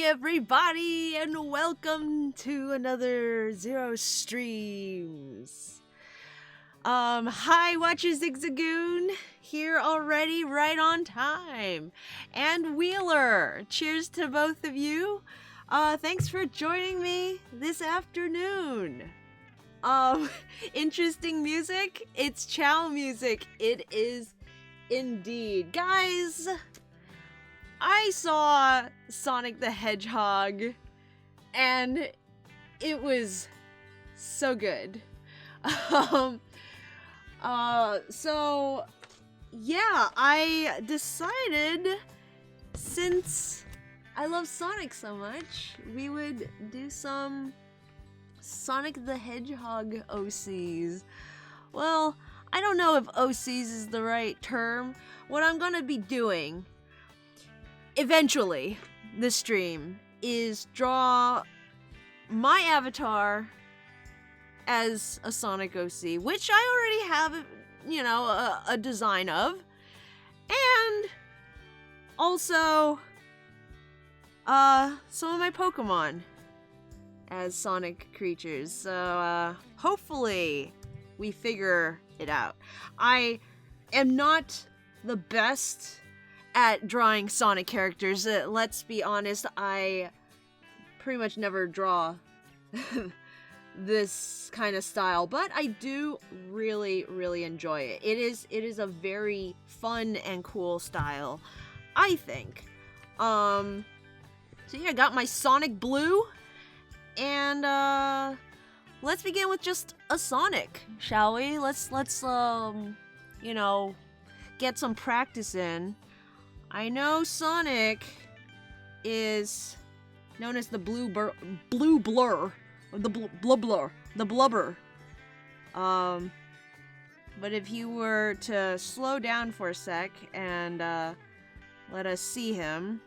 everybody, and welcome to another Zero Streams. Hi, Watcher Zigzagoon, here already, right on time. And Wheeler, cheers to both of you. Thanks for joining me this afternoon. Interesting music? It's Chow music. It is indeed. Guys, I saw Sonic the Hedgehog, and it was so good. So, yeah, I decided, since I love Sonic so much, we would do some Sonic the Hedgehog OCs. Well, I don't know if OCs is the right term. What I'm gonna be doing eventually this stream is draw my avatar as a Sonic OC, which I already have, a design of, and also some of my Pokemon as Sonic creatures. So hopefully we figure it out. I am not the best at drawing Sonic characters. Let's be honest, I pretty much never draw this kind of style, but I do really enjoy it. It is a very fun and cool style, I think. So yeah, I got my Sonic Blue, and let's begin with just a Sonic, shall we? Let's get some practice in. I know Sonic is known as the blue blur, the blubber. But if you were to slow down for a sec and let us see him,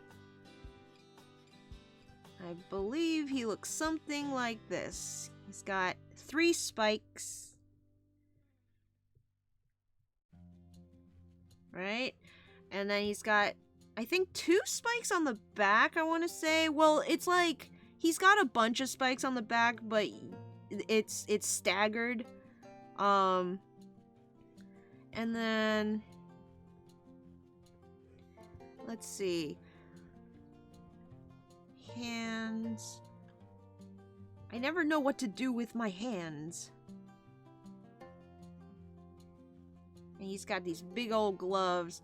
I believe he looks something like this. He's got 3 spikes, right? And then he's got, I think, 2 spikes on the back, I want to say. Well, it's like, he's got a bunch of spikes on the back, but it's staggered. And then, let's see. Hands. I never know what to do with my hands. And he's got these big old gloves.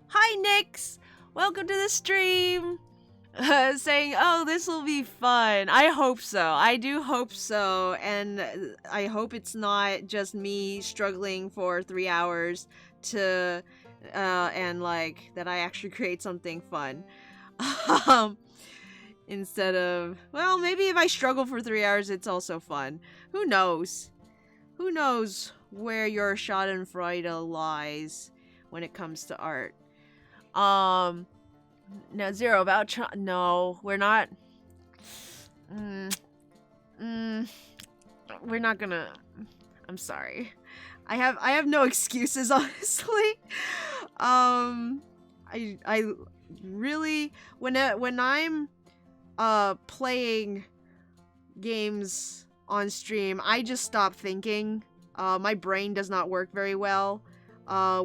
Hi, Nix! Welcome to the stream! Saying, oh, this will be fun. I hope so. I do hope so. And I hope it's not just me struggling for 3 hours to, and like, that I actually create something fun. Instead of, well, maybe if I struggle for 3 hours, it's also fun. Who knows? Who knows where your schadenfreude lies when it comes to art? No, Zero, about no, we're not. We're not gonna. I'm sorry. I have no excuses, honestly. I really, when I'm playing games on stream, I just stop thinking. My brain does not work very well,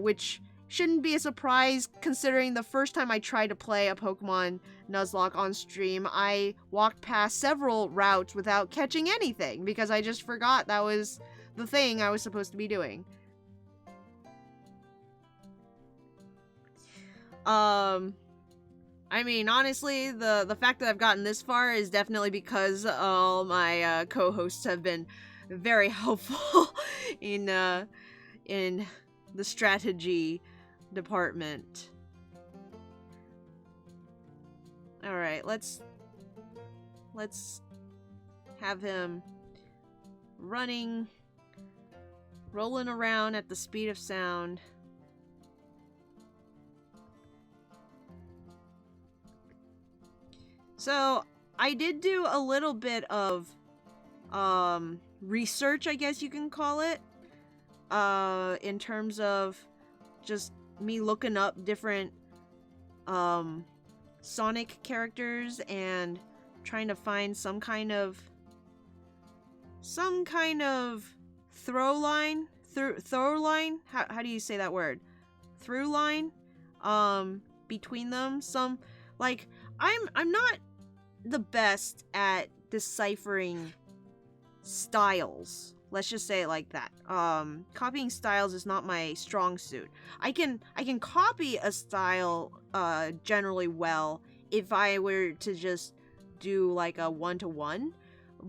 which shouldn't be a surprise considering the first time I tried to play a Pokemon Nuzlocke on stream, I walked past several routes without catching anything because I just forgot that was the thing I was supposed to be doing. I mean, honestly, the fact that I've gotten this far is definitely because all my co-hosts have been very helpful in the strategy department. Alright, let's have him rolling around at the speed of sound. So, I did do a little bit of research, I guess you can call it, in terms of just me looking up different Sonic characters and trying to find some kind of throw line. How do you say that word? Through line between them. Some, like, I'm not the best at deciphering styles. Let's just say it like that. Copying styles is not my strong suit. I can copy a style generally well if I were to just do like a one-to-one,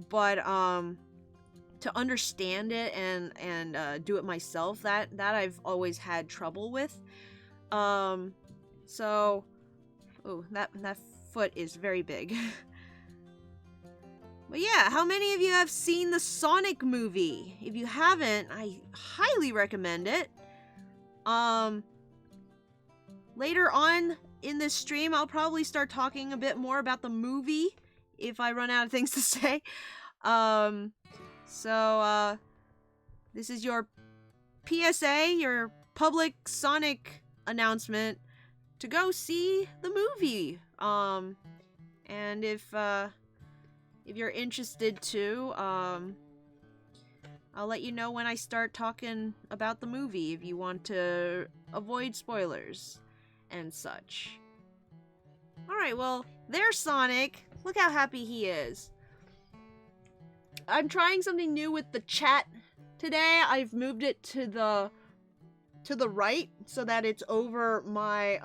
but to understand it and do it myself, that I've always had trouble with. So, oh, that foot is very big. But yeah, how many of you have seen the Sonic movie? If you haven't, I highly recommend it. Later on in this stream, I'll probably start talking a bit more about the movie if I run out of things to say. So this is your PSA, your public Sonic announcement to go see the movie. And if you're interested to, I'll let you know when I start talking about the movie if you want to avoid spoilers and such. Alright, well, there's Sonic. Look how happy he is. I'm trying something new with the chat today. I've moved it to the right so that it's over my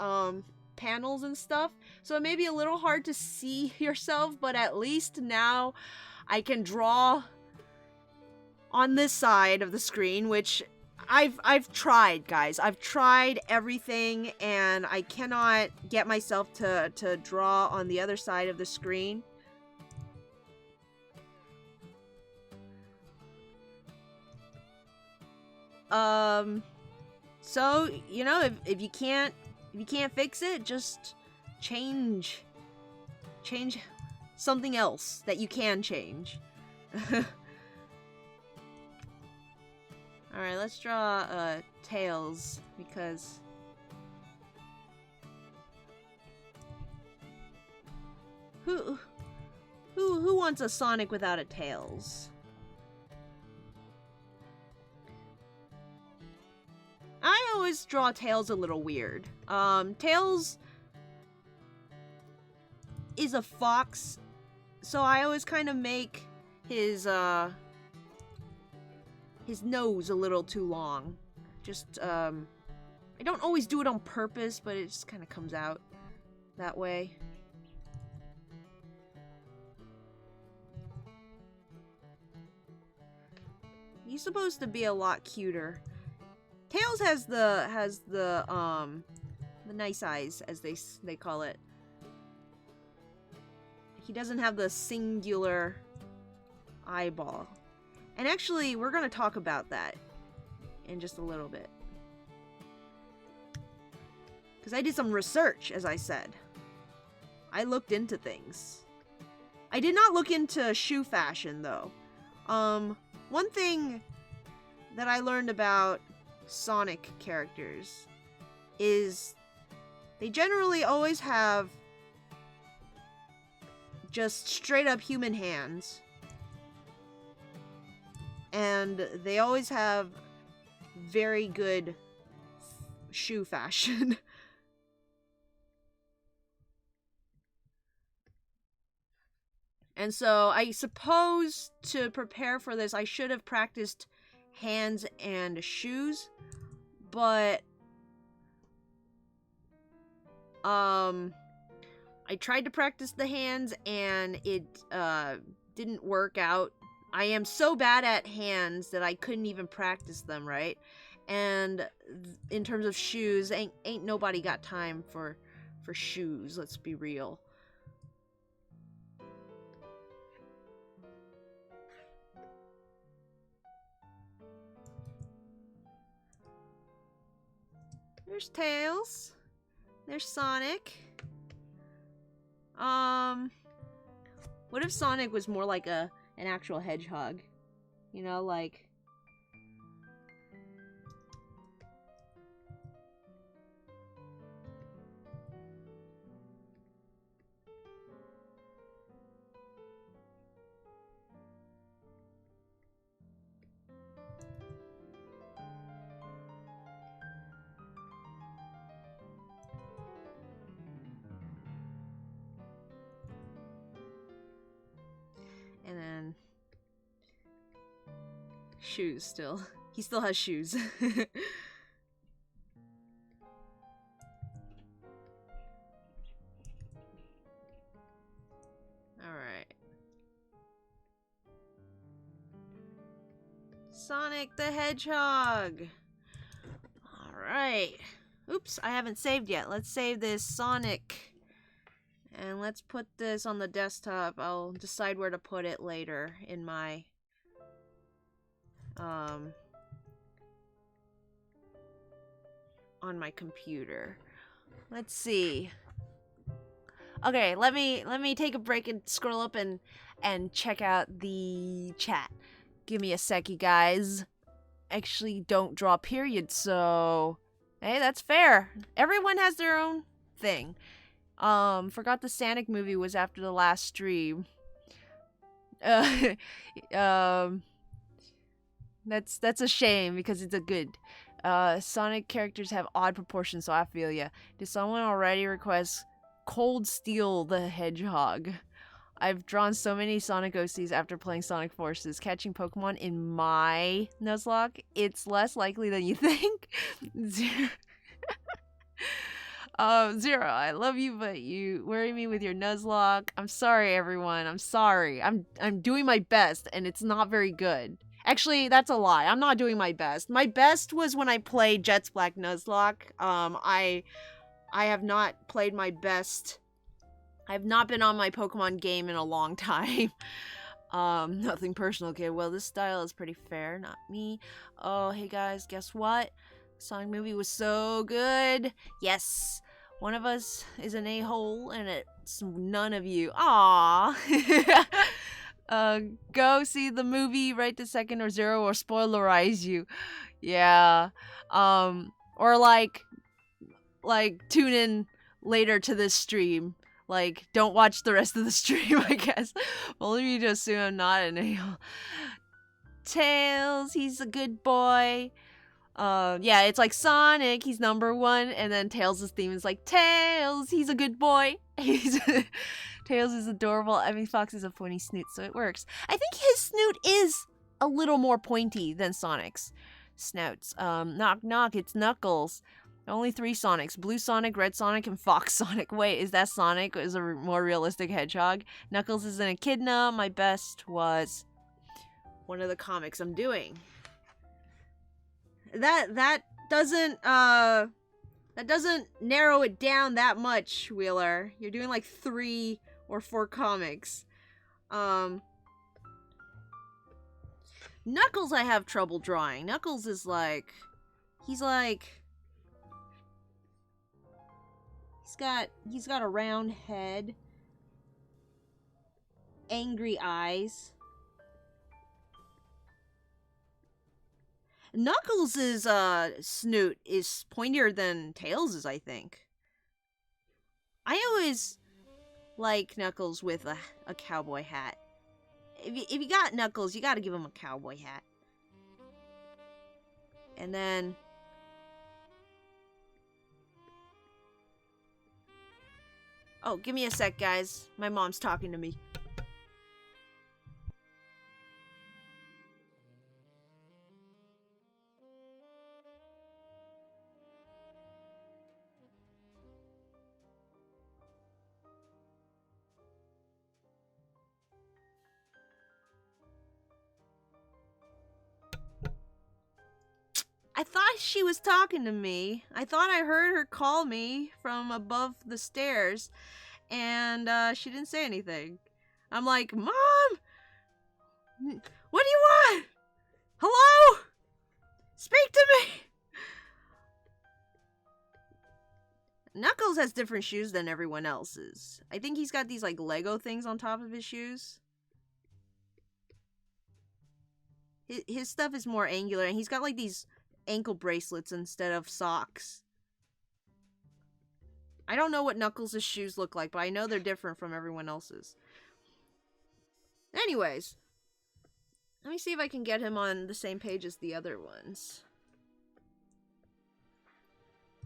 panels and stuff. So it may be a little hard to see yourself, but at least now I can draw on this side of the screen, which I've tried, guys. I've tried everything and I cannot get myself to draw on the other side of the screen. So, you know, if you can't fix it, just change something else that you can change. Alright, let's draw Tails, because who wants a Sonic without a Tails? I always draw Tails a little weird. Tails is a fox, so I always kind of make his nose a little too long. Just, I don't always do it on purpose, but it just kind of comes out that way. He's supposed to be a lot cuter. Tails has the nice eyes, as they call it. He doesn't have the singular eyeball. And actually, we're gonna talk about that in just a little bit. Because I did some research, as I said. I looked into things. I did not look into shoe fashion, though. One thing that I learned about Sonic characters is they generally always have just straight up human hands, and they always have very good shoe fashion. And so I suppose to prepare for this I should have practiced hands and shoes, but I tried to practice the hands and it didn't work out. I am so bad at hands that I couldn't even practice them, right? And in terms of shoes, ain't nobody got time for shoes, let's be real. There's Tails. There's Sonic. What if Sonic was more like an actual hedgehog? You know, like... shoes still. He still has shoes. Alright. Sonic the Hedgehog! Alright. Oops, I haven't saved yet. Let's save this Sonic. And let's put this on the desktop. I'll decide where to put it later in my... on my computer. Let's see. Okay, let me take a break and scroll up and check out the chat. Give me a sec, you guys. Actually, don't draw periods, so hey, that's fair. Everyone has their own thing. Forgot the Sonic movie was after the last stream. That's a shame because it's a good. Sonic characters have odd proportions, so I feel ya. Did someone already request Cold Steel the Hedgehog? I've drawn so many Sonic OCs after playing Sonic Forces. Catching Pokemon in my Nuzlocke, it's less likely than you think. Zero. Zero, I love you, but you worry me with your Nuzlocke. I'm sorry, everyone. I'm sorry. I'm doing my best, and it's not very good. Actually, that's a lie. I'm not doing my best. My best was when I played Jet's Black Nuzlocke. I have not played my best. I have not been on my Pokemon game in a long time. Nothing personal, okay? Well, this style is pretty fair, not me. Oh, hey guys, guess what? Sonic movie was so good. Yes, one of us is an a-hole, and it's none of you. Aww. Go see the movie right this second, or Zero or spoilerize you. Yeah. Or like tune in later to this stream. Like, don't watch the rest of the stream, I guess. Only you to assume I'm not an a-hole. Tails, he's a good boy. Yeah, it's like Sonic, he's #1, and then Tails' theme is like, Tails, he's a good boy. Tails is adorable. I mean, Fox is a pointy snoot, so it works. I think his snoot is a little more pointy than Sonic's snouts. Knock knock, it's Knuckles. Only 3 Sonics. Blue Sonic, Red Sonic, and Fox Sonic. Wait, is that Sonic? Is a more realistic hedgehog? Knuckles is an echidna. My best was one of the comics I'm doing. That doesn't narrow it down that much, Wheeler. You're doing like 3 or 4 comics. Knuckles I have trouble drawing. Knuckles is like, he's got a round head, angry eyes. Knuckles' snoot is pointier than Tails', I think. I always like Knuckles with a cowboy hat. If you got Knuckles, you gotta give him a cowboy hat. And then... oh, give me a sec, guys. My mom's talking to me. I thought she was talking to me. I thought I heard her call me from above the stairs, and she didn't say anything. I'm like, Mom! What do you want? Hello? Speak to me! Knuckles has different shoes than everyone else's. I think he's got these like Lego things on top of his shoes. His stuff is more angular, and he's got like these ankle bracelets instead of socks. I don't know what Knuckles' shoes look like, but I know they're different from everyone else's. Anyways, let me see if I can get him on the same page as the other ones.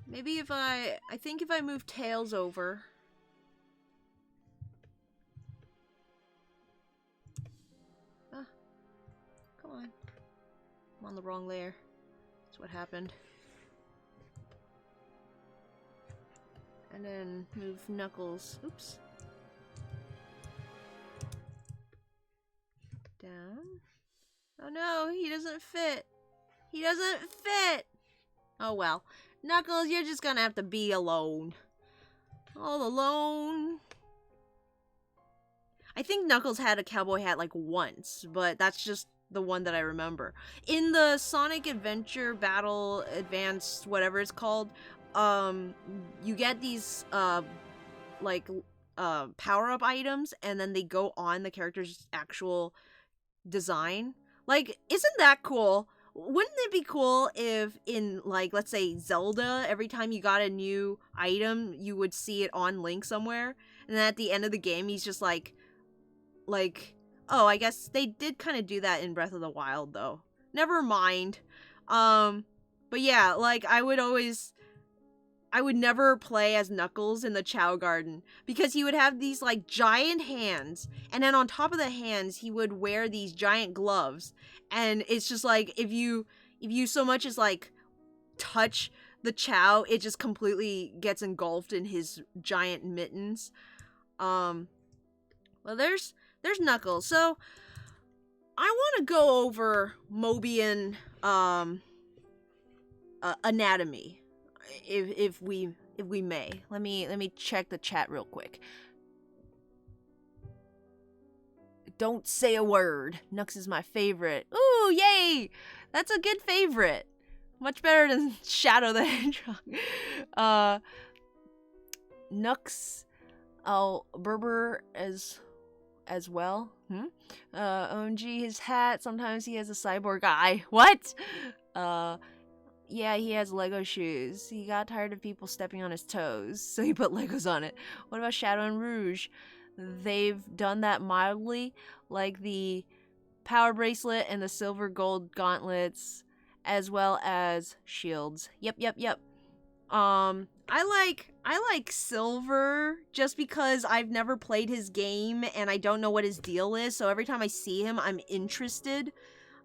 Maybe if I think if I move Tails over. Ah, come on. on the wrong layer. That's what happened. And then move Knuckles. Oops. Down. Oh no, he doesn't fit. He doesn't fit! Oh well. Knuckles, you're just gonna have to be alone. All alone. I think Knuckles had a cowboy hat like once, but that's just the one that I remember. In the Sonic Adventure Battle Advanced, whatever it's called, you get these, power-up items, and then they go on the character's actual design. Like, isn't that cool? Wouldn't it be cool if in, like, let's say Zelda, every time you got a new item, you would see it on Link somewhere, and then at the end of the game, he's just like, oh, I guess they did kind of do that in Breath of the Wild, though. Never mind. But yeah, like, I would never play as Knuckles in the Chow Garden, because he would have these, like, giant hands, and then on top of the hands, he would wear these giant gloves, and it's just like, if you so much as, like, touch the Chow, it just completely gets engulfed in his giant mittens. Well, there's Knuckles. So, I want to go over Mobian, anatomy. If we may. Let me check the chat real quick. Don't say a word. Nux is my favorite. Ooh, yay! That's a good favorite. Much better than Shadow the Hedgehog. Nux, Berber as well. OMG, his hat. Sometimes he has a cyborg eye. What? Yeah, he has Lego shoes. He got tired of people stepping on his toes, so he put Legos on it. What about Shadow and Rouge? They've done that mildly, like the power bracelet and the silver gold gauntlets, as well as shields. Yep. I like Silver just because I've never played his game and I don't know what his deal is, so every time I see him, I'm interested.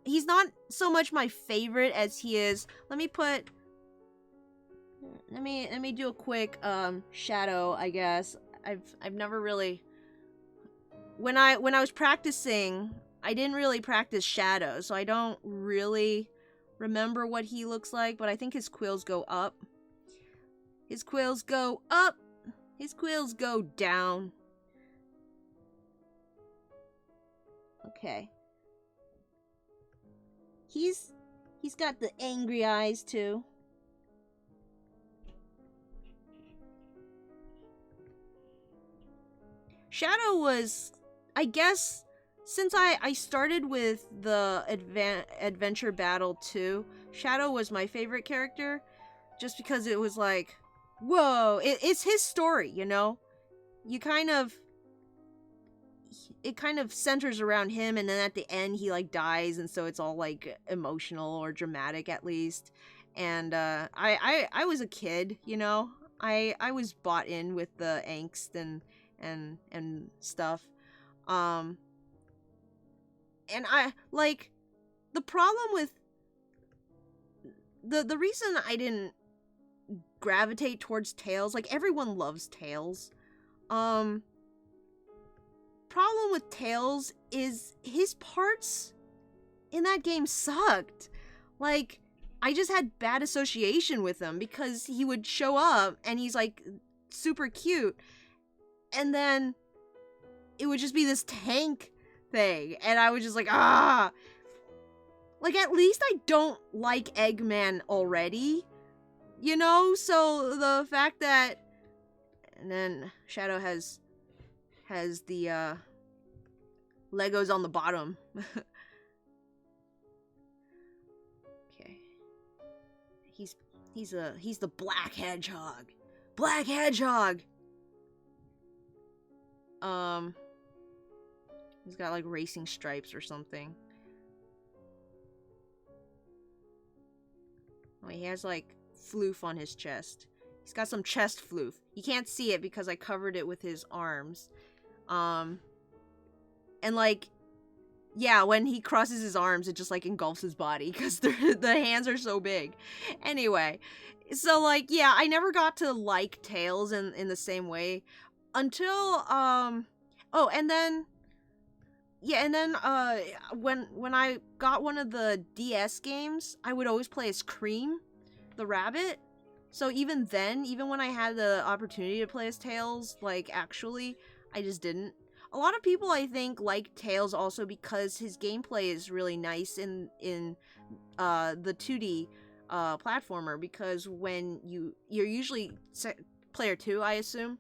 He's not so much my favorite as he is. Let me do a quick Shadow, I guess. I've never really, when I was practicing, I didn't really practice Shadow, so I don't really remember what he looks like, but I think his quills go up. His quills go up. His quills go down. Okay. He's got the angry eyes too. Shadow was, I guess, since I started with the Adventure Battle 2, Shadow was my favorite character, just because it was like, whoa, it's his story, you know? It kind of centers around him, and then at the end he like dies, and so it's all like emotional or dramatic at least. And I was a kid, you know? I was bought in with the angst and stuff. And I like the problem with the reason I didn't gravitate towards Tails, like everyone loves Tails. Problem with Tails is his parts in that game sucked. Like, I just had bad association with him because he would show up and he's like super cute, and then it would just be this tank thing, and I was just like, ah. Like, at least I don't like Eggman already, you know? So the fact that, and then Shadow has the Legos on the bottom. Okay. He's the Black Hedgehog. Black Hedgehog. He's got like racing stripes or something. Oh, he has like floof on his chest. He's got some chest floof. You can't see it because I covered it with his arms. And like, Yeah, when he crosses his arms, it just like engulfs his body because the hands are so big. Anyway, so like yeah, I never got to like Tails in the same way until oh, and then yeah, and then when I got one of the DS games, I would always play as Cream, the rabbit. So even then, even when I had the opportunity to play as Tails, like actually, I just didn't. A lot of people I think like Tails also because his gameplay is really nice in the 2D platformer because when you're usually player 2, I assume.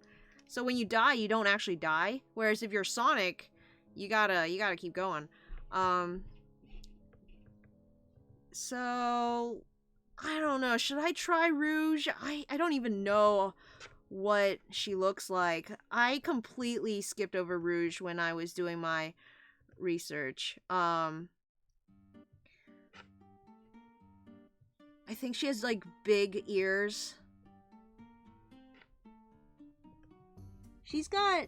So when you die, you don't actually die, whereas if you're Sonic, you gotta keep going. So I don't know. Should I try Rouge? I don't even know what she looks like. I completely skipped over Rouge when I was doing my research. I think she has like big ears. She's got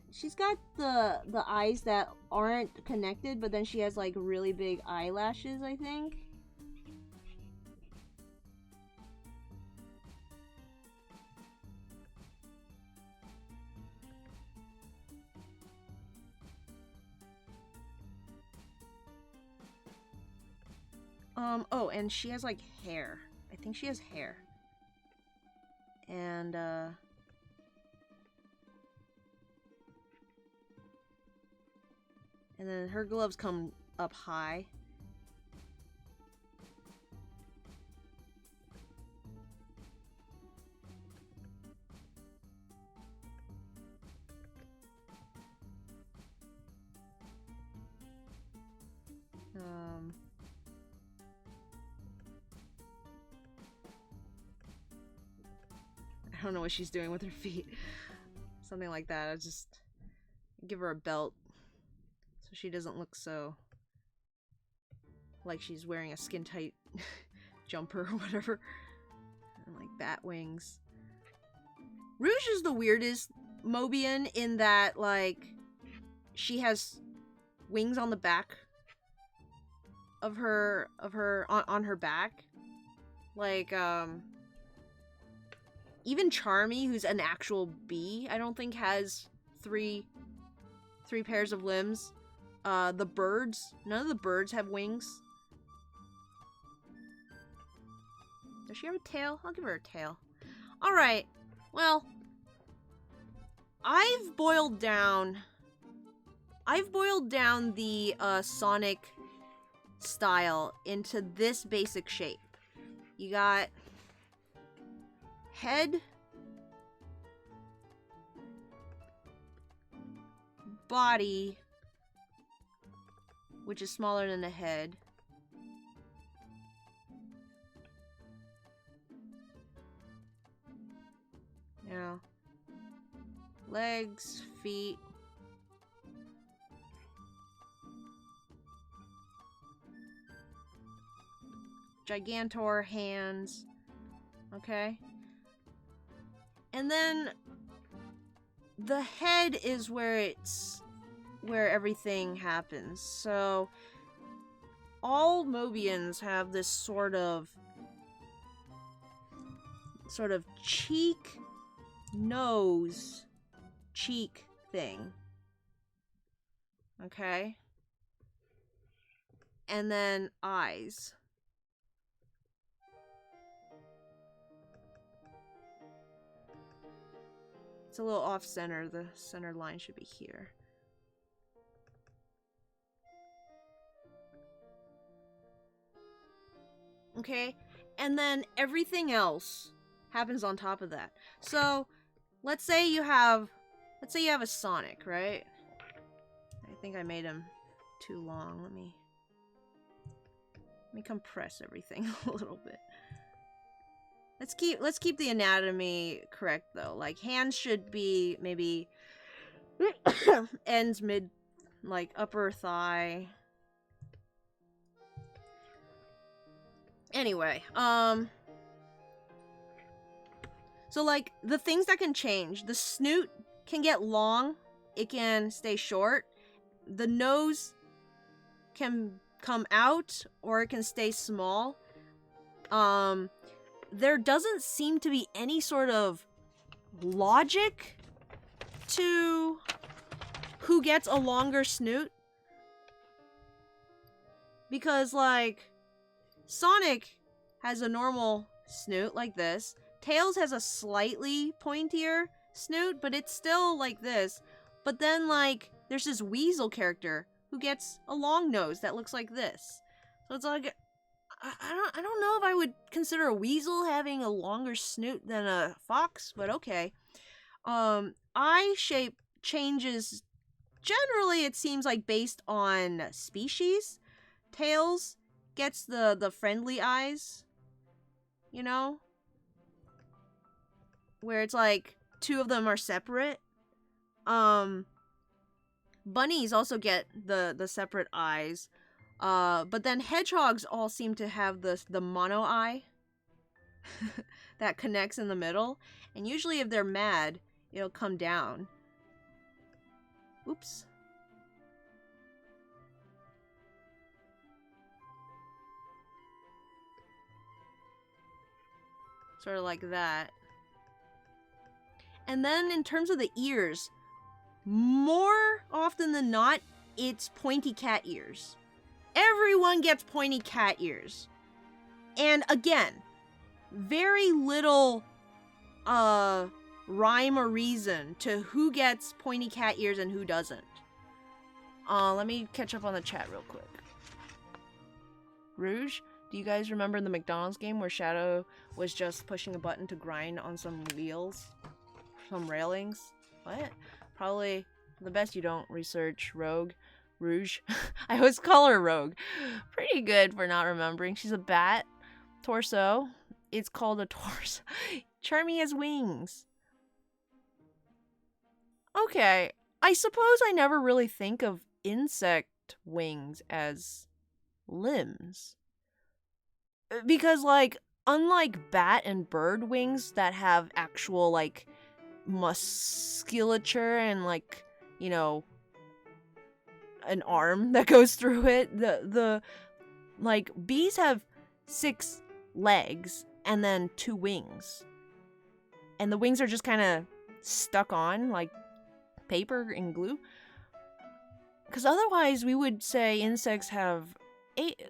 the eyes that aren't connected, but then she has like really big eyelashes, I think. Oh, and she has like hair. I think she has hair. And then her gloves come up high. I don't know what she's doing with her feet. Something like that. I just give her a belt so she doesn't look so like she's wearing a skin tight jumper or whatever. And like bat wings. Rouge is the weirdest Mobian in that like she has wings on the back of her on her back. Like even Charmy, who's an actual bee, I don't think has three pairs of limbs. The birds, none of the birds have wings. Does she have a tail? I'll give her a tail. Alright, well, I've boiled down the Sonic style into this basic shape. You got head, body, which is smaller than the head, yeah, legs, feet, Gigantor, hands, okay? And then the head is where everything happens. So all Mobians have this sort of cheek, nose, cheek thing. Okay? And then eyes. It's a little off-center. The center line should be here. Okay? And then everything else happens on top of that. So, let's say you have a Sonic, right? I think I made him too long. Let me compress everything a little bit. Let's keep the anatomy correct though. Like hands should be maybe ends mid, like upper thigh. Anyway, so like the things that can change, the snoot can get long, it can stay short, the nose can come out or it can stay small. There doesn't seem to be any sort of logic to who gets a longer snoot. Because, like, Sonic has a normal snoot like this. Tails has a slightly pointier snoot, but it's still like this. But then, like, there's this Weasel character who gets a long nose that looks like this. So it's like, I don't know if I would consider a weasel having a longer snoot than a fox, but okay. Eye shape changes, generally it seems like based on species. Tails gets the friendly eyes, you know? Where it's like, two of them are separate. Bunnies also get the separate eyes. But then hedgehogs all seem to have the mono eye that connects in the middle. And usually if they're mad, it'll come down. Oops. Sort of like that. And then in terms of the ears, more often than not, it's pointy cat ears. Everyone gets pointy cat ears. And again, very little rhyme or reason to who gets pointy cat ears and who doesn't. Let me catch up on the chat real quick. Rouge, do you guys remember the McDonald's game where Shadow was just pushing a button to grind on some wheels? Some railings? What? Probably the best you don't research Rouge. I always call her Rogue. Pretty good for not remembering. She's a bat. Torso. It's called a torso. Charmy has wings. Okay. I suppose I never really think of insect wings as limbs. Because, like, unlike bat and bird wings that have actual, like, musculature and, like, you know, an arm that goes through it, the like, bees have 6 legs and then 2 wings. And the wings are just kind of stuck on, like, paper and glue. Because otherwise, we would say insects have 8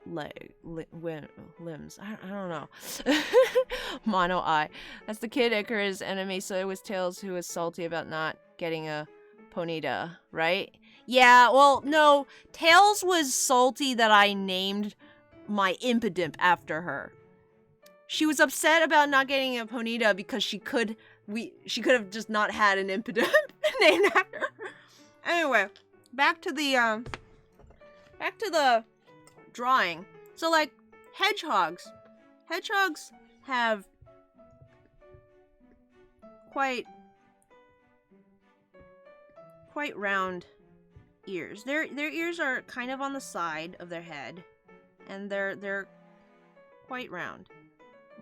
limbs. I don't know. Mono eye. That's the Kid Icarus enemy, so it was Tails who was salty about not getting a Ponyta, right? Yeah, well, no. Tails was salty that I named my Impidimp after her. She was upset about not getting a Ponyta because she could have just not had an Impidimp named after her. Anyway, back to the drawing. So, like, hedgehogs. Hedgehogs have quite round ears. Their ears are kind of on the side of their head, and they're quite round.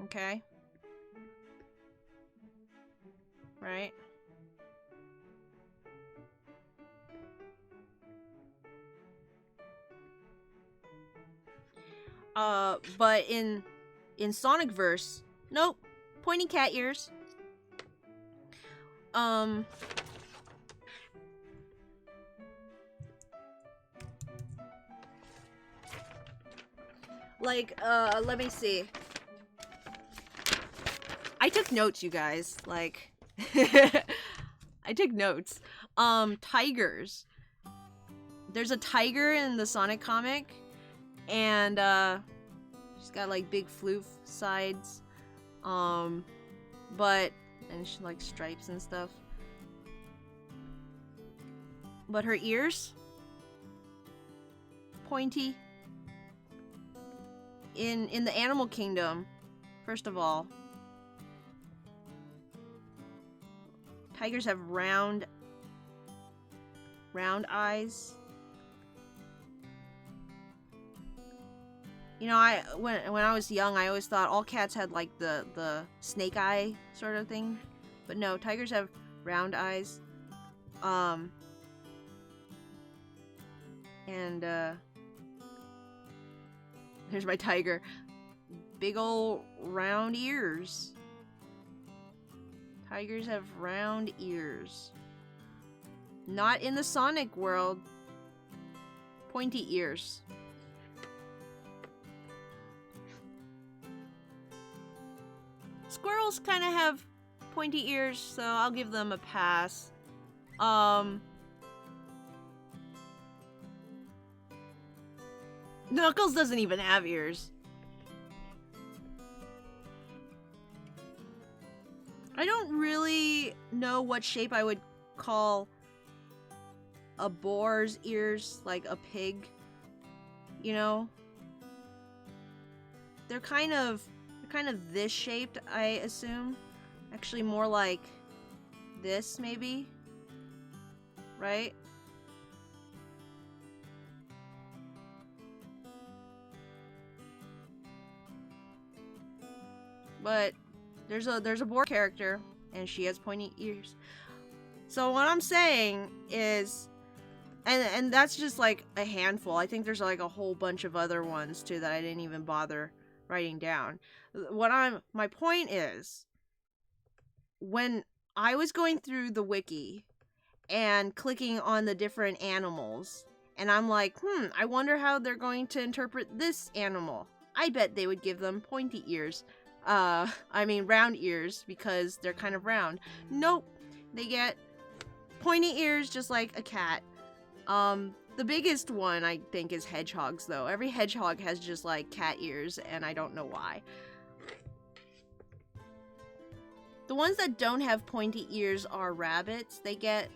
Okay? Right? But in Sonicverse, nope, pointy cat ears. Like, let me see. I took notes, you guys. Like, I took notes. Tigers. There's a tiger in the Sonic comic, and she's got like big floof sides, and she like stripes and stuff. But her ears, pointy. In the animal kingdom, first of all, tigers have round eyes. You know, when I was young, I always thought all cats had like the snake eye sort of thing, but no, tigers have round eyes. And there's my tiger. Big ol' round ears. Tigers have round ears. Not in the Sonic world. Pointy ears. Squirrels kind of have pointy ears, so I'll give them a pass. Knuckles doesn't even have ears. I don't really know what shape I would call a boar's ears, like a pig. You know? They're kind of this shaped, I assume. Actually more like this, maybe? Right? But there's a boar character, and she has pointy ears. So what I'm saying is, and that's just like a handful. I think there's like a whole bunch of other ones too that I didn't even bother writing down. My point is, when I was going through the wiki and clicking on the different animals, and I'm like, I wonder how they're going to interpret this animal. I bet they would give them pointy ears. Round ears, because they're kind of round. Nope. They get pointy ears just like a cat. The biggest one, I think, is hedgehogs, though. Every hedgehog has just, like, cat ears, and I don't know why. The ones that don't have pointy ears are rabbits. They get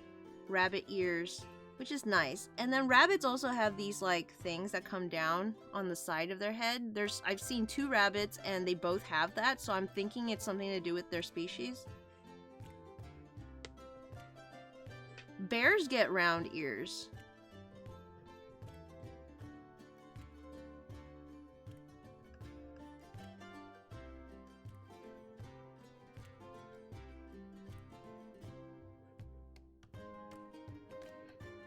rabbit ears, which is nice. And then rabbits also have these, like, things that come down on the side of their head. I've seen 2 rabbits, and they both have that, so I'm thinking it's something to do with their species. Bears get round ears.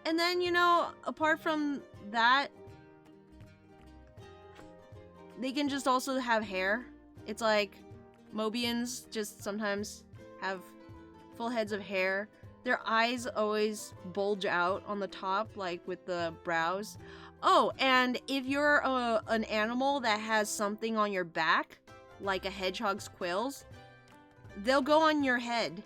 And then, you know, apart from that, they can just also have hair. It's like Mobians just sometimes have full heads of hair. Their eyes always bulge out on the top, like with the brows. Oh, and if you're an animal that has something on your back, like a hedgehog's quills, they'll go on your head.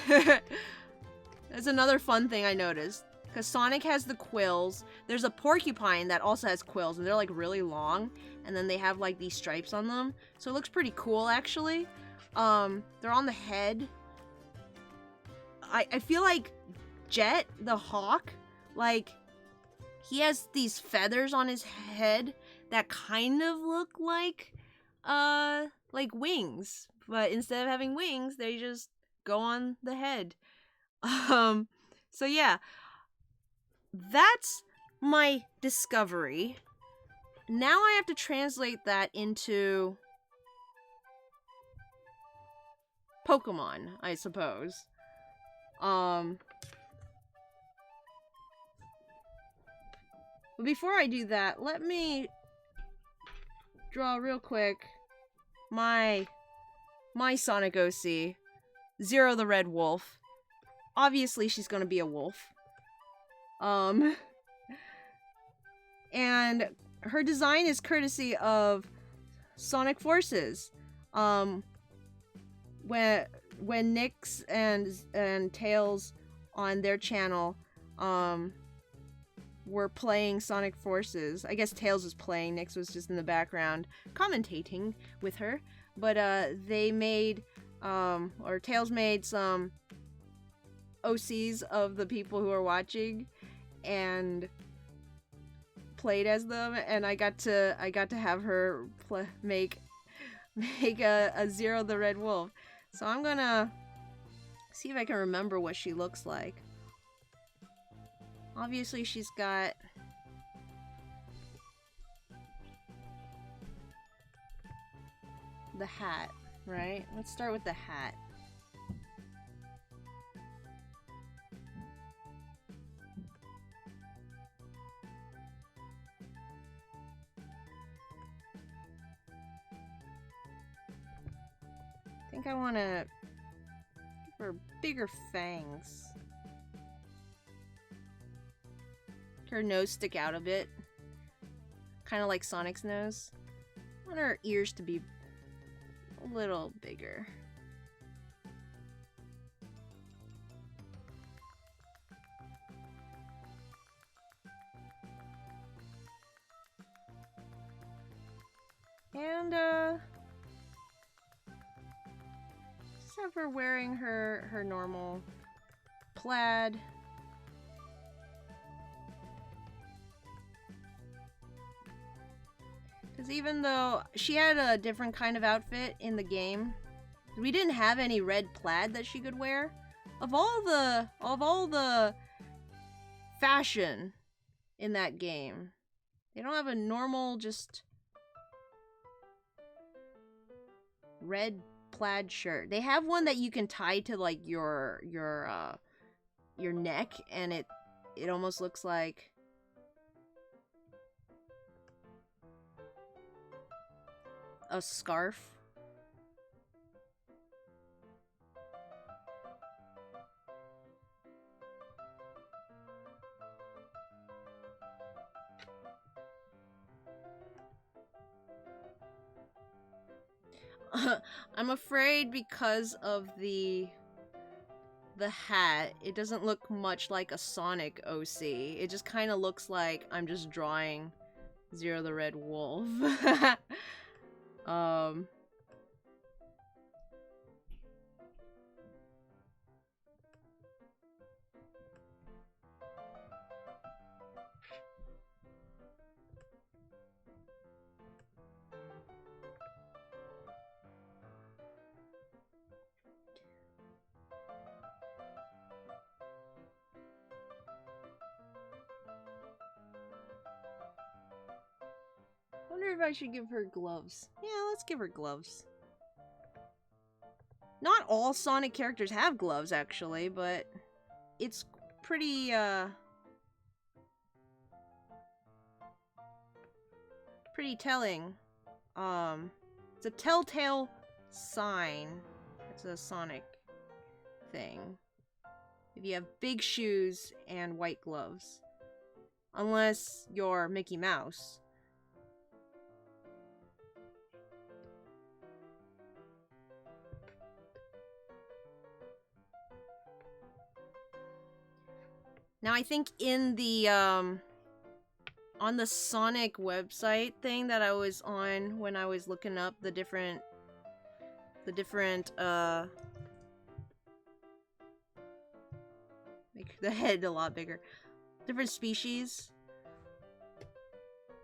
That's another fun thing I noticed. Because Sonic has the quills. There's a porcupine that also has quills, and they're like really long. And then they have like these stripes on them. So it looks pretty cool, actually. They're on the head. I feel like Jet, the hawk, like, he has these feathers on his head that kind of look like wings. But instead of having wings, they just go on the head. So yeah. That's my discovery. Now I have to translate that into Pokemon, I suppose. But before I do that, let me draw real quick my Sonic OC, Zero the Red Wolf. Obviously, she's gonna be a wolf. And her design is courtesy of Sonic Forces. When Nyx and Tails on their channel, were playing Sonic Forces. I guess Tails was playing, Nyx was just in the background commentating with her. But, they made, or Tails made some OCs of the people who are watching and played as them, and I got to have her make a Zero the Red Wolf. So I'm gonna see if I can remember what she looks like. Obviously she's got the hat, right? Let's start with the hat. think I want to give her bigger fangs. Her nose stick out a bit. Kind of like Sonic's nose. I want her ears to be a little bigger. And, just have her wearing her normal plaid. Because even though she had a different kind of outfit in the game, we didn't have any red plaid that she could wear. Of all the fashion in that game, they don't have a normal, just red plaid shirt. They have one that you can tie to like your neck, and it almost looks like a scarf. I'm afraid because of the hat, it doesn't look much like a Sonic OC. It just kind of looks like I'm just drawing Zero the Red Wolf. I wonder if I should give her gloves. Yeah, let's give her gloves. Not all Sonic characters have gloves, actually, but it's pretty, pretty telling. It's a telltale sign. It's a Sonic thing. If you have big shoes and white gloves. Unless you're Mickey Mouse. Now I think in the, on the Sonic website thing that I was on when I was looking up the different, make the head a lot bigger. Different species.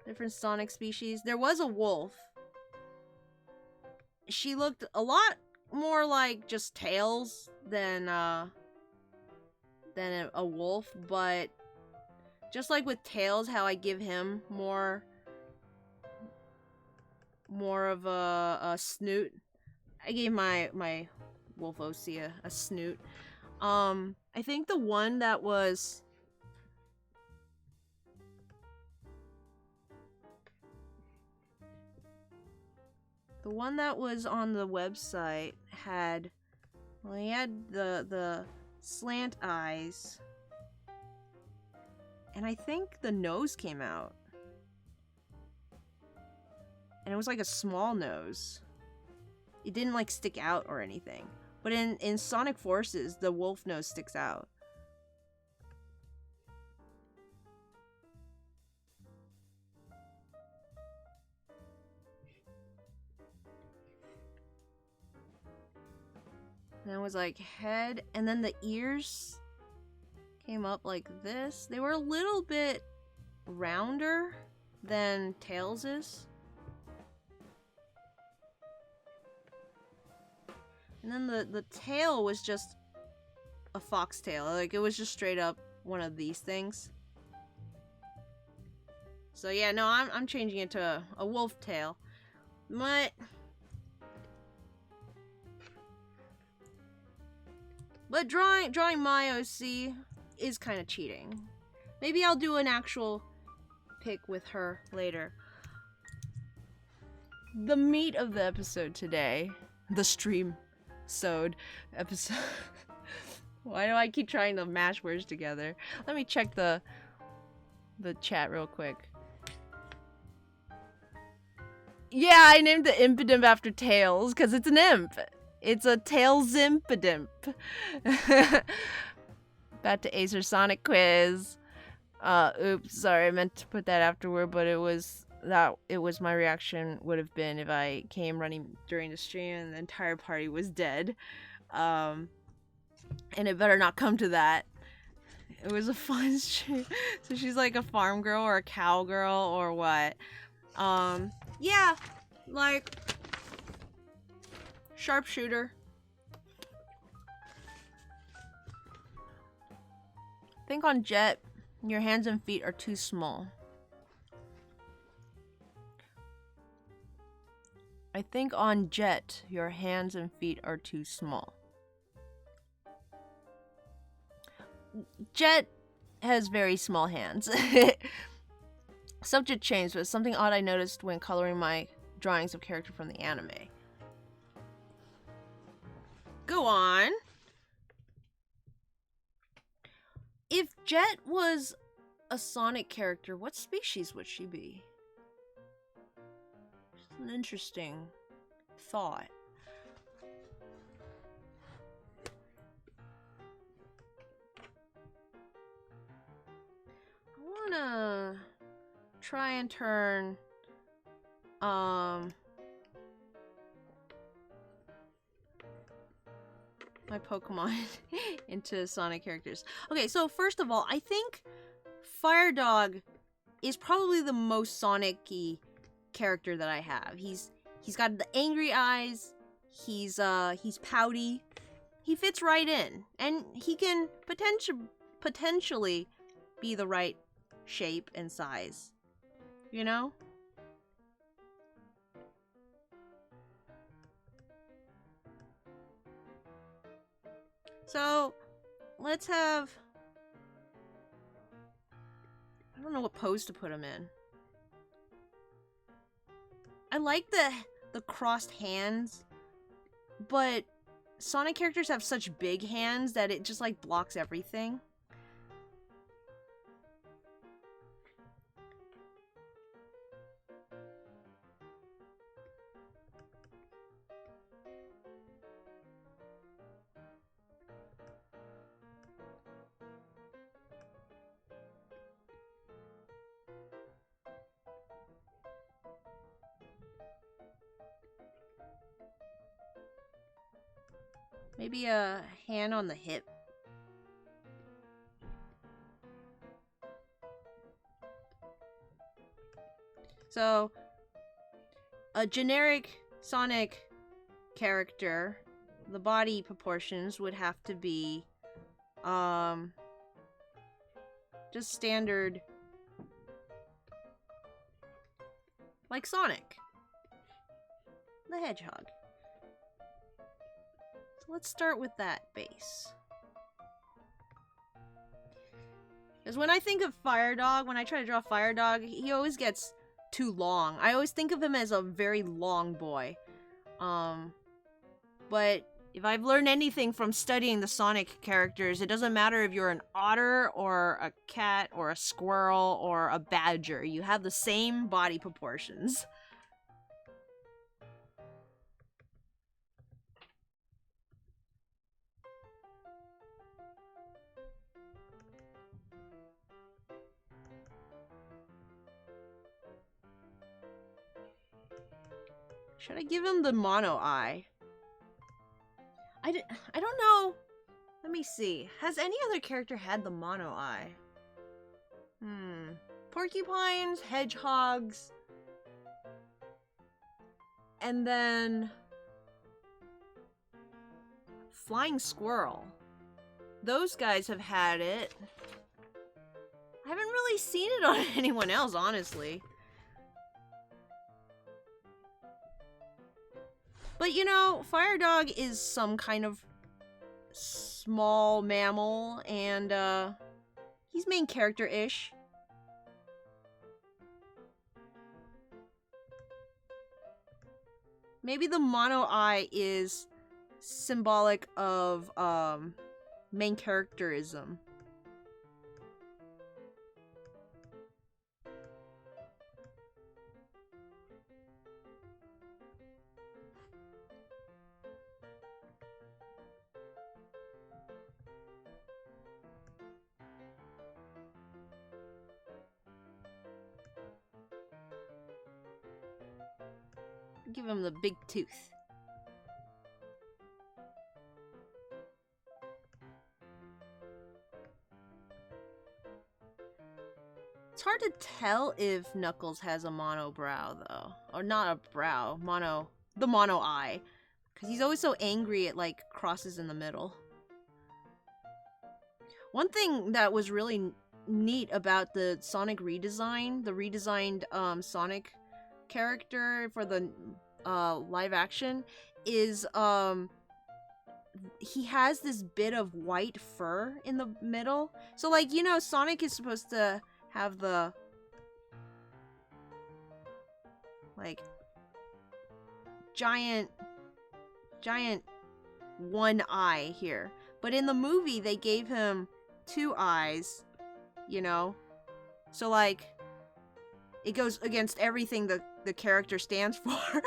Different Sonic species. There was a wolf. She looked a lot more like just Tails than a wolf, but just like with Tails, how I give him more of a snoot, I gave my Wolf OC a snoot. I think the one that was on the website had, well, he had the slant eyes, and I think the nose came out, and it was like a small nose. It didn't like stick out or anything, but in Sonic Forces, the wolf nose sticks out. And it was like head, and then the ears came up like this. They were a little bit rounder than Tails'. And then the tail was just a foxtail. Like, it was just straight up one of these things. So yeah, no, I'm changing it to a wolf tail. But drawing my OC is kind of cheating. Maybe I'll do an actual pic with her later. The meat of the episode today, the stream, Episode. Why do I keep trying to mash words together? Let me check the chat real quick. Yeah, I named the Impidimp after Tails because it's an imp. It's a Tails Impidimp. Back to Acer Sonic quiz. Oops, sorry, I meant to put that afterward, but it was my reaction would have been if I came running during the stream and the entire party was dead. And it better not come to that. It was a fun stream. So she's like a farm girl or a cow girl or what? Yeah, like sharpshooter. Think on Jet, your hands and feet are too small. I think on Jet, your hands and feet are too small. Jet has very small hands. Subject change was something odd I noticed when coloring my drawings of character from the anime. Go on. If Jet was a Sonic character, what species would she be? It's an interesting thought. I wanna try and turn my Pokemon into Sonic characters. Okay, so first of all, I think Fire Dog is probably the most Sonic-y character that I have. He's got the angry eyes, he's pouty, he fits right in, and he can potentially be the right shape and size. You know? So, let's have... I don't know what pose to put him in. I like the crossed hands, but Sonic characters have such big hands that it just like blocks everything. Maybe a hand on the hip. So, a generic Sonic character, the body proportions would have to be, just standard, like Sonic the Hedgehog. Let's start with that base. Because when I think of Fire Dog, when I try to draw Fire Dog, he always gets too long. I always think of him as a very long boy. But if I've learned anything from studying the Sonic characters, it doesn't matter if you're an otter or a cat or a squirrel or a badger. You have the same body proportions. Should I give him the mono eye? I don't know. Let me see. Has any other character had the mono eye? Porcupines, hedgehogs, and then flying squirrel. Those guys have had it. I haven't really seen it on anyone else, honestly. But you know, Fire Dog is some kind of small mammal, and he's main character-ish. Maybe the mono eye is symbolic of main characterism. Give him the big tooth. It's hard to tell if Knuckles has a mono brow, though. Or not a brow, the mono eye. Because he's always so angry it, like, crosses in the middle. One thing that was really neat about the Sonic redesign, the redesigned Sonic character for the live action, is he has this bit of white fur in the middle. So, like, you know, Sonic is supposed to have the, like, giant one eye here. But in the movie, they gave him 2 eyes, you know? So, like, it goes against everything the character stands for.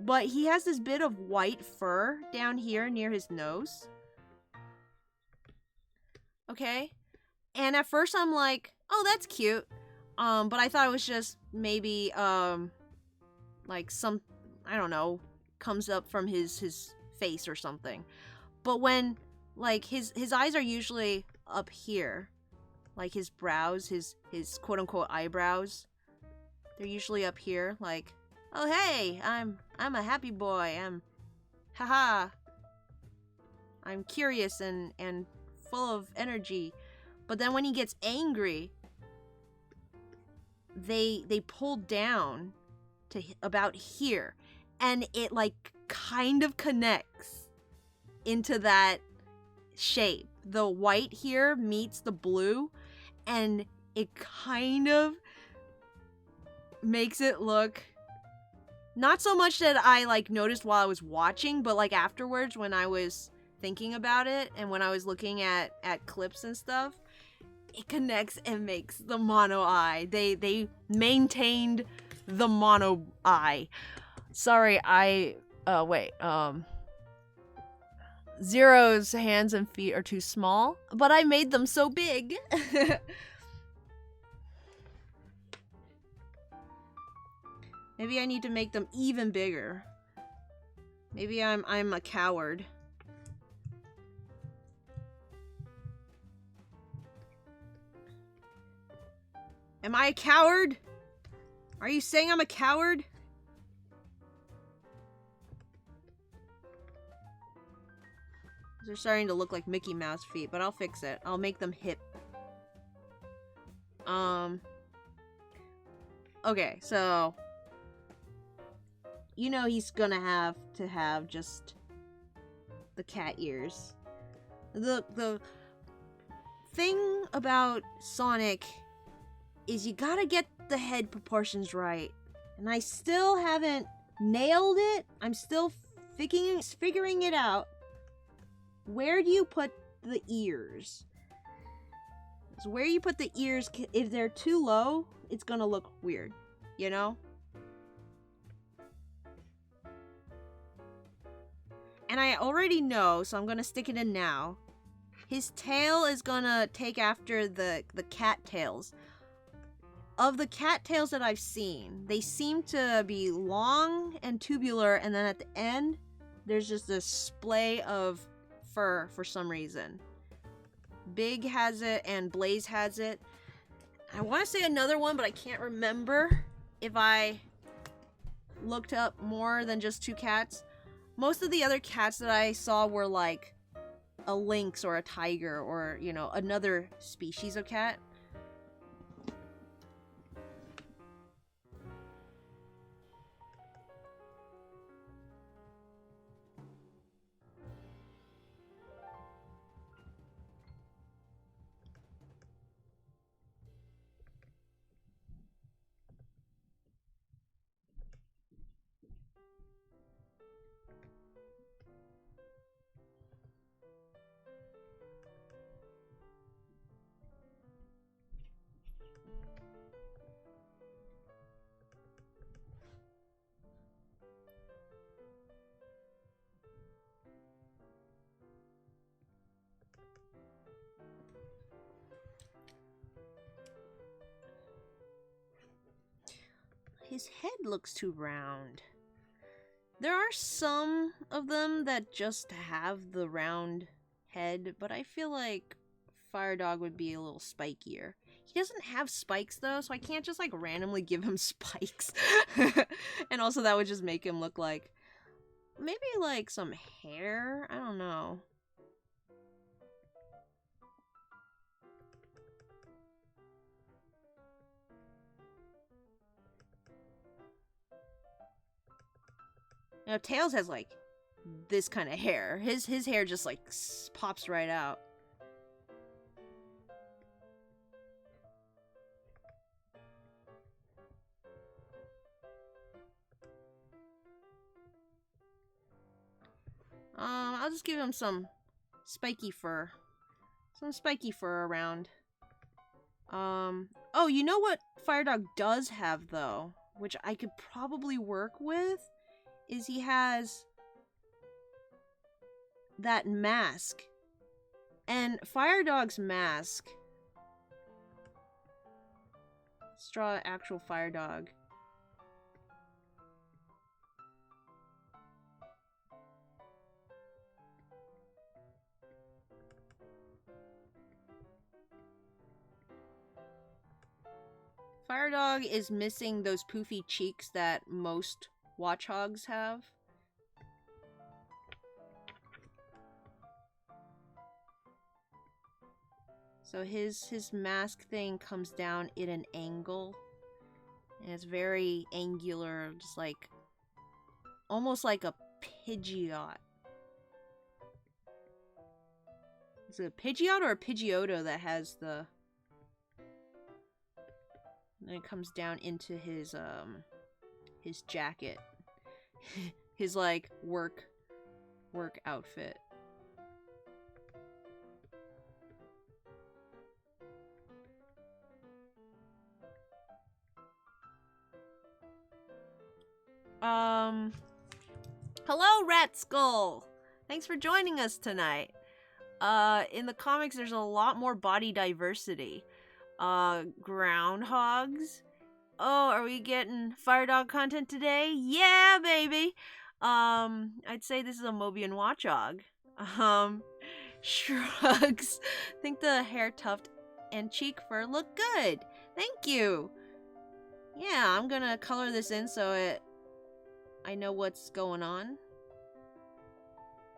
But he has this bit of white fur down here near his nose. Okay? And at first I'm like, oh, that's cute. But I thought it was just maybe, like some, I don't know, comes up from his face or something. But when, like, his eyes are usually up here. Like his brows, his quote-unquote eyebrows. They're usually up here, like, oh hey, I'm a happy boy, haha. I'm curious and full of energy. But then when he gets angry, they pull down to about here, and it like kind of connects into that shape. The white here meets the blue, and it kind of makes it look not so much that I like noticed while I was watching, but like afterwards when I was thinking about it and when I was looking at clips and stuff, it connects and makes the mono eye. They maintained the mono eye. Sorry, Zero's hands and feet are too small, but I made them so big. Maybe I need to make them even bigger. Maybe I'm a coward. Am I a coward? Are you saying I'm a coward? They're starting to look like Mickey Mouse feet, but I'll fix it. I'll make them hip. Okay, so you know he's gonna have to have just the cat ears. The thing about Sonic is you gotta get the head proportions right. And I still haven't nailed it. I'm still figuring it out. Where do you put the ears? So where you put the ears, if they're too low, it's gonna look weird, you know? And I already know, so I'm gonna stick it in now. His tail is gonna take after the cat tails. Of the cat tails that I've seen, they seem to be long and tubular, and then at the end, there's just a splay of fur for some reason. Big has it, and Blaze has it. I want to say another one, but I can't remember if I looked up more than just 2 cats. Most of the other cats that I saw were like a lynx or a tiger or, you know, another species of cat. his head looks too round. There are some of them that just have the round head, but I feel like Fire Dog would be a little spikier. He doesn't have spikes though, so I can't just like randomly give him spikes. And also that would just make him look like maybe like some hair? I don't know. Now Tails has like this kind of hair. His hair just like pops right out. I'll just give him some spiky fur. Some spiky fur around. Oh, you know what Fire Dog does have though, which I could probably work with, is he has that mask. And Fire Dog's mask. Let's draw actual Fire Dog. Fire Dog is missing those poofy cheeks that most Watchhogs have. So his mask thing comes down in an angle. And it's very angular, just like almost like a Pidgeot. Is it a Pidgeot or a Pidgeotto that has the... And then it comes down into his jacket. His like work outfit. Hello, Rat Skull! Thanks for joining us tonight. In the comics, there's a lot more body diversity. Groundhogs. Oh, are we getting Fire Dog content today? Yeah, baby! I'd say this is a Mobian Watchhog. Shrugs. Think the hair tuft and cheek fur look good. Thank you! Yeah, I'm gonna color this in so I know what's going on.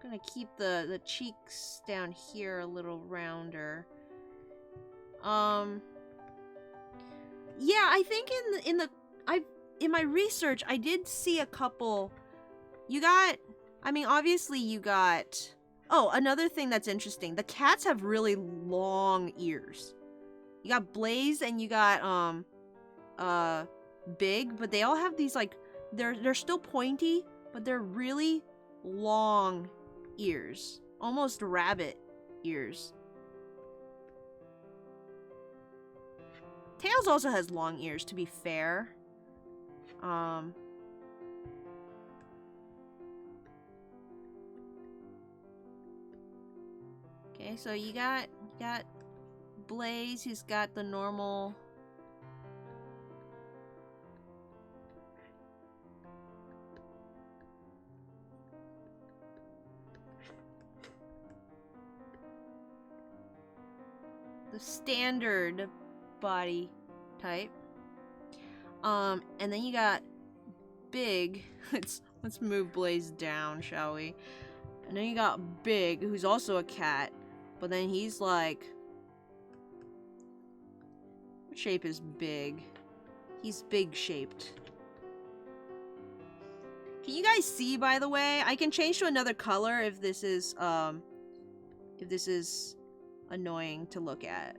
I'm gonna keep the cheeks down here a little rounder. Yeah, I think in my research I did see a couple. Obviously you got. Oh, another thing that's interesting. The cats have really long ears. You got Blaze and you got Big, but they all have these like they're still pointy, but they're really long ears. Almost rabbit ears. Tails also has long ears, to be fair. Okay, so you got Blaze, who's got the normal. The standard body type. And then you got Big. Let's move Blaze down, shall we? And then you got Big, who's also a cat, but then he's like, what shape is Big? He's big shaped. Can you guys see, by the way? I can change to another color if this is annoying to look at.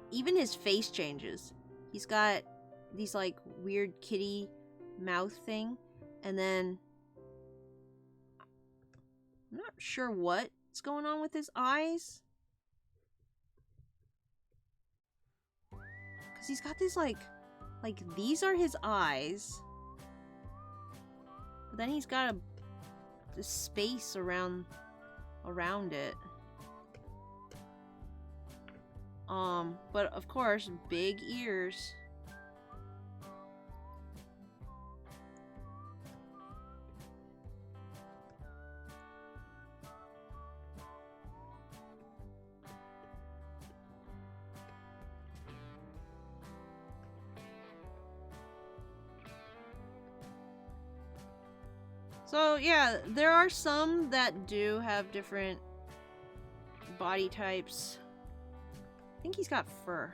Even his face changes. He's got these like weird kitty mouth thing, and then I'm not sure what's going on with his eyes. Cause he's got these like these are his eyes. But then he's got this space around around it. But of course, big ears. So yeah, there are some that do have different body types. I think he's got fur.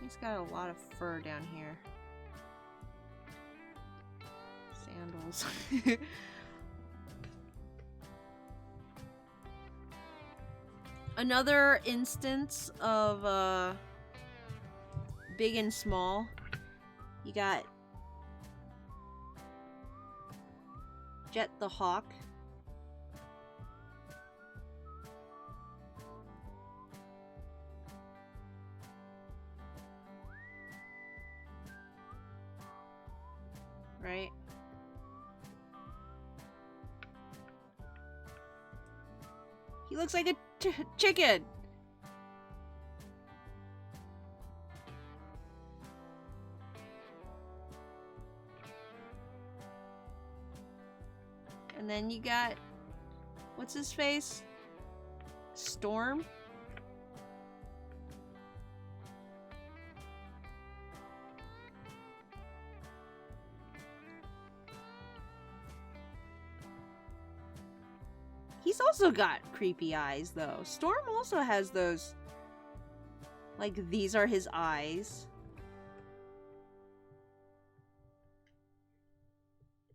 He's got a lot of fur down here. Sandals. Another instance of big and small. You got Jet the Hawk. Right? He looks like a chicken! And then you got... what's his face? Storm? He's also got creepy eyes, though. Storm also has those... like, these are his eyes.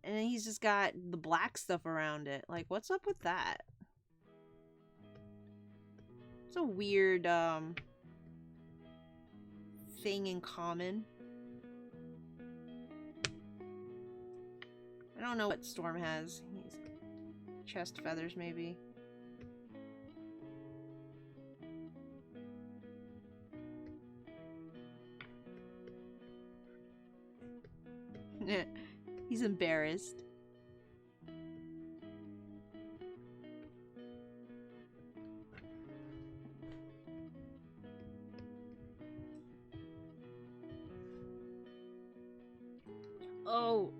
And then he's just got the black stuff around it. Like, what's up with that? It's a weird, thing in common. I don't know what Storm has. He's chest feathers, maybe. He's embarrassed.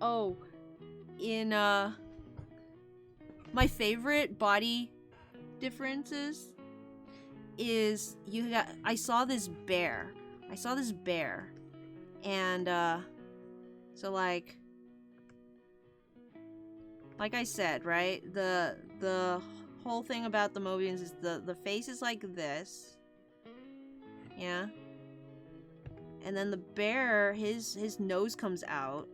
Oh, in my favorite body differences is I saw this bear. And so like I said, right? The whole thing about the Mobians is the face is like this. Yeah. And then the bear, his nose comes out.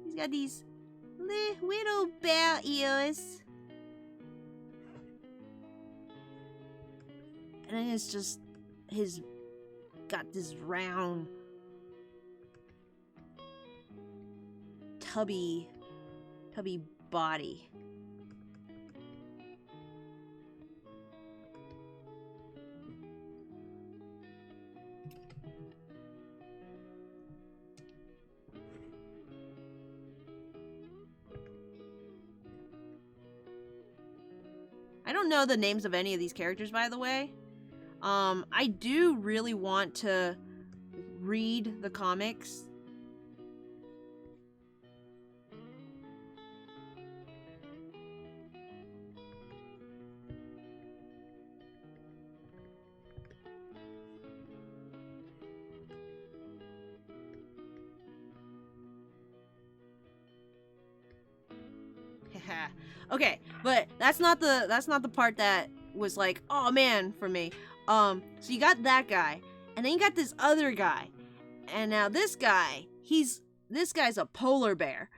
He's got these little bear ears. And then it's just got this round tubby body. I don't know the names of any of these characters, by the way. I do really want to read the comics. Okay, but that's not the part that was like, oh man, for me. So you got that guy, and then you got this other guy, and now this guy's a polar bear,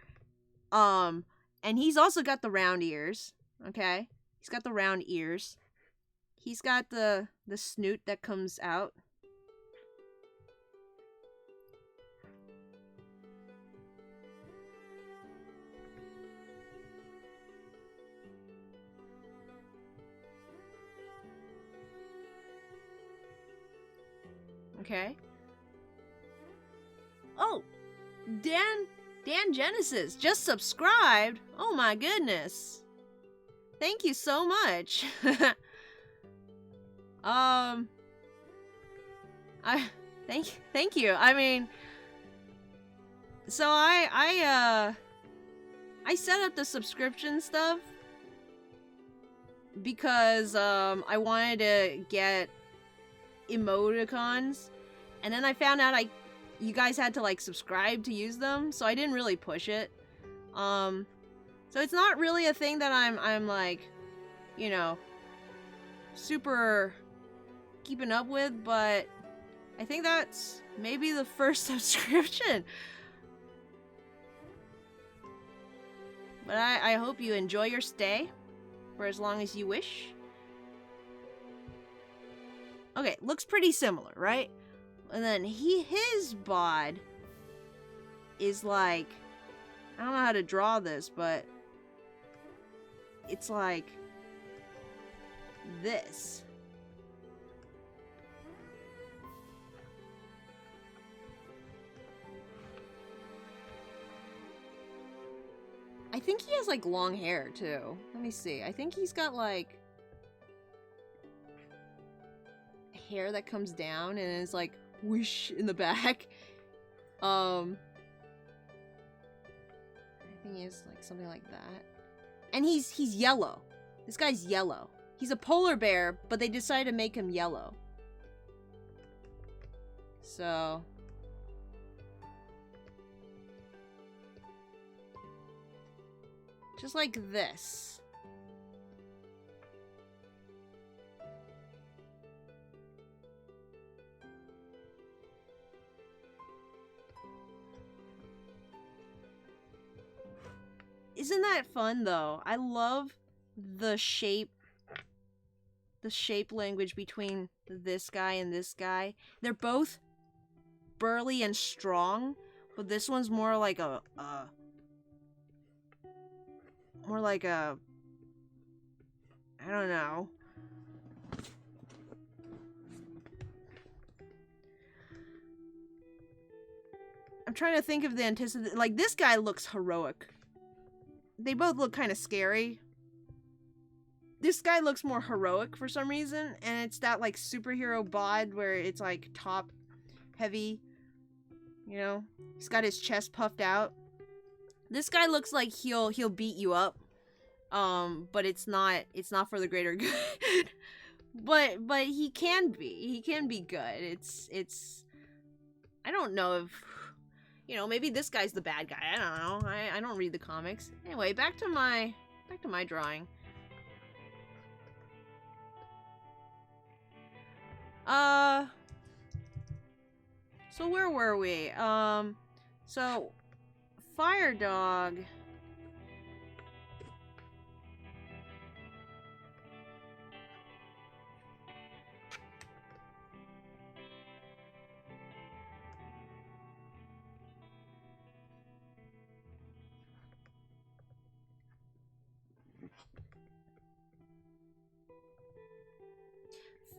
and he's also got the round ears. Okay, he's got the round ears. He's got the snoot that comes out. Okay. Oh, Dan Genesis just subscribed. Oh my goodness. Thank you so much. I thank you. I mean, so I set up the subscription stuff because I wanted to get emoticons, and then I found out you guys had to like subscribe to use them, so I didn't really push it. So it's not really a thing that I'm like, you know, super keeping up with, but I think that's maybe the first subscription. But I hope you enjoy your stay for as long as you wish. Okay, looks pretty similar, right? And then his bod is like, I don't know how to draw this, but it's like this. I think he has like long hair too. Let me see. I think he's got like hair that comes down and is like whoosh in the back. I think he has like something like that. And he's yellow. This guy's yellow. He's a polar bear, but they decided to make him yellow. So just like this. Isn't that fun though? I love the shape language between this guy and this guy. They're both burly and strong, but this one's more like a I don't know. I'm trying to think of the anticipation. Like, this guy looks heroic. They both look kind of scary. This guy looks more heroic for some reason, and it's that like superhero bod where it's like top heavy. You know, he's got his chest puffed out. This guy looks like he'll beat you up. But it's not for the greater good. but he can be good. It's I don't know if, you know, maybe this guy's the bad guy. I don't know. I don't read the comics. Anyway, back to my drawing. So where were we? So Fire Dog.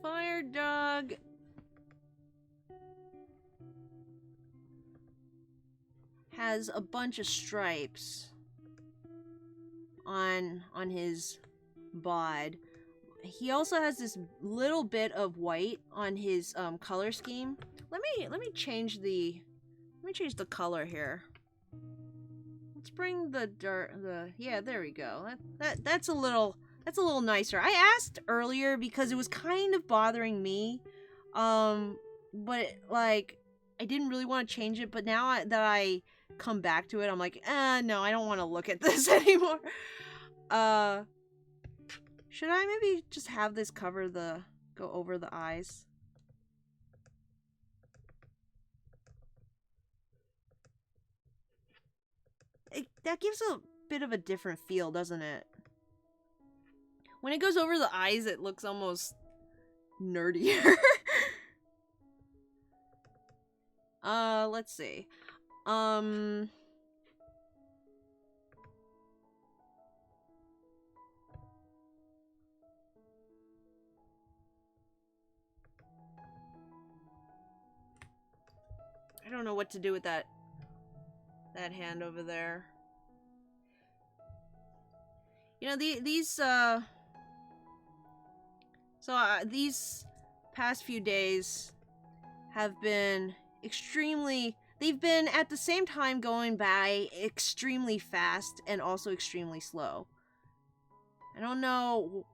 Fire Dog has a bunch of stripes on his bod. He also has this little bit of white on his color scheme. Let me change the color here. Let's bring the yeah, there we go. That's a little nicer. I asked earlier because it was kind of bothering me. But like I didn't really want to change it, but now that I come back to it, I'm like, no, I don't want to look at this anymore. Should I maybe just have this go over the eyes? That gives a bit of a different feel, doesn't it? When it goes over the eyes, it looks almost nerdier. Let's see. what to do with that hand over there. You know, these past few days have been they've been at the same time going by extremely fast and also extremely slow. I don't know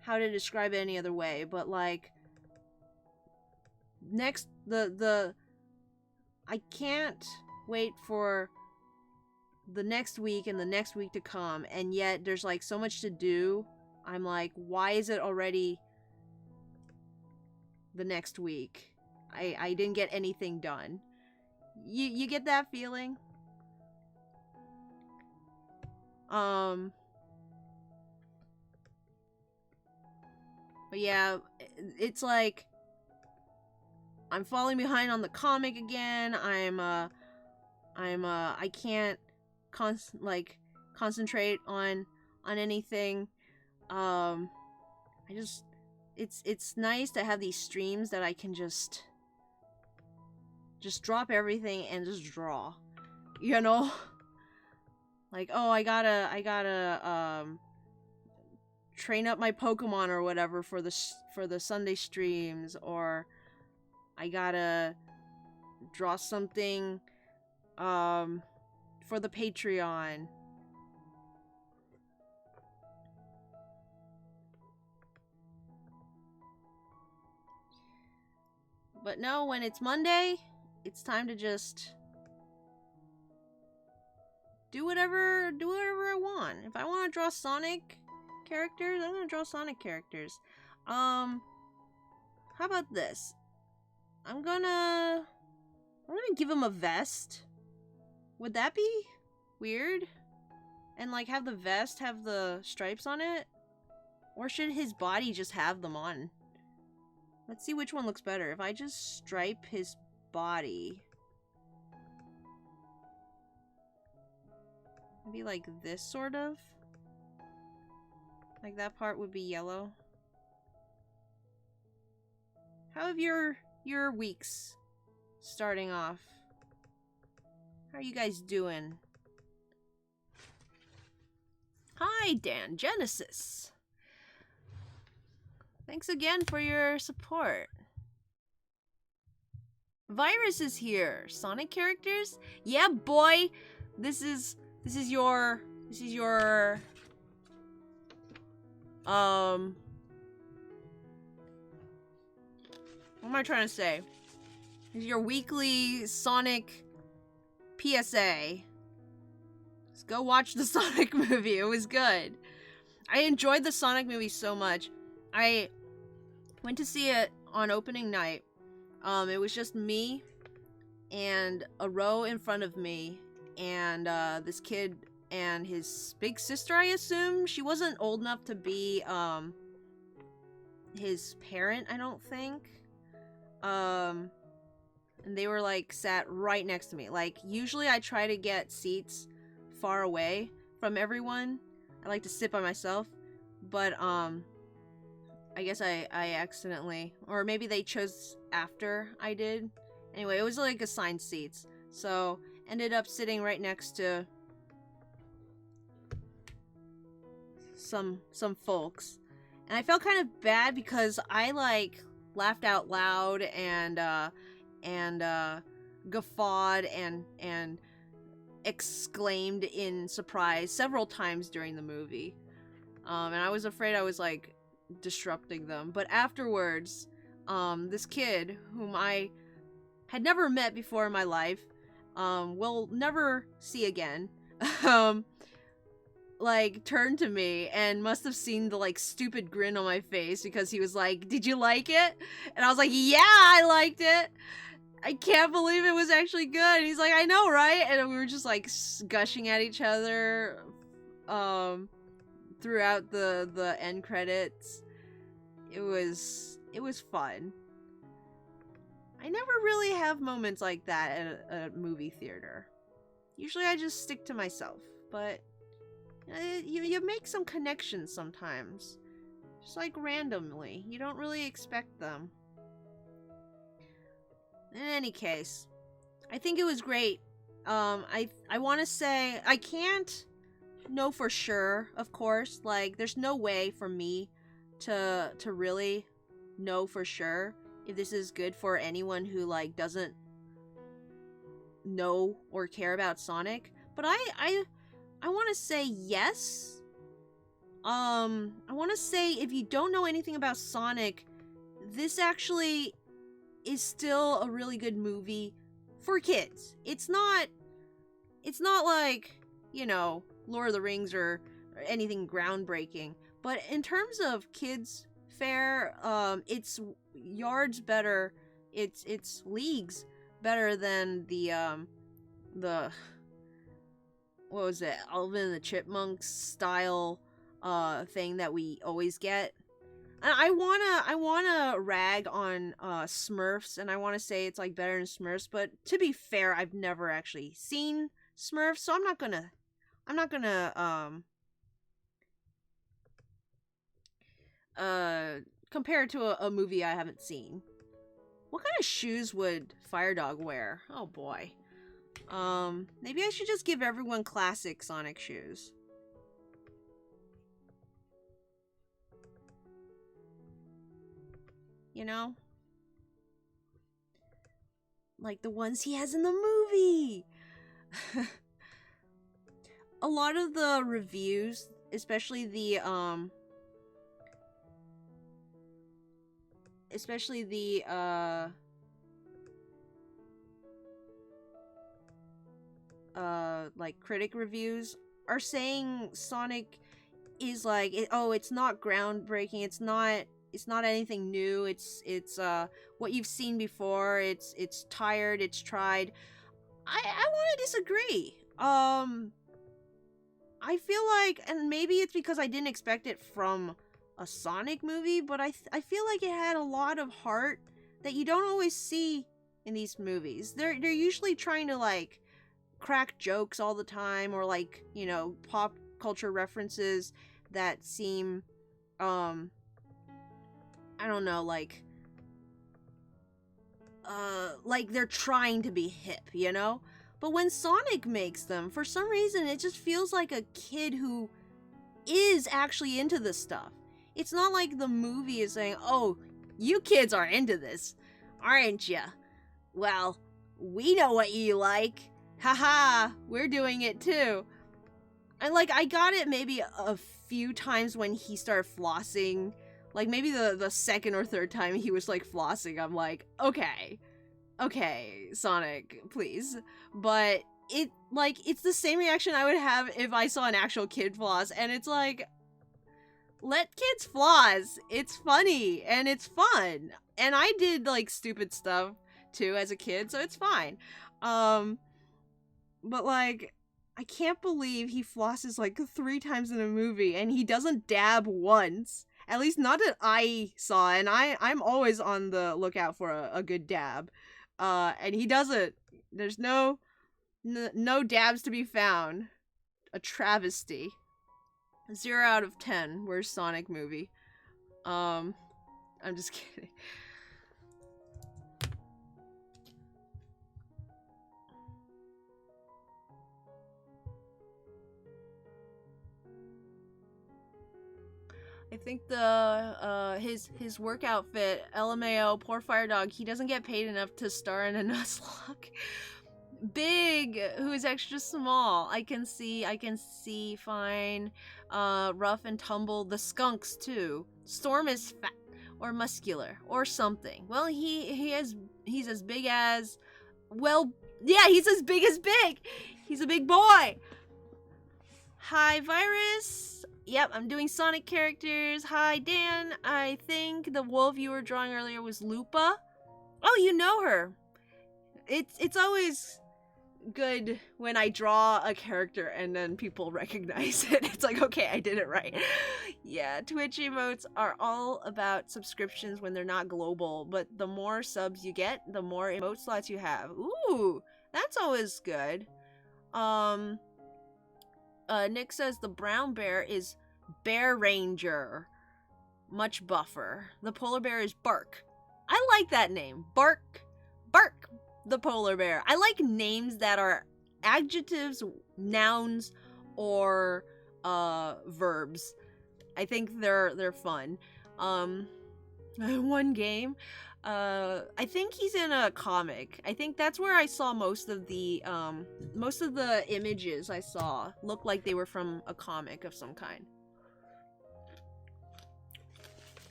how to describe it any other way, but like I can't wait for the next week and the next week to come, and yet there's like so much to do. I'm like, why is it already the next week? I didn't get anything done. You get that feeling? But yeah, it's like I'm falling behind on the comic again. I can't concentrate on anything. It's nice to have these streams that I can just drop everything and just draw, you know? Like, oh, I gotta train up my Pokemon or whatever for the Sunday streams, or I gotta draw something for the Patreon. But no, when it's Monday, it's time to just do whatever I want. If I want to draw Sonic characters, I'm gonna draw Sonic characters. How about this? I'm gonna give him a vest. Would that be weird? And like have the vest have the stripes on it? Or should his body just have them on? Let's see which one looks better. If I just stripe his body. Maybe like this sort of. Like that part would be yellow. How have your weeks starting off? How are you guys doing? Hi, Dan Genesis. Thanks again for your support. Virus is here. Sonic characters? Yeah, boy. This is your what am I trying to say? This is your weekly Sonic PSA. Let's go watch the Sonic movie. It was good. I enjoyed the Sonic movie so much. I went to see it on opening night. It was just me and a row in front of me and this kid and his big sister, I assume. She wasn't old enough to be his parent, I don't think. And they were like sat right next to me. Like usually I try to get seats far away from everyone. I like to sit by myself, but I guess I accidentally, or maybe they chose after I did. Anyway, it was like assigned seats. So, ended up sitting right next to some folks. And I felt kind of bad because I like laughed out loud and guffawed and exclaimed in surprise several times during the movie. And I was afraid I was like disrupting them. But afterwards, this kid whom I had never met before in my life, will never see again, like turned to me and must have seen the like stupid grin on my face because he was like, "Did you like it?" And I was like, "Yeah, I liked it. I can't believe it was actually good." And he's like, "I know, right?" And we were just like gushing at each other throughout the end credits. It was fun. I never really have moments like that at a movie theater. Usually I just stick to myself, but you make some connections sometimes. Just like randomly. You don't really expect them. In any case, I think it was great. I want to say I can't know for sure, of course. Like, there's no way for me to really know for sure if this is good for anyone who like doesn't know or care about Sonic. But I want to say yes. I want to say if you don't know anything about Sonic, this actually is still a really good movie for kids. It's not like, you know, Lord of the Rings or anything groundbreaking. But in terms of kids fare, it's yards better. It's leagues better than the what was it? Alvin and the Chipmunks style thing that we always get. And I wanna rag on Smurfs, and I wanna say it's like better than Smurfs, but to be fair, I've never actually seen Smurfs, so I'm not gonna compare it to a movie I haven't seen. What kind of shoes would Fire Dog wear? Oh boy. Maybe I should just give everyone classic Sonic shoes. You know? Like the ones he has in the movie! A lot of the reviews, especially the like critic reviews are saying Sonic is like it's not groundbreaking, it's not anything new, it's what you've seen before, it's tired, it's tried. I want to disagree. I feel like, and maybe it's because I didn't expect it from a Sonic movie, but I feel like it had a lot of heart that you don't always see in these movies. They're usually trying to like crack jokes all the time, or like, you know, pop culture references that seem I don't know, like they're trying to be hip, you know? But when Sonic makes them, for some reason it just feels like a kid who is actually into this stuff. It's not like the movie is saying, "Oh, you kids are into this, aren't ya? Well, we know what you like. Haha, we're doing it too." And like, I got it maybe a few times when he started flossing. Like, maybe the second or third time he was like flossing, I'm like, okay, Sonic, please. But it's the same reaction I would have if I saw an actual kid floss, and it's like, let kids floss. It's funny and it's fun. And I did like stupid stuff too as a kid, so it's fine. But like, I can't believe he flosses like 3 times in a movie and he doesn't dab once. At least not that I saw, and I'm always on the lookout for a good dab. And he doesn't. There's no dabs to be found. A travesty. 0 out of 10. Where's Sonic movie? I'm just kidding. I think his work outfit, LMAO, poor Fire Dog, he doesn't get paid enough to star in a Nuzlocke. Big, who is extra small. I can see fine. Rough and Tumble, the skunks too. Storm is fat or muscular or something. Well, he's as big as, well, yeah, he's as big as big. He's a big boy. Hi, Virus. Yep, I'm doing Sonic characters. Hi, Dan. I think the wolf you were drawing earlier was Lupa. Oh, you know her. It's always good when I draw a character and then people recognize it. It's like, okay, I did it right. Yeah, Twitch emotes are all about subscriptions when they're not global, but the more subs you get, the more emote slots you have. Ooh, that's always good. Nick says the brown bear is Bear Ranger. Much buffer. The polar bear is Bark. I like that name. Bark. Bark. the polar bear. I like names that are adjectives, nouns, or verbs. I think they're fun. One game. I think he's in a comic. I think that's where I saw most of the images I saw looked like they were from a comic of some kind.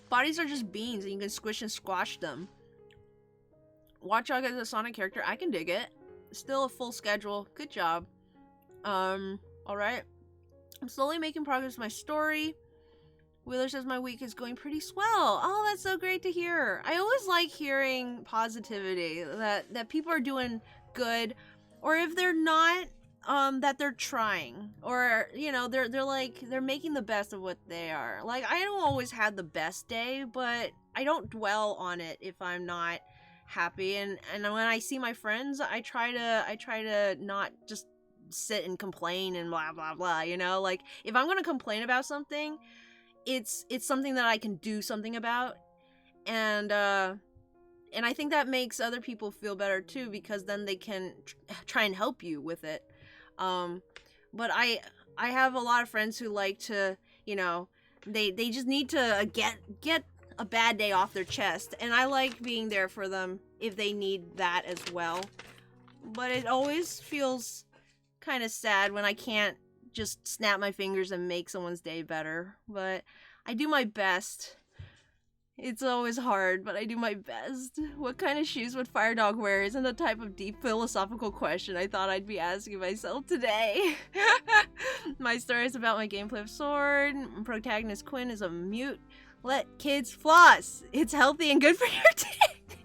Bodies are just beans and you can squish and squash them. Watchdog as a Sonic character, I can dig it. Still a full schedule. Good job. Alright. I'm slowly making progress with my story. Wheeler says my week is going pretty swell. Oh, that's so great to hear. I always like hearing positivity, that people are doing good, or if they're not, that they're trying, or you know, they're making the best of what they are. Like, I don't always have the best day, but I don't dwell on it if I'm not happy. And when I see my friends, I try to not just sit and complain and blah blah blah. You know, like if I'm gonna complain about something, it's something that I can do something about, and I think that makes other people feel better too, because then they can try and help you with it. But I have a lot of friends who like to, you know, they just need to get a bad day off their chest, and I like being there for them if they need that as well. But it always feels kind of sad when I can't just snap my fingers and make someone's day better, but I do my best. It's always hard, but I do my best. What kind of shoes would Firedog wear isn't the type of deep philosophical question I thought I'd be asking myself today. My story is about my gameplay of Sword. Protagonist Quinn is a mute. Let kids floss. It's healthy and good for your teeth.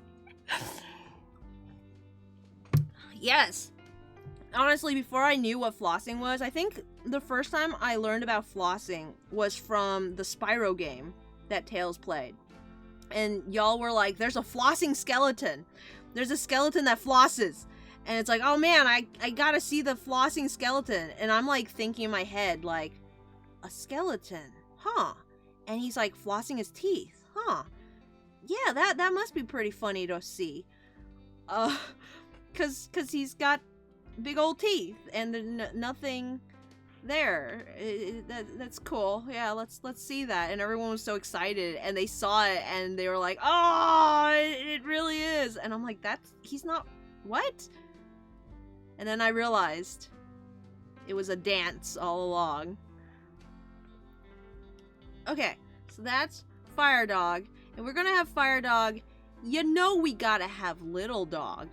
Yes. Honestly, before I knew what flossing was, I think the first time I learned about flossing was from the Spyro game that Tails played. And y'all were like, there's a flossing skeleton. There's a skeleton that flosses. And it's like, oh man, I gotta see the flossing skeleton. And I'm like thinking in my head, like, a skeleton, huh? And he's like flossing his teeth, huh? Yeah, that must be pretty funny to see. Cause he's got big old teeth and nothing there. That's cool. Yeah, let's see that. And everyone was so excited, and they saw it and they were like, oh, it really is. And I'm like, he's not, what? And then I realized it was a dance all along. Okay, so that's Firedog, and we're gonna have Firedog. You know we gotta have Little Dog.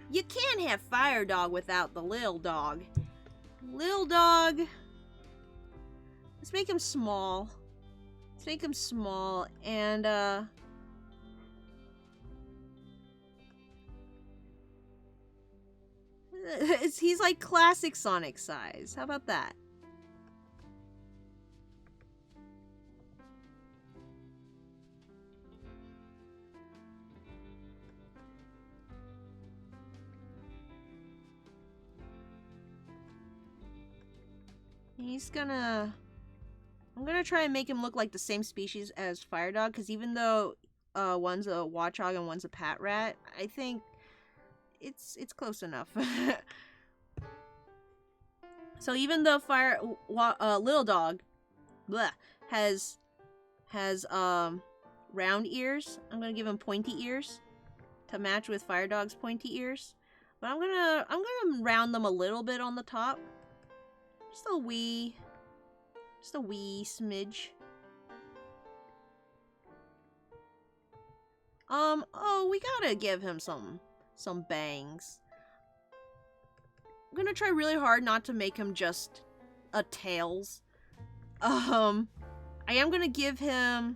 You can't have Firedog without the Little Dog. Little Dog. Let's make him small. And he's like classic Sonic size. How about that? I'm gonna try and make him look like the same species as Firedog, because even though one's a Watchog and one's a Pat Rat, I think it's close enough. So even though Little Dog has round ears, I'm gonna give him pointy ears to match with Firedog's pointy ears. But I'm gonna round them a little bit on the top. Just a wee smidge. Oh, we gotta give him some bangs. I'm gonna try really hard not to make him just a Tails. I am gonna give him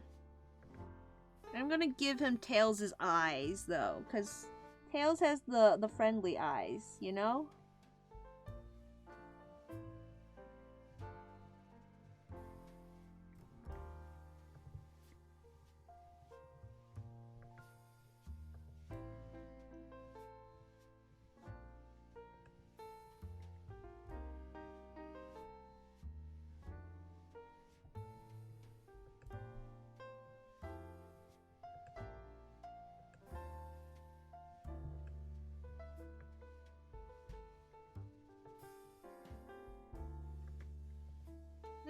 Tails' eyes though, because Tails has the friendly eyes, you know?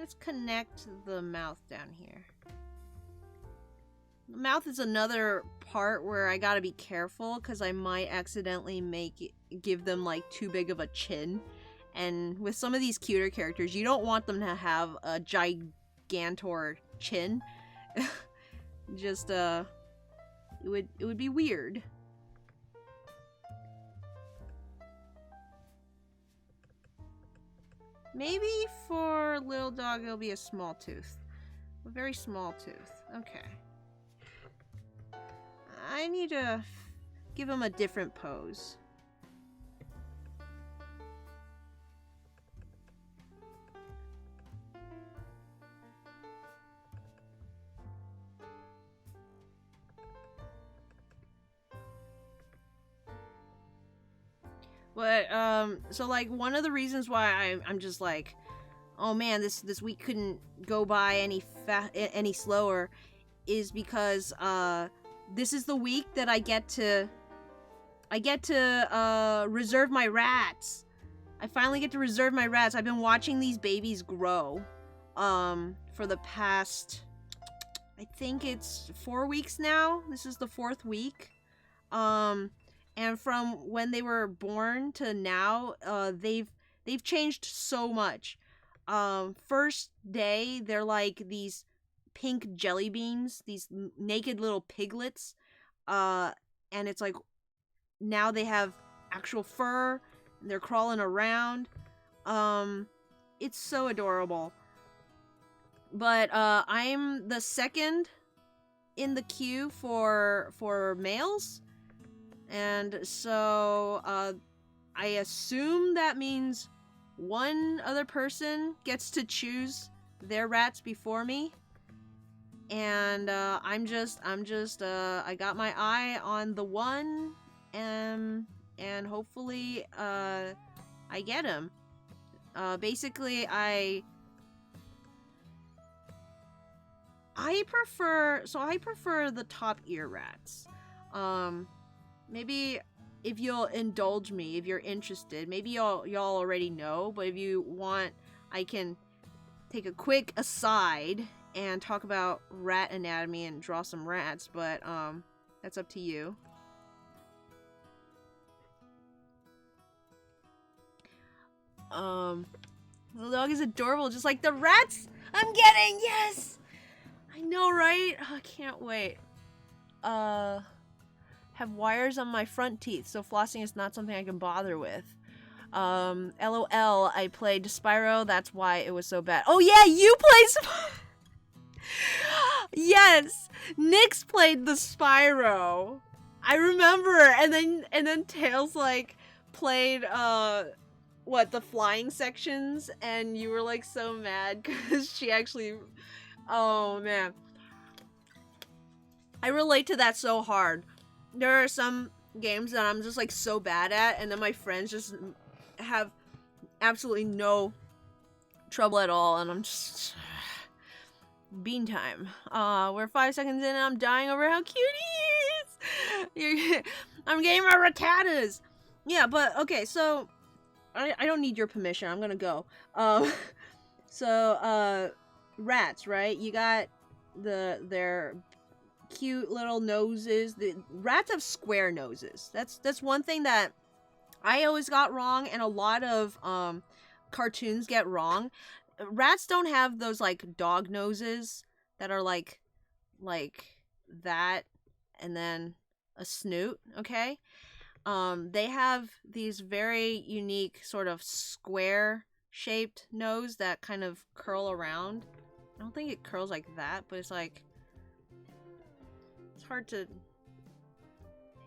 let's connect the mouth down here. The mouth is another part where I gotta be careful because I might accidentally give them like too big of a chin. And with some of these cuter characters, you don't want them to have a gigantor chin. Just it would be weird. Maybe for little dog it'll be a small tooth. A very small tooth. Okay. I need to give him a different pose. But so like one of the reasons why I'm just like, oh man, this week couldn't go by any slower is because this is the week that I get to reserve my rats. I finally get to reserve my rats. I've been watching these babies grow for the past, I think it's 4 weeks now. This is the 4th week. And from when they were born to now, they've changed so much. First day, they're like these pink jelly beans, these naked little piglets. And it's like, now they have actual fur. They're crawling around. It's so adorable. But I'm the second in the queue for males. And so I assume that means one other person gets to choose their rats before me. And I got my eye on the one, and hopefully I get him. Basically I prefer the top ear rats. Maybe if you'll indulge me, if you're interested, maybe y'all already know, but if you want, I can take a quick aside and talk about rat anatomy and draw some rats, but that's up to you. The dog is adorable, just like the rats I'm getting. Yes, I know, right? Oh, I can't wait. Have wires on my front teeth, so flossing is not something I can bother with. LOL, I played Spyro, that's why it was so bad. Oh yeah, you played Yes, Nyx played the Spyro. I remember, and then Tails like played the flying sections, and you were like so mad because she actually, oh man, I relate to that so hard. There are some games that I'm just like so bad at, and then my friends just have absolutely no trouble at all, and I'm just bean time. We're 5 seconds in and I'm dying over how cute he is. I'm getting my rattatas. Yeah, but okay, so I don't need your permission. I'm gonna go. So rats, right? You got their cute little noses. The rats have square noses. That's one thing that I always got wrong, and a lot of cartoons get wrong. Rats don't have those like dog noses that are like that, and then a snoot. Okay, they have these very unique sort of square shaped nose that kind of curl around. I don't think it curls like that, but it's like, it's hard to,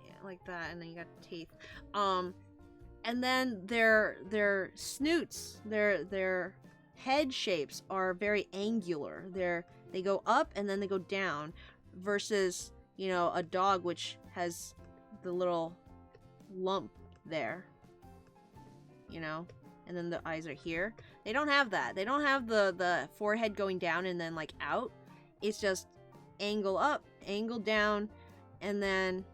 yeah, like that, and then you got teeth. And then their snoots, their head shapes are very angular. They go up and then they go down, versus, you know, a dog which has the little lump there, you know, and then the eyes are here. They don't have that. They don't have the forehead going down and then like out. It's just angle up, angle down, and then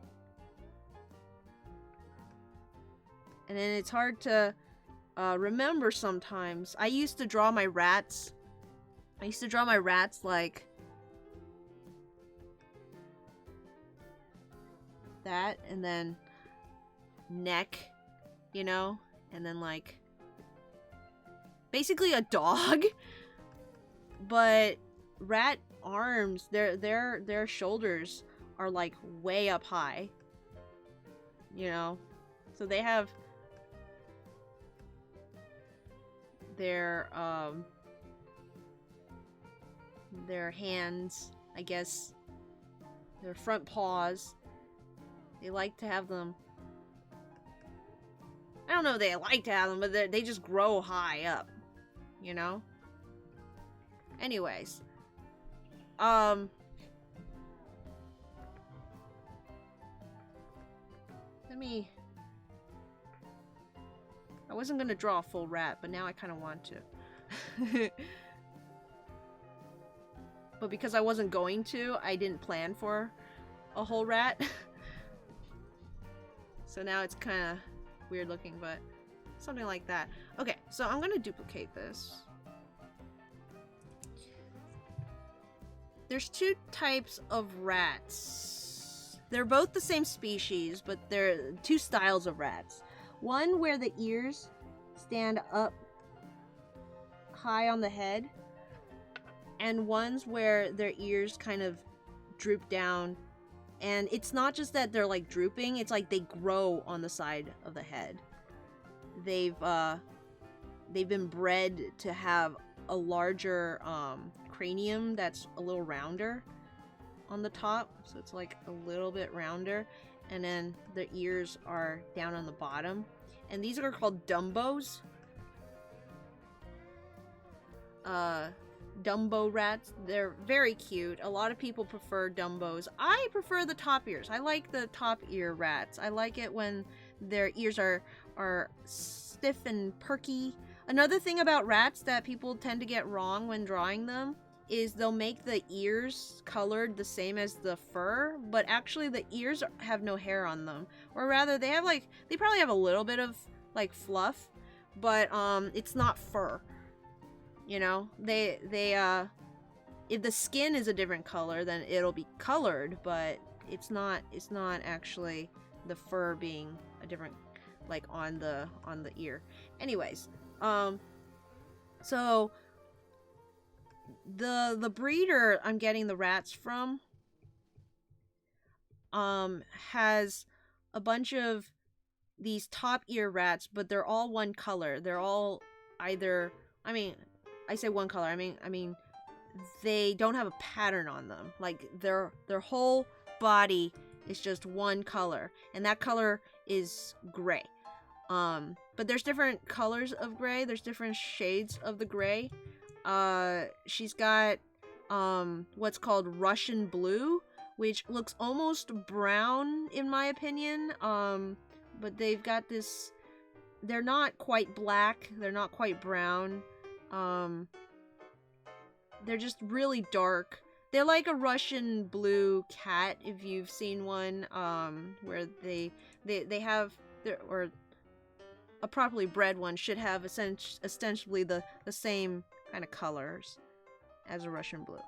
it's hard to remember sometimes. I used to draw my rats I used to draw my rats like that, and then neck, you know, and then like basically a dog. But rat arms, their shoulders are like way up high, you know, so they have their hands, I guess, their front paws, they like to have them, I don't know if they like to have them, but they just grow high up, you know. Anyways, let me, I wasn't gonna draw a full rat, but now I kind of want to. But because I wasn't going to, I didn't plan for a whole rat. So now it's kind of weird looking, but something like that. Okay, so I'm gonna duplicate this. There's two types of rats. They're both the same species, but they're two styles of rats. One where the ears stand up high on the head, and ones where their ears kind of droop down. And it's not just that they're like drooping, it's like they grow on the side of the head. They've been bred to have a larger cranium that's a little rounder on the top, so it's like a little bit rounder, and then the ears are down on the bottom, and these are called Dumbos. Dumbo rats. They're very cute. A lot of people prefer Dumbos. I prefer the top ears. I like the top ear rats. I like it when their ears are stiff and perky. Another thing about rats that people tend to get wrong when drawing them is they'll make the ears colored the same as the fur, but actually the ears have no hair on them. Or rather, they probably have a little bit of like fluff, but it's not fur. You know, if the skin is a different color, then it'll be colored, but it's not actually the fur being a different, like on the ear. Anyways, so the breeder I'm getting the rats from has a bunch of these top ear rats, but they're all one color. They're all either, I say one color, I mean they don't have a pattern on them. Like their whole body is just one color, and that color is gray. But there's different colors of gray. There's different shades of the gray. She's got what's called Russian blue, which looks almost brown in my opinion. But they've got this, they're not quite black, they're not quite brown. They're just really dark. They're like a Russian blue cat, if you've seen one, where they have, or a properly bred one should have ostensibly the same kind of colors as a Russian blue.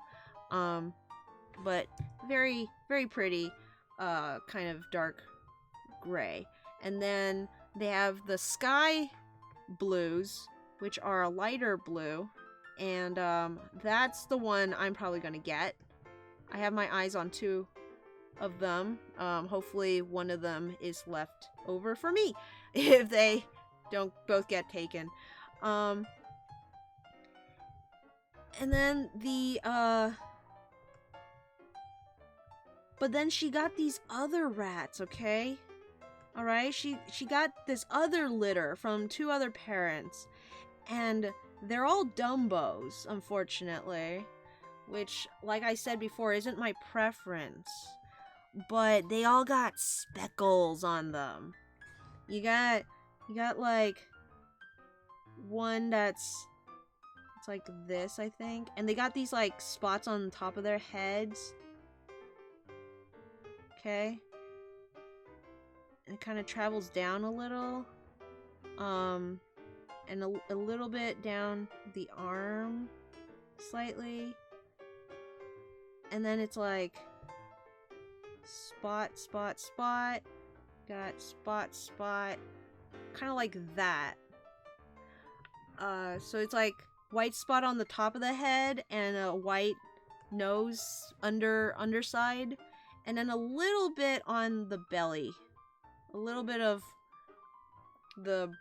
But very, very pretty, kind of dark gray. And then they have the sky blues, which are a lighter blue, and that's the one I'm probably gonna get. I have my eyes on two of them. Hopefully one of them is left over for me if they don't both get taken. And then but then she got these other rats, okay? Alright, she got this other litter from two other parents, and they're all Dumbos, unfortunately, which, like I said before, isn't my preference, but they all got speckles on them. You got like one that's, it's like this, I think, and they got these like spots on top of their heads. Okay. It kind of travels down a little, and a little bit down the arm, slightly. And then it's like spot, spot, spot. Got spot, spot. Kind of like that. So it's like white spot on the top of the head and a white nose underside, and then a little bit on the belly. A little bit of the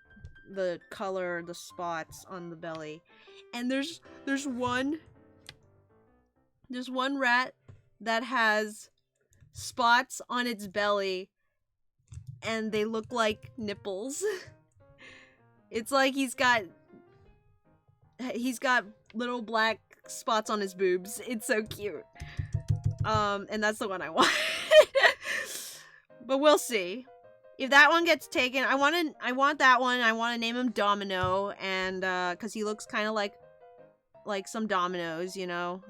color, the spots on the belly. And there's one rat that has spots on its belly and they look like nipples. It's like he's got little black spots on his boobs. It's so cute. And that's the one I want. But we'll see. If that one gets taken, I want that one. I want to name him Domino, and cuz he looks kind of like some dominoes, you know,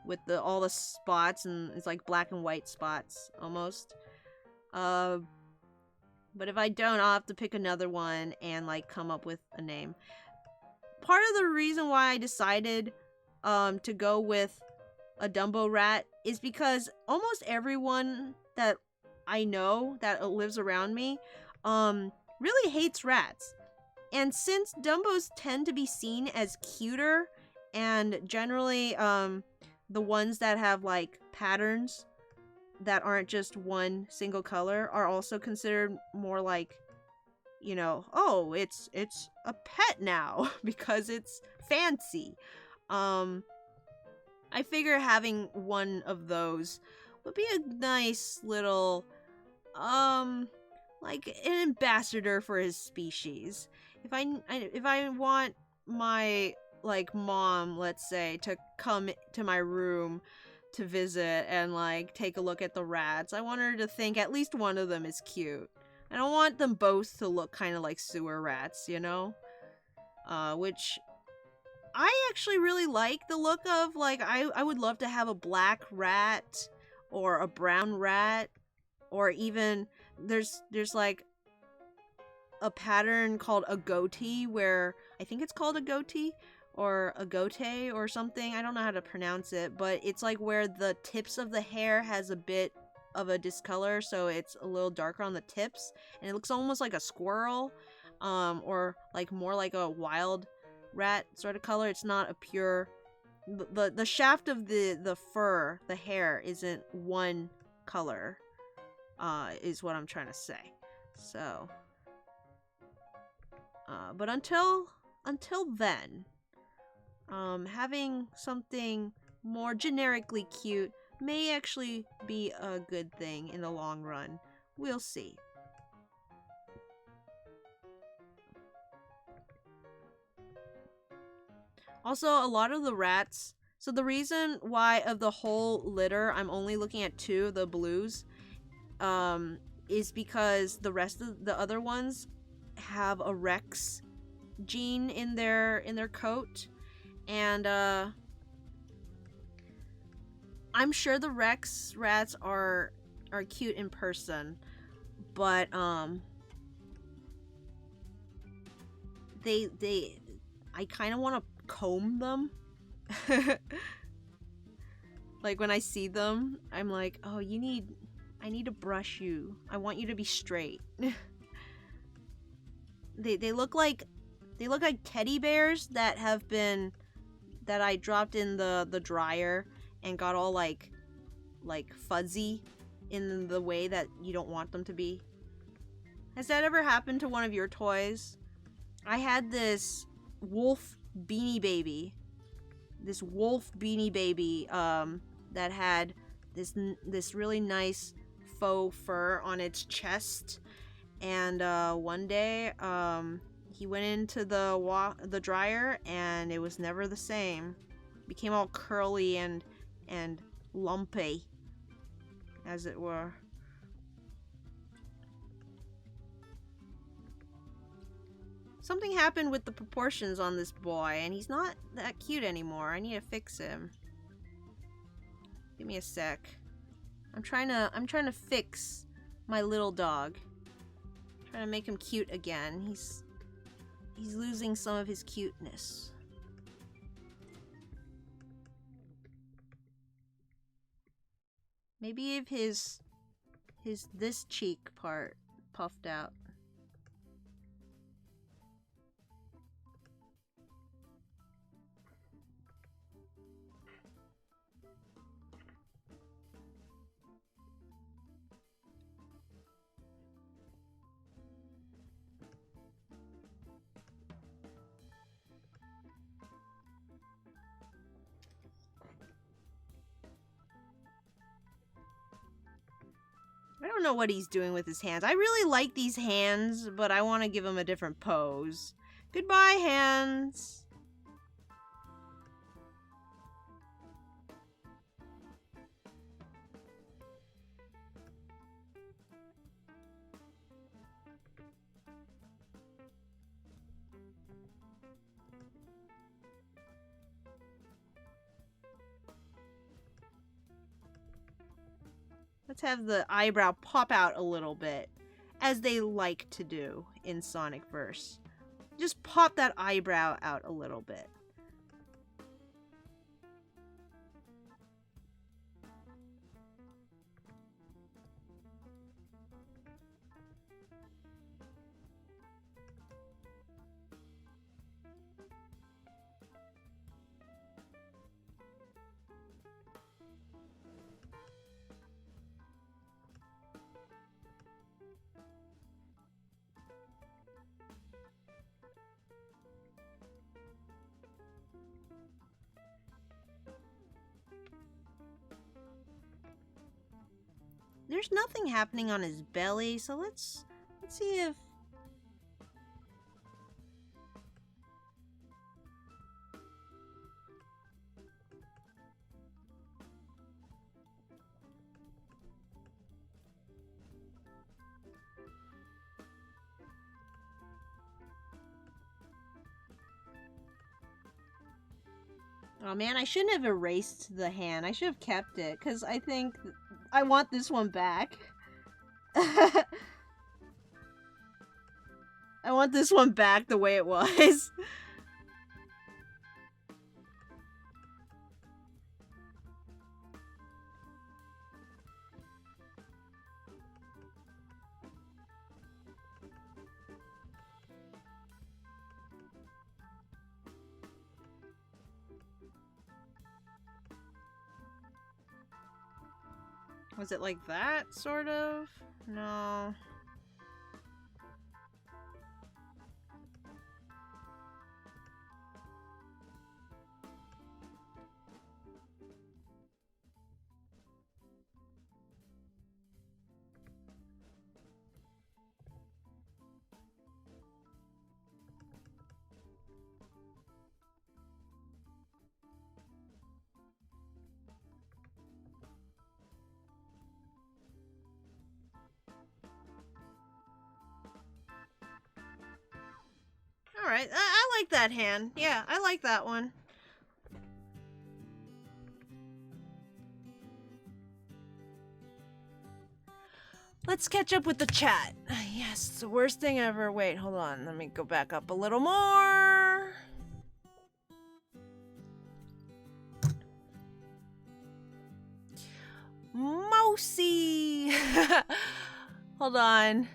with all the spots, and it's like black and white spots almost. But if I don't, I'll have to pick another one and like come up with a name. Part of the reason why I decided to go with a Dumbo rat is because almost everyone that I know that lives around me really hates rats. And since Dumbos tend to be seen as cuter, and generally the ones that have like patterns that aren't just one single color are also considered more like, you know, oh, it's a pet now because it's fancy. I figure having one of those would be a nice little like an ambassador for his species. If I want my like mom, let's say, to come to my room to visit and like take a look at the rats, I want her to think at least one of them is cute. I don't want them both to look kind of like sewer rats, you know? Which I actually really like the look of. Like, I would love to have a black rat or a brown rat, or even there's like a pattern called a goatee, where I think it's called a goatee or a goatee or something. I don't know how to pronounce it, but it's like where the tips of the hair has a bit of a discolor, so it's a little darker on the tips, and it looks almost like a squirrel, or like more like a wild rat sort of color. It's not a pure, the shaft of the fur, the hair isn't one color, is what I'm trying to say. So but until then, having something more generically cute may actually be a good thing in the long run. We'll see. Also, a lot of the rats... So the reason why of the whole litter I'm only looking at 2 of the blues is because the rest of the other ones have a Rex gene in their coat. And I'm sure the Rex rats are cute in person, but I kind of want to comb them. Like when I see them, I'm like, oh, I need to brush you. I want you to be straight. They look like teddy bears that I dropped in the dryer and got all like fuzzy in the way that you don't want them to be. Has that ever happened to one of your toys? I had this wolf beanie baby. That had this really nice faux fur on its chest, and one day he went into the dryer and it was never the same. It became all curly and lumpy, as it were. Something happened with the proportions on this boy, and he's not that cute anymore. I need to fix him. Give me a sec. I'm trying to fix my little dog. I'm trying to make him cute again. He's losing some of his cuteness. Maybe if this cheek part puffed out. I don't know what he's doing with his hands. I really like these hands, but I want to give him a different pose. Goodbye, hands. Let's have the eyebrow pop out a little bit, as they like to do in Sonic Verse. Just pop that eyebrow out a little bit. There's nothing happening on his belly, so let's see if... Oh man, I shouldn't have erased the hand. I should have kept it, because I think I want this one back. I want this one back the way it was. Was it like that, sort of? No. Alright, I like that hand. Yeah, I like that one. Let's catch up with the chat. Yes, it's the worst thing ever. Wait, hold on. Let me go back up a little more. Mousy! Hold on.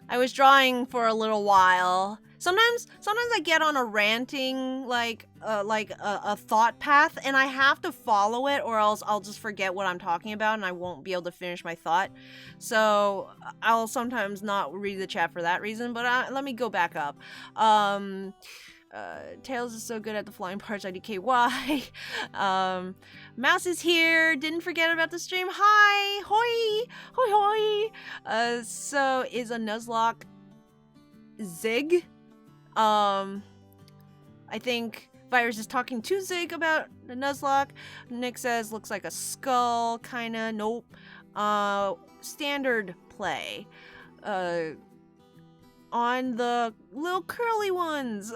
I was drawing for a little while. Sometimes I get on a ranting, like a thought path, and I have to follow it, or else I'll just forget what I'm talking about, and I won't be able to finish my thought. So I'll sometimes not read the chat for that reason, but let me go back up. Tails is so good at the flying parts, IDKY. Mouse is here. Didn't forget about the stream. Hi! Hoi! Hoi hoi! So is a Nuzlocke Zig? I think Virus is talking to Zig about the Nuzlocke. Nick says, looks like a skull, kinda. Nope. Standard play. On the little curly ones.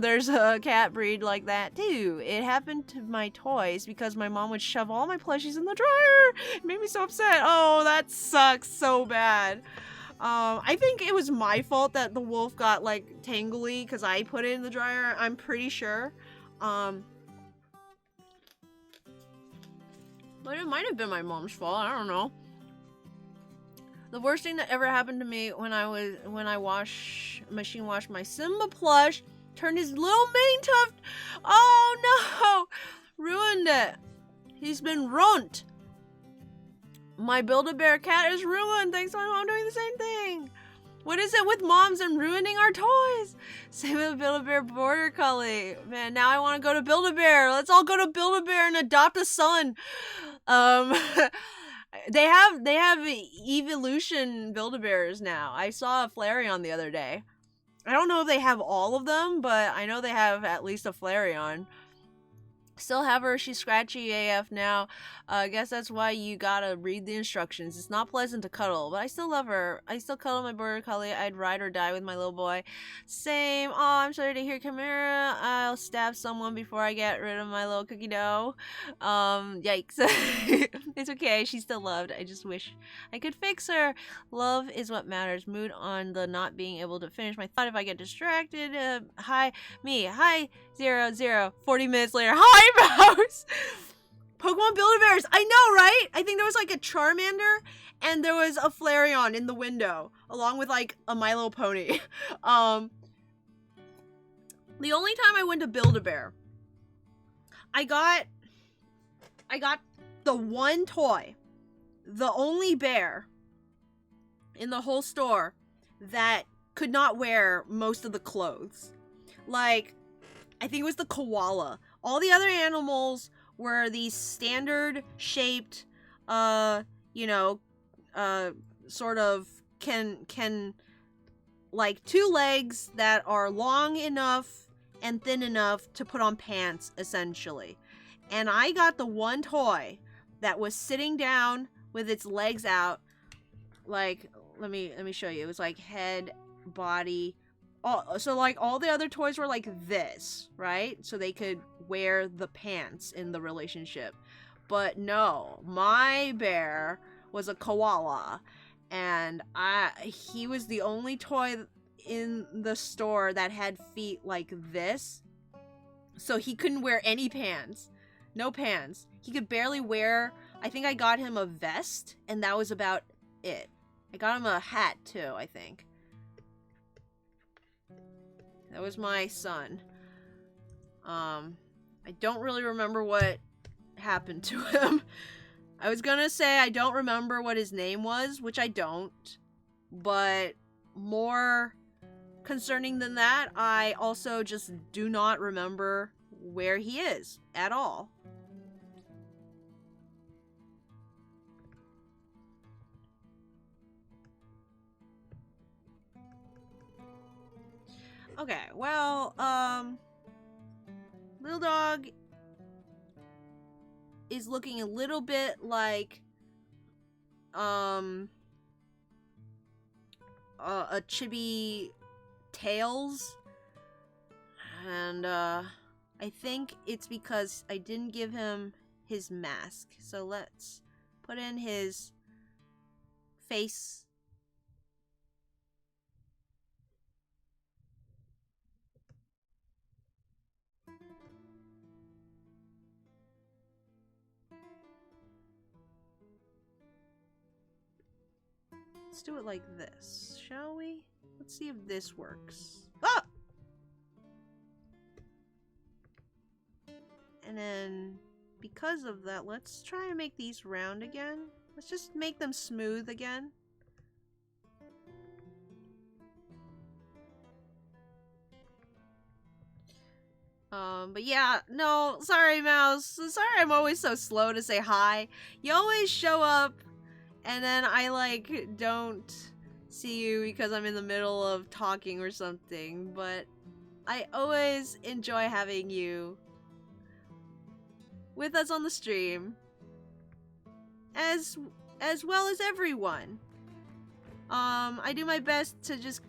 There's a cat breed like that too. It happened to my toys because my mom would shove all my plushies in the dryer. It made me so upset. Oh, that sucks so bad. I think it was my fault that the wolf got like tangly because I put it in the dryer. I'm pretty sure. But it might have been my mom's fault. I don't know. The worst thing that ever happened to me when I machine washed my Simba plush, turned his little mane tuft. Oh no! Ruined it. He's been ruined. My Build-A-Bear cat is ruined thanks to my mom doing the same thing. What is it with moms and ruining our toys? Same with Build-A-Bear Border Collie. Man, now I want to go to Build-A-Bear. Let's all go to Build-A-Bear and adopt a son. They have evolution Build-A-Bears now. I saw a Flareon the other day. I don't know if they have all of them, but I know they have at least a Flareon. Still have her. She's scratchy AF now. I guess that's why you gotta read the instructions. It's not pleasant to cuddle, but I still love her. I still cuddle my Border Collie. I'd ride or die with my little boy. Same. Oh, I'm sorry to hear, Chimera. I'll stab someone before I get rid of my little cookie dough. Yikes. It's okay. She's still loved. I just wish I could fix her. Love is what matters. Mood on the not being able to finish my thought if I get distracted. Hi, me. Hi, 0, 40 minutes later. Hi, Mouse! Pokemon Build-A-Bears! I know, right? I think there was like a Charmander and there was a Flareon in the window, along with like a My Little Pony. The only time I went to Build-A-Bear, I got the one toy, the only bear in the whole store that could not wear most of the clothes. Like, I think it was the koala. All the other animals were these standard shaped, sort of can like 2 legs that are long enough and thin enough to put on pants, essentially. And I got the one toy that was sitting down with its legs out. Like, let me show you. It was like head, body. So like all the other toys were like this, right? So they could wear the pants in the relationship. But no, my bear was a koala, and he was the only toy in the store that had feet like this. So he couldn't wear any pants. No pants. He could barely wear, I think I got him a vest, and that was about it. I got him a hat too, I think. That was my son. I don't really remember what happened to him. I was gonna say I don't remember what his name was, which I don't. But more concerning than that, I also just do not remember where he is at all. Okay, well, little dog is looking a little bit like, a Chibi Tails, and, I think it's because I didn't give him his mask, so let's put in his face. Let's do it like this, shall we? Let's see if this works. Ah! And then, because of that, let's try and make these round again. Let's just make them smooth again. But yeah, no, sorry, Mouse. Sorry I'm always so slow to say hi. You always show up, and then I, like, don't see you because I'm in the middle of talking or something, but I always enjoy having you with us on the stream. As well as everyone. I do my best to just,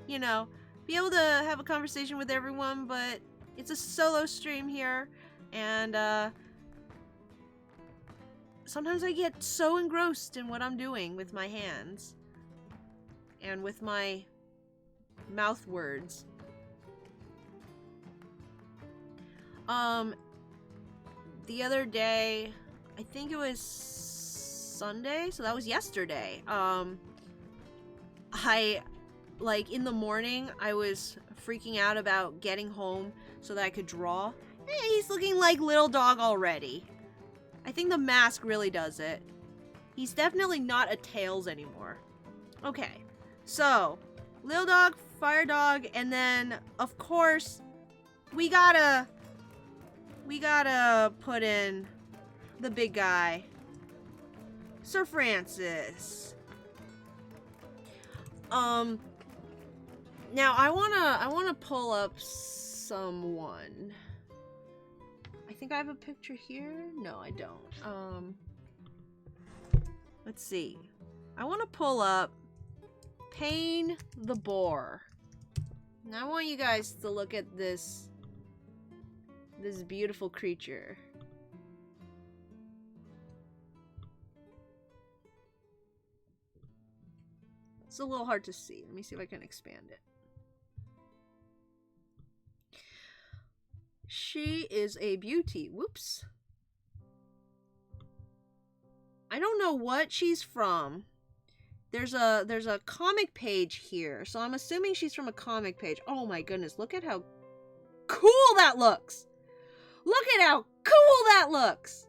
you know, be able to have a conversation with everyone, but it's a solo stream here, and, sometimes I get so engrossed in what I'm doing with my hands. And with my mouth words. The other day, I think it was Sunday, so that was yesterday. Like, in the morning, I was freaking out about getting home so that I could draw. Hey, he's looking like Little Dog already. I think the mask really does it. He's definitely not a Tails anymore. Okay, so, Little Dog, Fire Dog, and then, of course, we gotta put in the big guy, Sir Francis. Now I wanna pull up someone. I think I have a picture here. No, I don't. Let's see. I wanna pull up Pain the Boar. Now I want you guys to look at this beautiful creature. It's a little hard to see. Let me see if I can expand it. She is a beauty. Whoops. I don't know what she's from. There's a comic page here, so I'm assuming she's from a comic page. Oh my goodness, look at how cool that looks! Look at how cool that looks!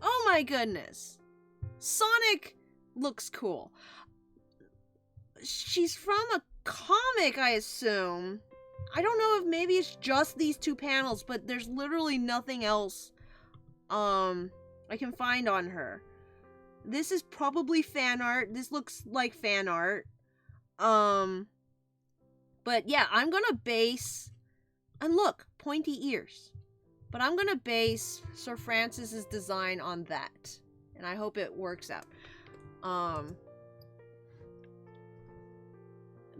Oh my goodness. Sonic looks cool. She's from a comic, I assume. I don't know if maybe it's just these two panels, but there's literally nothing else I can find on her. This is probably fan art. This looks like fan art. But yeah, I'm gonna base... And look, pointy ears. But I'm gonna base Sir Francis's design on that. And I hope it works out.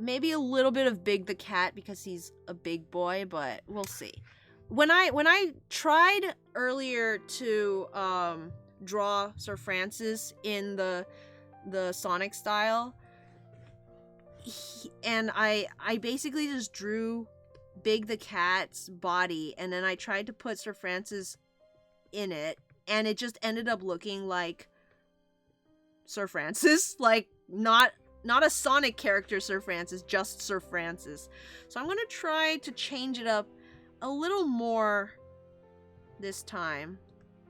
Maybe a little bit of Big the Cat because he's a big boy, but we'll see. When I tried earlier to draw Sir Francis in the Sonic style, and I basically just drew Big the Cat's body, and then I tried to put Sir Francis in it, and it just ended up looking like Sir Francis, like not a Sonic character Sir Francis, just Sir Francis. So I'm gonna try to change it up a little more this time.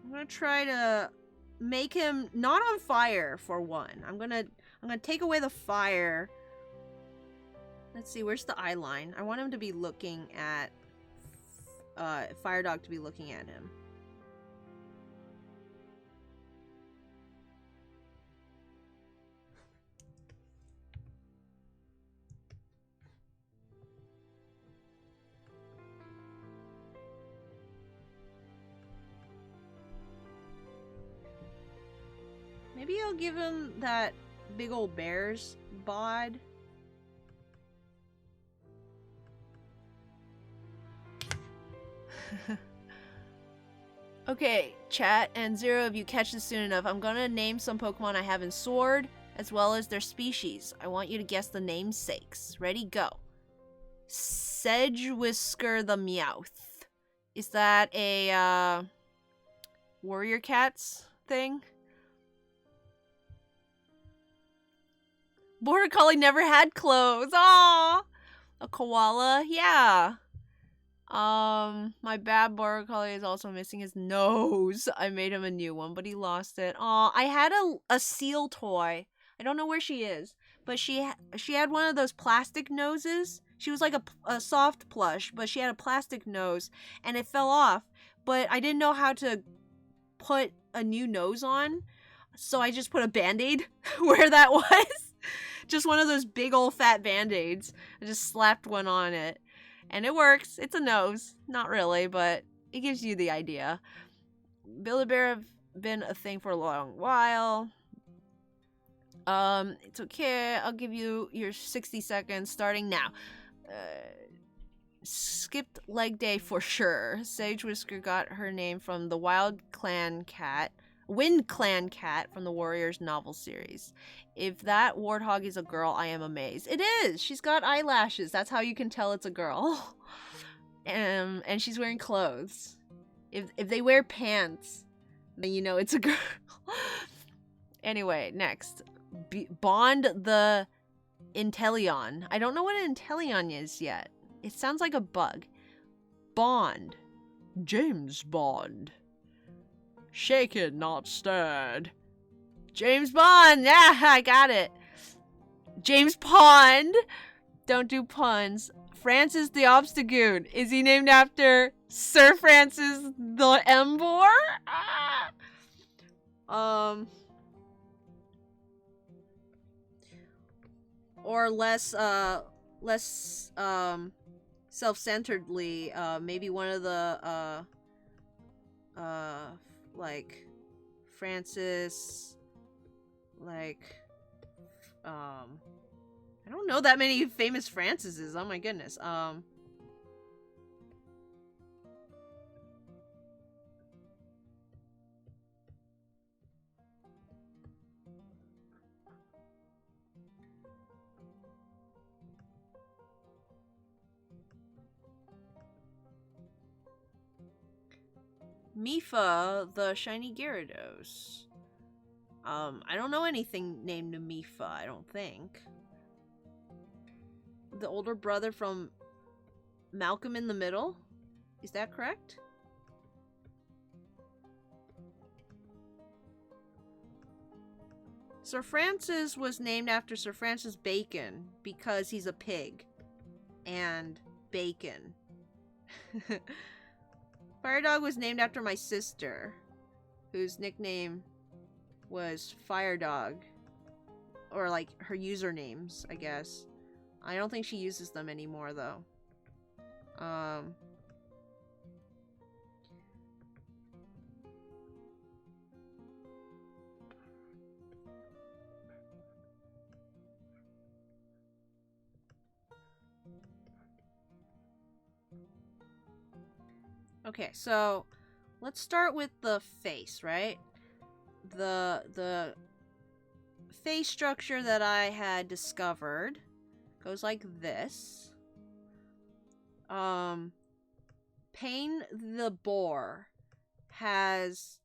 I'm gonna try to make him not on fire, for one. I'm gonna take away the fire. Let's see, where's the eye line? I want him to be looking at Fire Dog to be looking at him. Maybe I'll give him that big old bear's bod. Okay, chat, and Zero, if you catch this soon enough, I'm gonna name some Pokemon I have in Sword, as well as their species. I want you to guess the namesakes. Ready, go. Sedgewhisker the Meowth. Is that a, Warrior Cats thing? Border Collie never had clothes. Aww. A koala? Yeah. My bad Border Collie is also missing his nose. I made him a new one, but he lost it. Aw, I had a seal toy. I don't know where she is, but she had one of those plastic noses. She was like a soft plush, but she had a plastic nose, and it fell off. But I didn't know how to put a new nose on, so I just put a Band-Aid where that was. Just one of those big old fat Band-Aids. I just slapped one on it. And it works. It's a nose. Not really, but it gives you the idea. Build-A-Bear have been a thing for a long while. It's okay. I'll give you your 60 seconds starting now. Skipped leg day for sure. Sage Whisker got her name from the Wind Clan cat from the Warriors novel series. If that warthog is a girl, I am amazed. It is! She's got eyelashes. That's how you can tell it's a girl. And she's wearing clothes. If they wear pants, then you know it's a girl. Anyway, next. Bond the Intellion. I don't know what an Intellion is yet. It sounds like a bug. Bond. James Bond. Shaken, not stirred. James Bond! Yeah, I got it. James Pond! Don't do puns. Francis the Obstagoon. Is he named after Sir Francis the Embor? Or less self-centeredly, maybe one of the, like, Francis, like, I don't know that many famous Francises, oh my goodness, Mifa, the shiny Gyarados. I don't know anything named Mifa, I don't think. The older brother from Malcolm in the Middle? Is that correct? Sir Francis was named after Sir Francis Bacon because he's a pig. And bacon. Fire Dog was named after my sister, whose nickname was Fire Dog. Or like her usernames, I guess. I don't think she uses them anymore though. Okay, so let's start with the face, right? The face structure that I had discovered goes like this. Pain the Boar has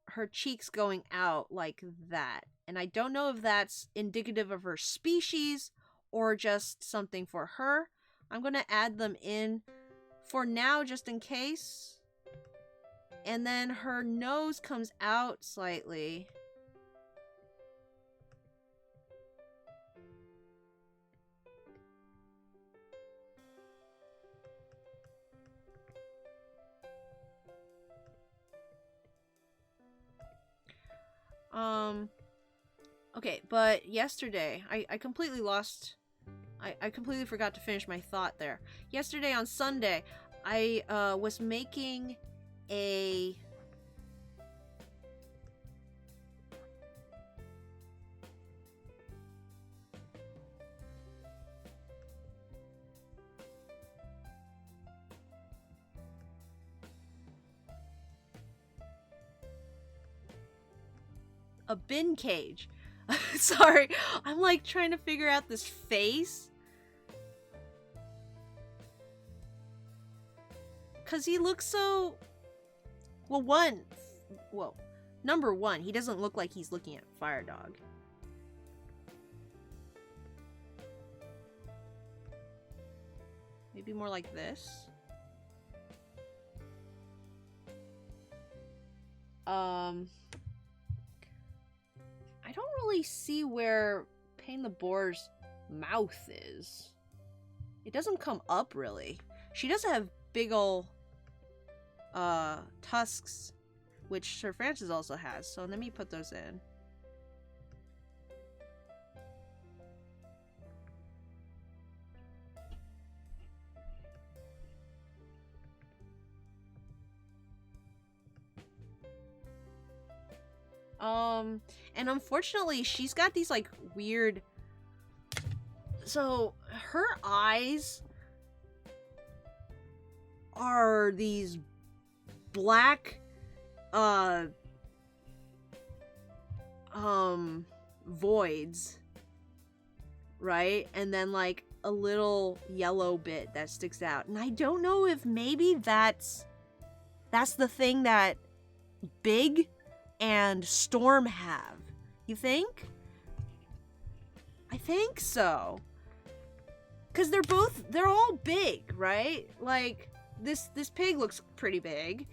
her cheeks going out like that. And I don't know if that's indicative of her species or just something for her. I'm going to add them in for now just in case. And then her nose comes out slightly. Okay, but yesterday, I completely lost... I completely forgot to finish my thought there. Yesterday on Sunday, I was making a bin cage. Sorry, I'm like trying to figure out this face. Cause he looks so... Well, number one, he doesn't look like he's looking at Fire Dog. Maybe more like this. I don't really see where Pain the Boar's mouth is. It doesn't come up, really. She doesn't have big ol' tusks, which Sir Francis also has, so let me put those in. And unfortunately, she's got these, like, weird... So, her eyes are these black, voids, right? And then, like, a little yellow bit that sticks out. And I don't know if maybe that's the thing that Big and Storm have. You think? I think so. Cause they're all big, right? Like, this pig looks pretty big.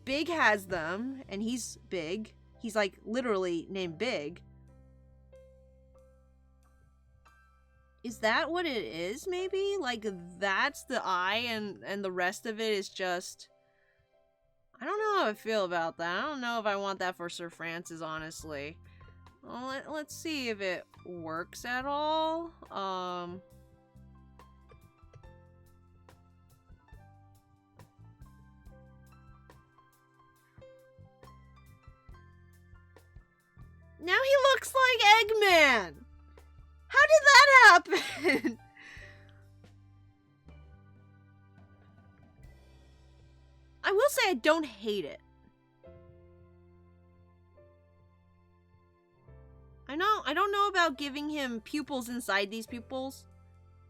Big has them, and he's big. He's like literally named Big. Is that what it is, maybe? Like, that's the eye and the rest of it is just... I don't know how I feel about that. I don't know if I want that for Sir Francis, honestly. Well, let's see if it works at all. Now he looks like Eggman! How did that happen? I will say I don't hate it. I don't know about giving him pupils inside these pupils.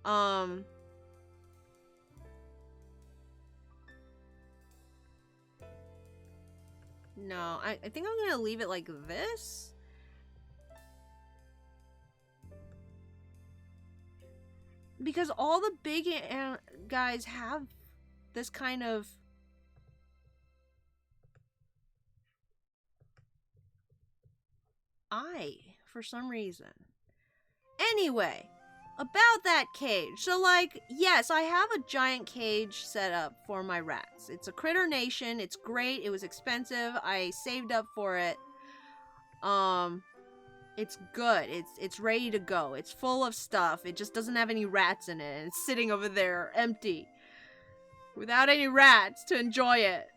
No, I think I'm gonna leave it like this. Because all the big guys have this kind of... eye, for some reason. Anyway, about that cage. So, like, yes, I have a giant cage set up for my rats. It's a Critter Nation. It's great. It was expensive. I saved up for it. It's good. It's ready to go. It's full of stuff. It just doesn't have any rats in it. And it's sitting over there empty. Without any rats to enjoy it.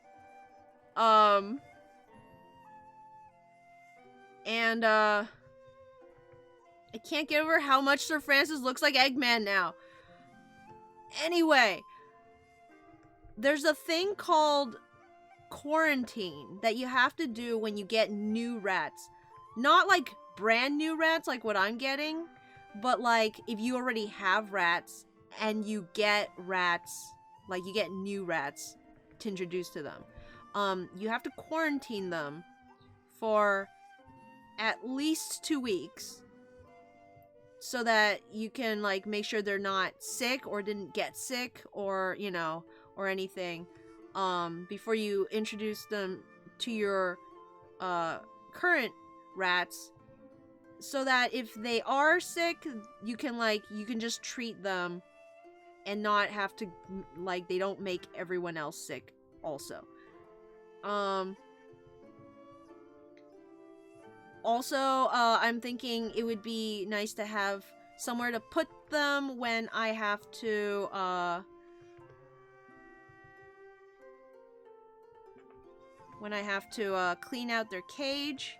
And, I can't get over how much Sir Francis looks like Eggman now. Anyway, there's a thing called quarantine that you have to do when you get new rats. Not like brand new rats like what I'm getting, but like if you already have rats and you get rats, like you get new rats to introduce to them. You have to quarantine them for at least 2 weeks so that you can like make sure they're not sick or didn't get sick or, you know, or anything, before you introduce them to your current rats, so that if they are sick, you can just treat them and not have to, like, they don't make everyone else sick also. Also, I'm thinking it would be nice to have somewhere to put them when I have to, clean out their cage.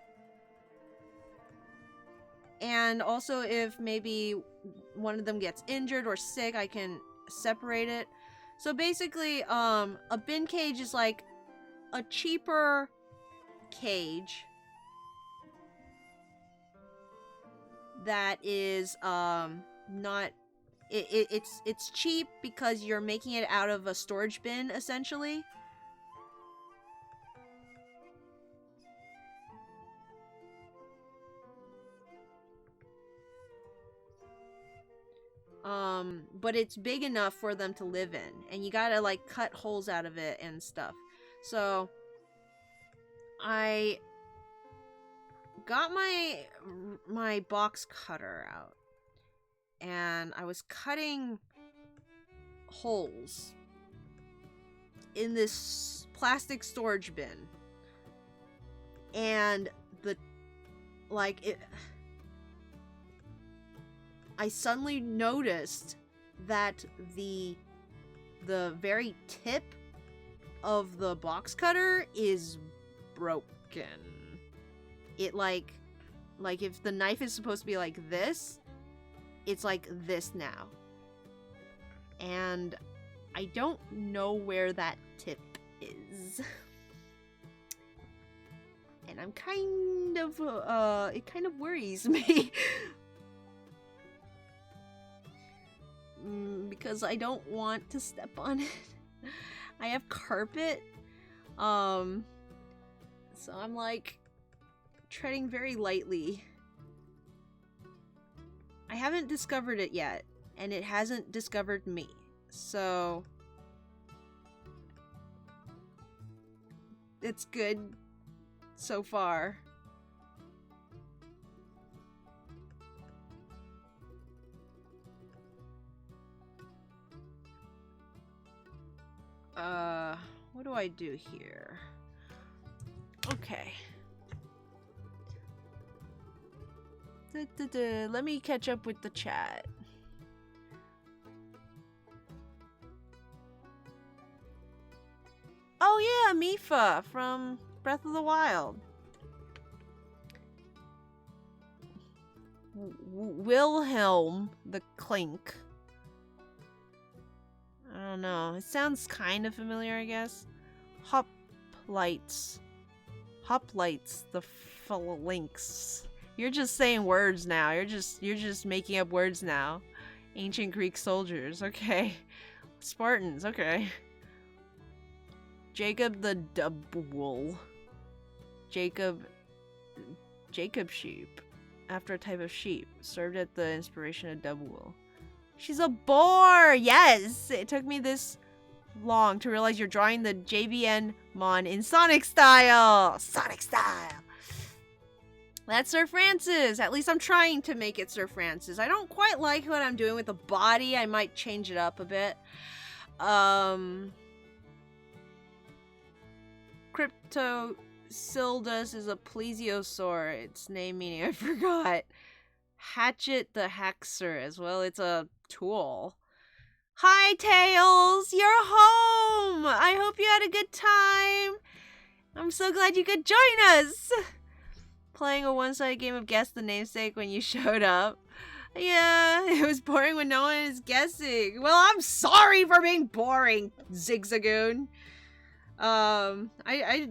And also, if maybe one of them gets injured or sick, I can separate it. So basically, a bin cage is like a cheaper cage that is not it's cheap because you're making it out of a storage bin essentially. But it's big enough for them to live in, and you gotta like cut holes out of it and stuff. So I got my box cutter out, and I was cutting holes in this plastic storage bin, and I suddenly noticed that the very tip of the box cutter is broken. It like if the knife is supposed to be like this, it's like this now. And I don't know where that tip is. And I'm kind of, it kind of worries me. Because I don't want to step on it. I have carpet. So I'm like, treading very lightly. I haven't discovered it yet, and it hasn't discovered me. So it's good so far. What do I do here? Okay. Let me catch up with the chat. Oh yeah, Mifa from Breath of the Wild. Wilhelm the Clink. I don't know. It sounds kind of familiar, I guess. Hoplites the Phalanx. You're just saying words now. You're just making up words now. Ancient Greek soldiers. Okay. Spartans. Okay. Jacob the Dubwool. Jacob sheep. After a type of sheep. Served at the inspiration of Dubwool. She's a boar! Yes! It took me this long to realize you're drawing the JVN Mon in Sonic style! Sonic style! That's Sir Francis! At least I'm trying to make it Sir Francis. I don't quite like what I'm doing with the body. I might change it up a bit. Cryptosildus is a plesiosaur. Its name meaning I forgot. Hatchet the Haxer as well. It's a tool. Hi, Tails! You're home! I hope you had a good time. I'm so glad you could join us. Playing a one-sided game of Guess the Namesake when you showed up. Yeah, it was boring when no one is guessing. Well, I'm sorry for being boring, Zigzagoon.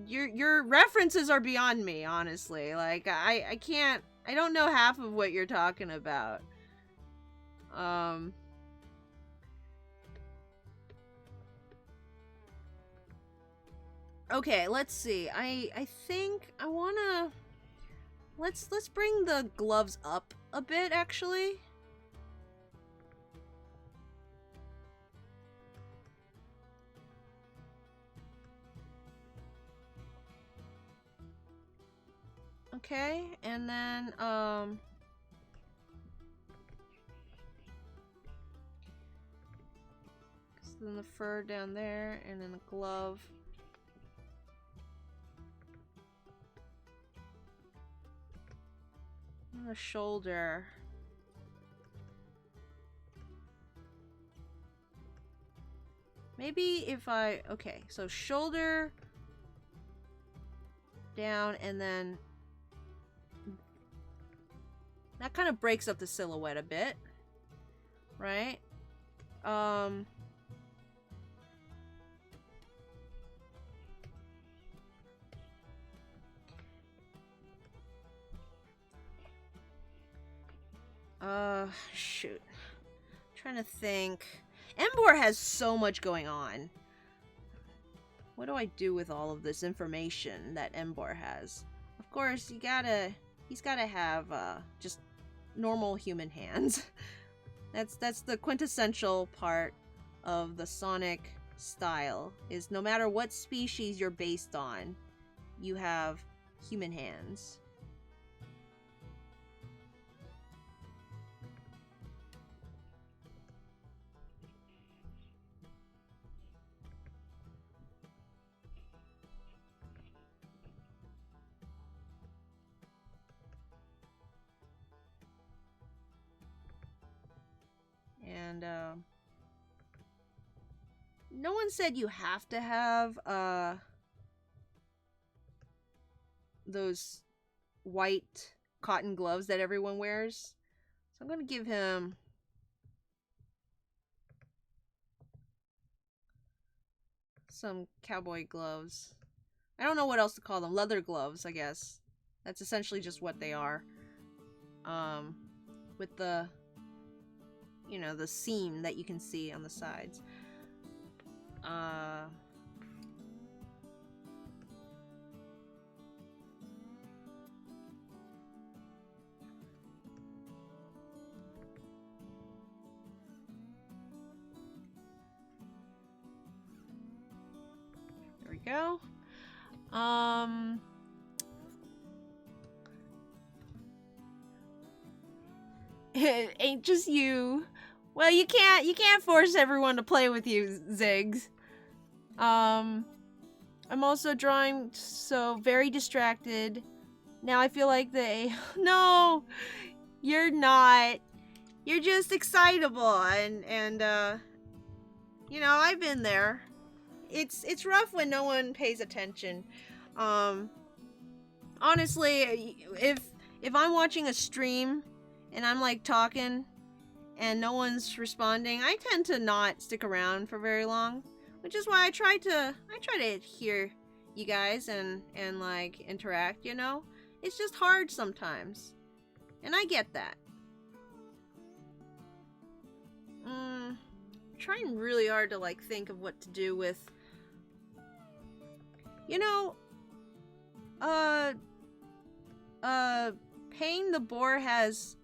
Your references are beyond me, honestly. Like, I can't, I don't know half of what you're talking about. Okay, let's see. I think I wanna, let's bring the gloves up a bit, actually. Okay, and then, then the fur down there, and then the glove. And the shoulder. Maybe if I, okay, so shoulder down, and then that kind of breaks up the silhouette a bit, right? Shoot. I'm trying to think. Embor has so much going on. What do I do with all of this information that Embor has? Of course, he's gotta have, just normal human hands. That's the quintessential part of the Sonic style, is no matter what species you're based on, you have human hands. And, no one said you have to have, those white cotton gloves that everyone wears. So I'm gonna give him some cowboy gloves. I don't know what else to call them. Leather gloves, I guess. That's essentially just what they are. With the, you know, the seam that you can see on the sides. I, go. It ain't just you. Well, you can't force everyone to play with you, Ziggs. I'm also drawing, so very distracted. Now I feel like no, you're not. You're just excitable, and you know, I've been there. It's rough when no one pays attention. Honestly, if I'm watching a stream and I'm like talking and no one's responding, I tend to not stick around for very long, which is why I try to hear you guys and like interact, you know? It's just hard sometimes. And I get that. Trying really hard to like think of what to do with, you know, Payne the Boar has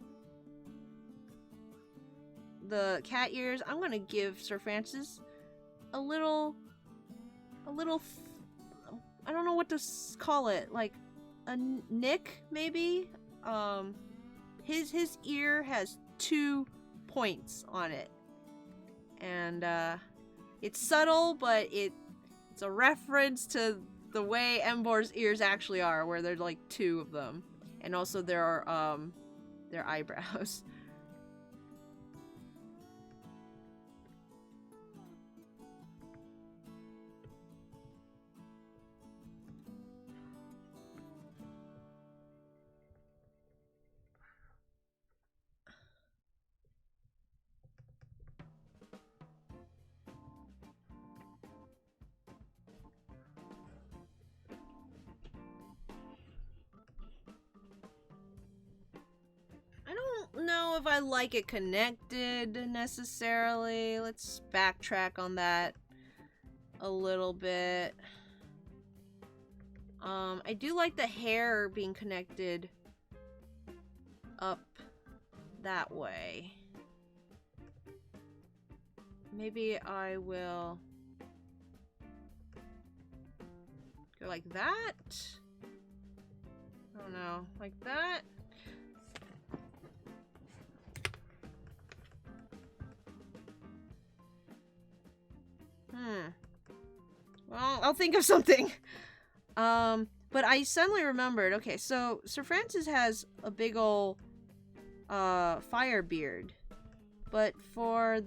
the cat ears. I'm gonna give Sir Francis a little I don't know what to call it, like a nick maybe. His ear has 2 points on it, and it's subtle, but it's a reference to the way Embor's ears actually are, where there's like 2 of them, and also there are their eyebrows. Know if I like it connected necessarily. Let's backtrack on that a little bit. I do like the hair being connected up that way. Maybe I will go like that. I don't know, like that. Well, I'll think of something. But I suddenly remembered, okay, so Sir Francis has a big ol' fire beard. But for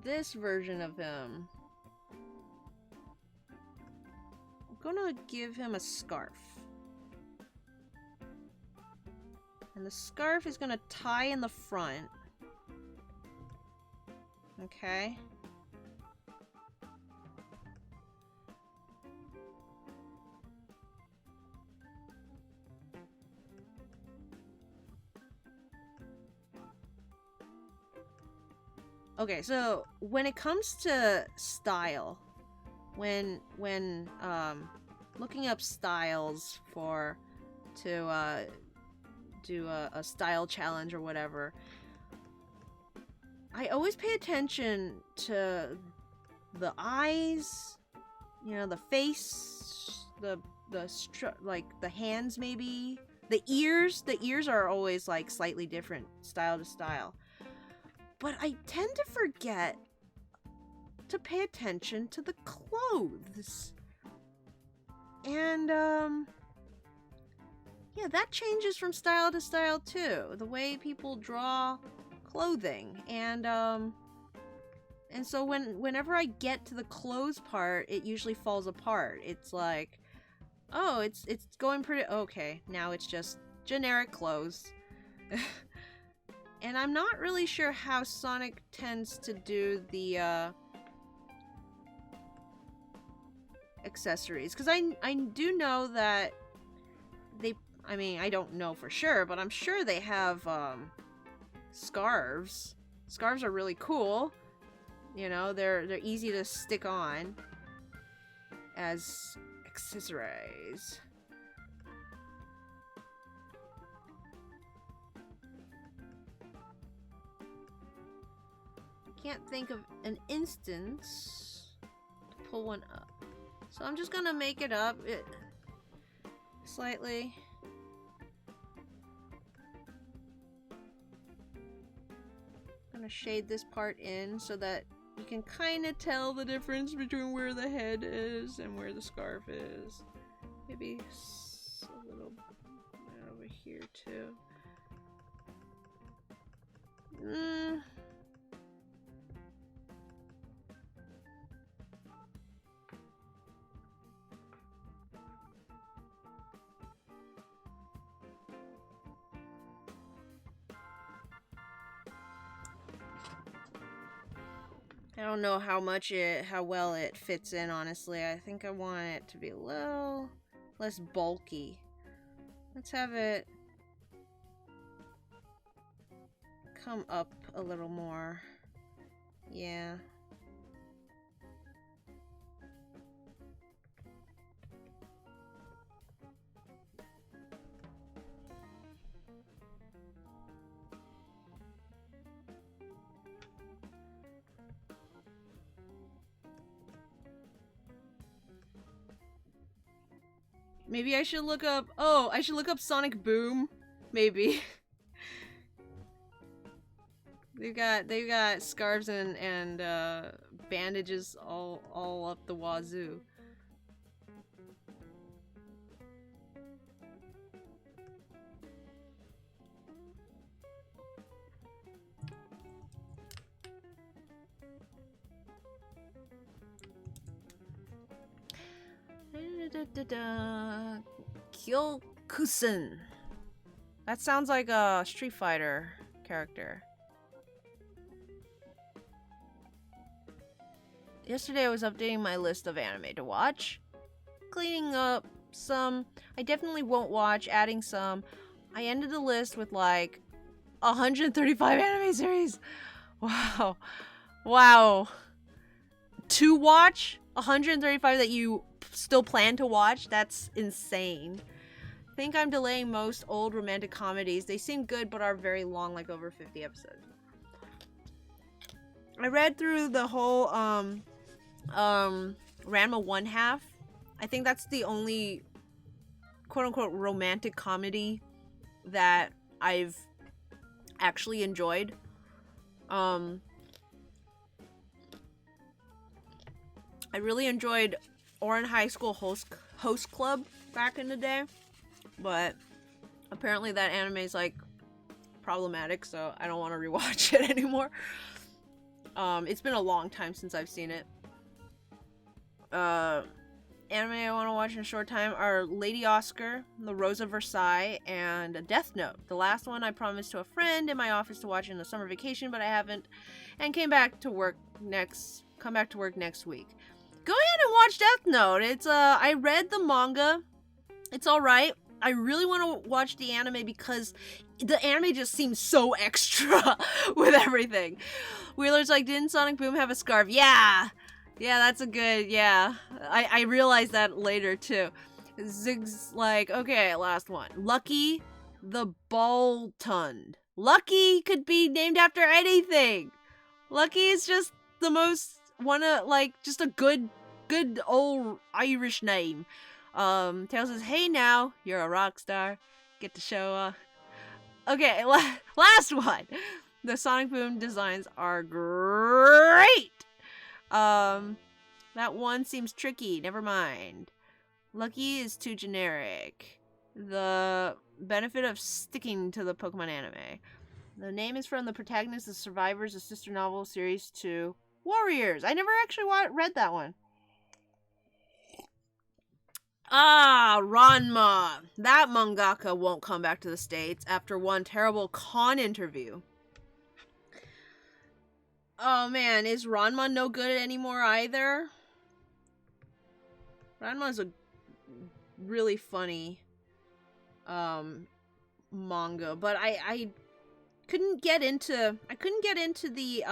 this version of him, I'm gonna give him a scarf. And the scarf is gonna tie in the front. Okay. Okay, so when it comes to style, when looking up styles to do a style challenge or whatever, I always pay attention to the eyes, you know, the face, like the hands maybe, the ears. The ears are always like slightly different style to style. But I tend to forget to pay attention to the clothes. And yeah, that changes from style to style too. The way people draw clothing, and so whenever I get to the clothes part, it usually falls apart. It's like, oh, it's going pretty okay. Now it's just generic clothes. And I'm not really sure how Sonic tends to do the accessories, because I do know that I mean, I don't know for sure, but I'm sure they have scarves. Scarves are really cool. You know, they're easy to stick on as accessories. can't think of an instance to pull one up. So I'm just gonna make it up slightly. I'm gonna shade this part in so that you can kind of tell the difference between where the head is and where the scarf is. Maybe a little over here too. I don't know how well it fits in, honestly. I think I want it to be a little less bulky. Let's have it come up a little more. Yeah. Maybe I should look up... Oh, I should look up Sonic Boom. Maybe. They've got scarves and bandages all up the wazoo. Kyokusen. That sounds like a Street Fighter character. Yesterday I was updating my list of anime to watch. Cleaning up some I definitely won't watch, adding some. I ended the list with like 135 anime series. Wow. Wow. To watch 135 that you still plan to watch? That's insane. I think I'm delaying most old romantic comedies. They seem good but are very long, like over 50 episodes. I read through the whole Ranma 1 half. I think that's the only quote-unquote romantic comedy that I've actually enjoyed. I really enjoyed Oran High School Host Club back in the day, but apparently that anime is like problematic, so I don't want to rewatch it anymore. It's been a long time since I've seen it. Anime I want to watch in a short time are Lady Oscar, The Rose of Versailles, and Death Note. The last one I promised to a friend in my office to watch in the summer vacation, but I haven't, and come back to work next week. Go ahead and watch Death Note. It's I read the manga. It's alright. I really want to watch the anime because the anime just seems so extra with everything. Wheeler's like, didn't Sonic Boom have a scarf? Yeah! Yeah, that's a good, yeah. I realized that later, too. Zig's like, okay, last one. Lucky the Boltund. Lucky could be named after anything. Lucky is just the most, just a good old Irish name. Tails says, hey now, you're a rock star. Get to show off. Okay, last one. The Sonic Boom designs are great. That one seems tricky. Never mind. Lucky is too generic. The benefit of sticking to the Pokemon anime. The name is from the protagonist of Survivors, a sister novel series to Warriors. I never actually read that one. Ah, Ranma. That mangaka won't come back to the States after one terrible con interview. Oh man, is Ranma no good anymore either? Ranma's a really funny manga, but I couldn't get into the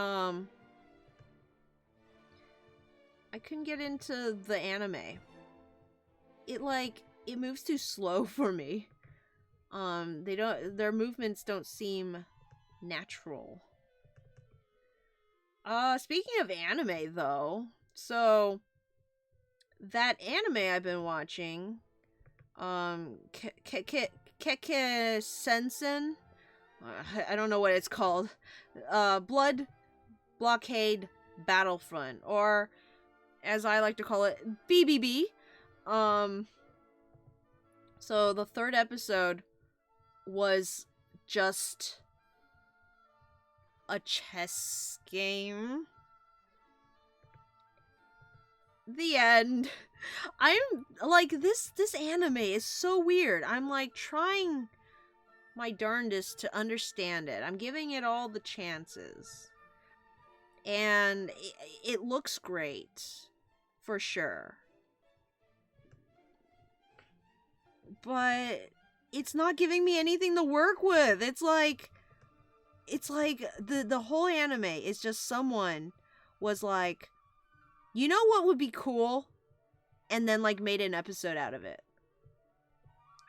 anime. It moves too slow for me. Their movements don't seem natural. Speaking of anime, though, so that anime I've been watching, Keke Sensen, I don't know what it's called, Blood Blockade Battlefront, or as I like to call it, BBB. So the third episode was just a chess game. The end. I'm like, this anime is so weird. I'm like trying my darndest to understand it. I'm giving it all the chances. And it looks great. For sure. But it's not giving me anything to work with. It's like the whole anime is just someone was like, you know what would be cool? And then like made an episode out of it.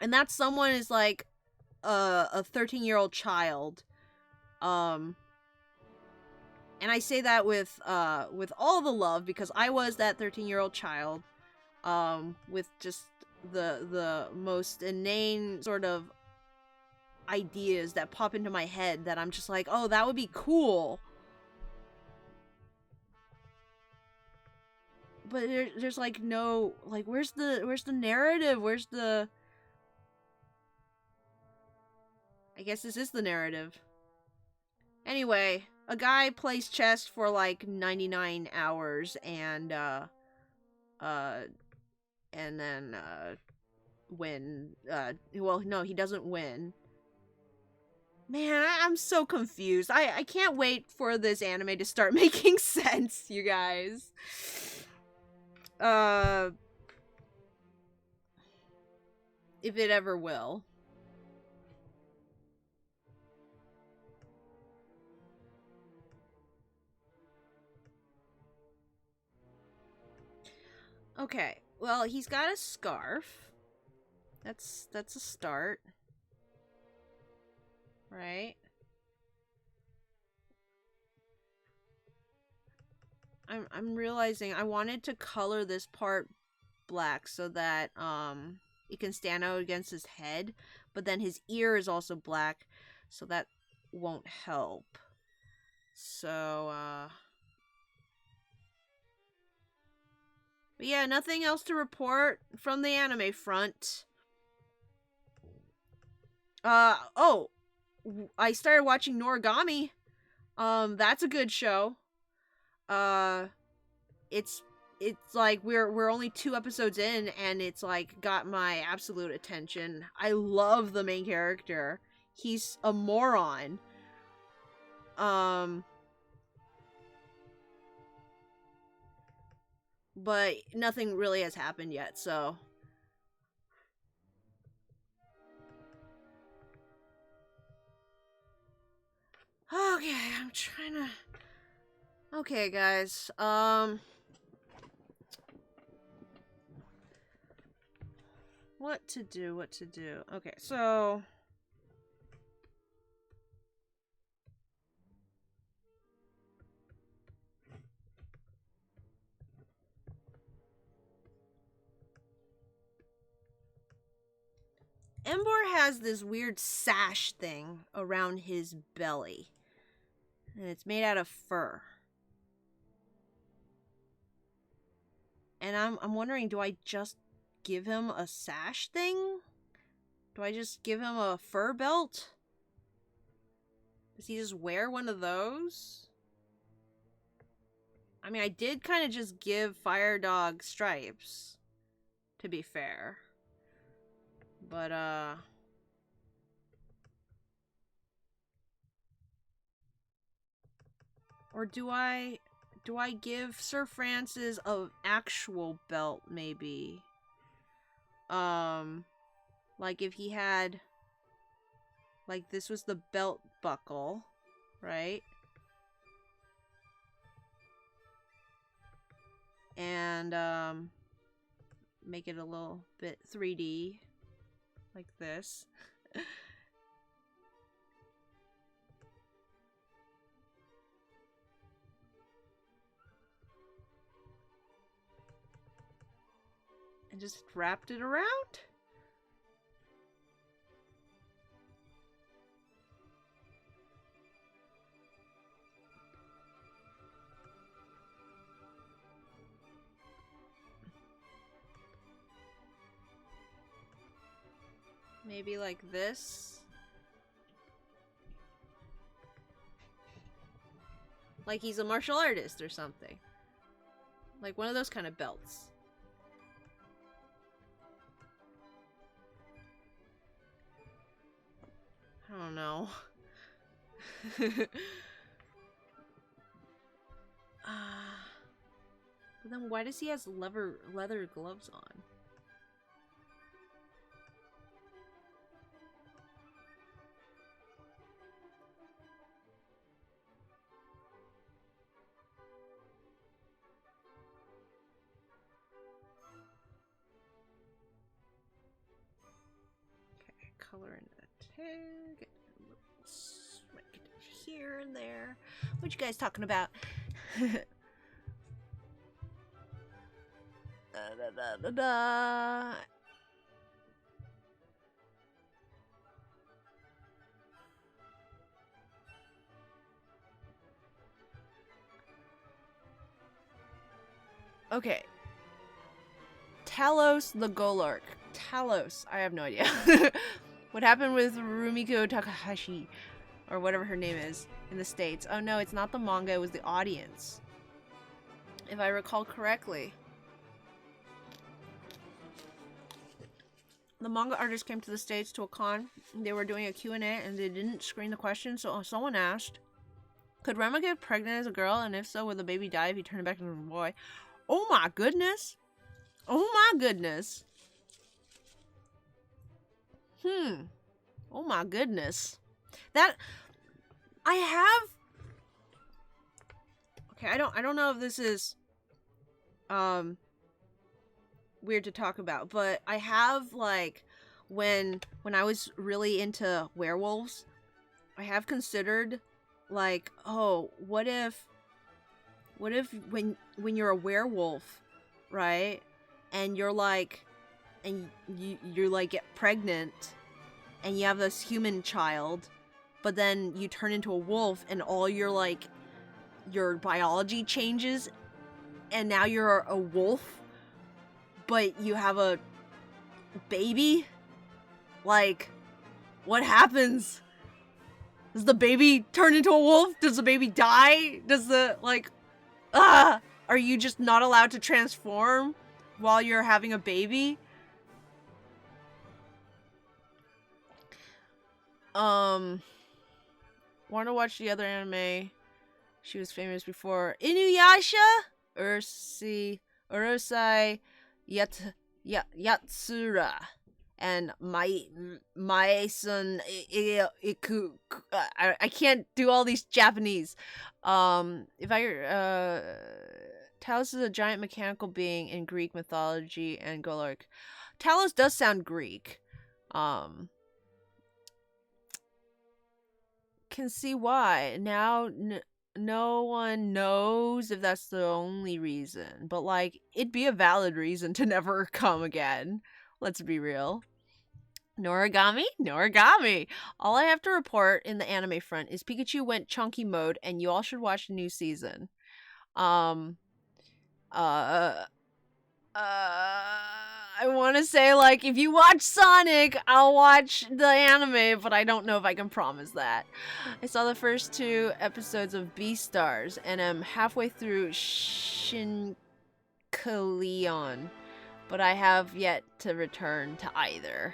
And that someone is like a 13-year-old child. And I say that with all the love, because I was that 13-year-old child, with just the most inane sort of ideas that pop into my head that I'm just like, oh, that would be cool. But there's like no, like, where's the narrative? Where's the... I guess this is the narrative. Anyway, a guy plays chess for like 99 hours and then win. Well, no, he doesn't win. Man, I'm so confused. I can't wait for this anime to start making sense, you guys. If it ever will. Okay, well, he's got a scarf. That's a start. Right? I'm realizing I wanted to color this part black so that it can stand out against his head, but then his ear is also black, so that won't help. So but yeah, nothing else to report from the anime front. Oh, I started watching Noragami. That's a good show. It's like we're only 2 episodes in, and it's like got my absolute attention. I love the main character. He's a moron. But nothing really has happened yet, so... Okay, I'm trying to... Okay, guys, what to do. Okay, so... Embor has this weird sash thing around his belly. And it's made out of fur. And I'm wondering, do I just give him a sash thing? Do I just give him a fur belt? Does he just wear one of those? I mean, I did kind of just give Fire Dog stripes, to be fair. But, or do I give Sir Francis an actual belt, maybe? Like if he had... Like, this was the belt buckle, right? And, make it a little bit 3D. Like this. and just wrapped it around. Maybe like this. Like he's a martial artist or something. Like one of those kind of belts. I don't know. But then why does he have leather gloves on? Color in the tag, here and there. What you guys talking about? Okay. Talos the Golurk. Talos. I have no idea. What happened with Rumiko Takahashi, or whatever her name is, in the States? Oh no, it's not the manga, it was the audience. If I recall correctly. The manga artist came to the States to a con. They were doing a Q&A and they didn't screen the question, so someone asked, could Rema get pregnant as a girl, and if so, would the baby die if he turned it back into a boy? Oh my goodness! Oh my goodness! Oh my goodness. That I have okay, I don't know if this is weird to talk about, but I have like when I was really into werewolves, I have considered like, oh, what if when you're a werewolf, right? And you're like and you're like get pregnant and you have this human child, but then you turn into a wolf and all your like your biology changes and now you're a wolf, but you have a baby. Like, what happens? Does the baby turn into a wolf? Does the baby die? Does the like are you just not allowed to transform while you're having a baby? Want to watch the other anime? She was famous before. Inuyasha? Urusei Yatsura. And Maesun Iku. I can't do all these Japanese. If I Talos is a giant mechanical being in Greek mythology and Golurk. Talos does sound Greek. Can see why. Now no one knows if that's the only reason, but like it'd be a valid reason to never come again. Let's be real. Noragami? All I have to report in the anime front is Pikachu went chunky mode and you all should watch the new season. I want to say, like, if you watch Sonic, I'll watch the anime, but I don't know if I can promise that. I saw the first 2 episodes of Beastars, and I'm halfway through Shinkaleon, but I have yet to return to either.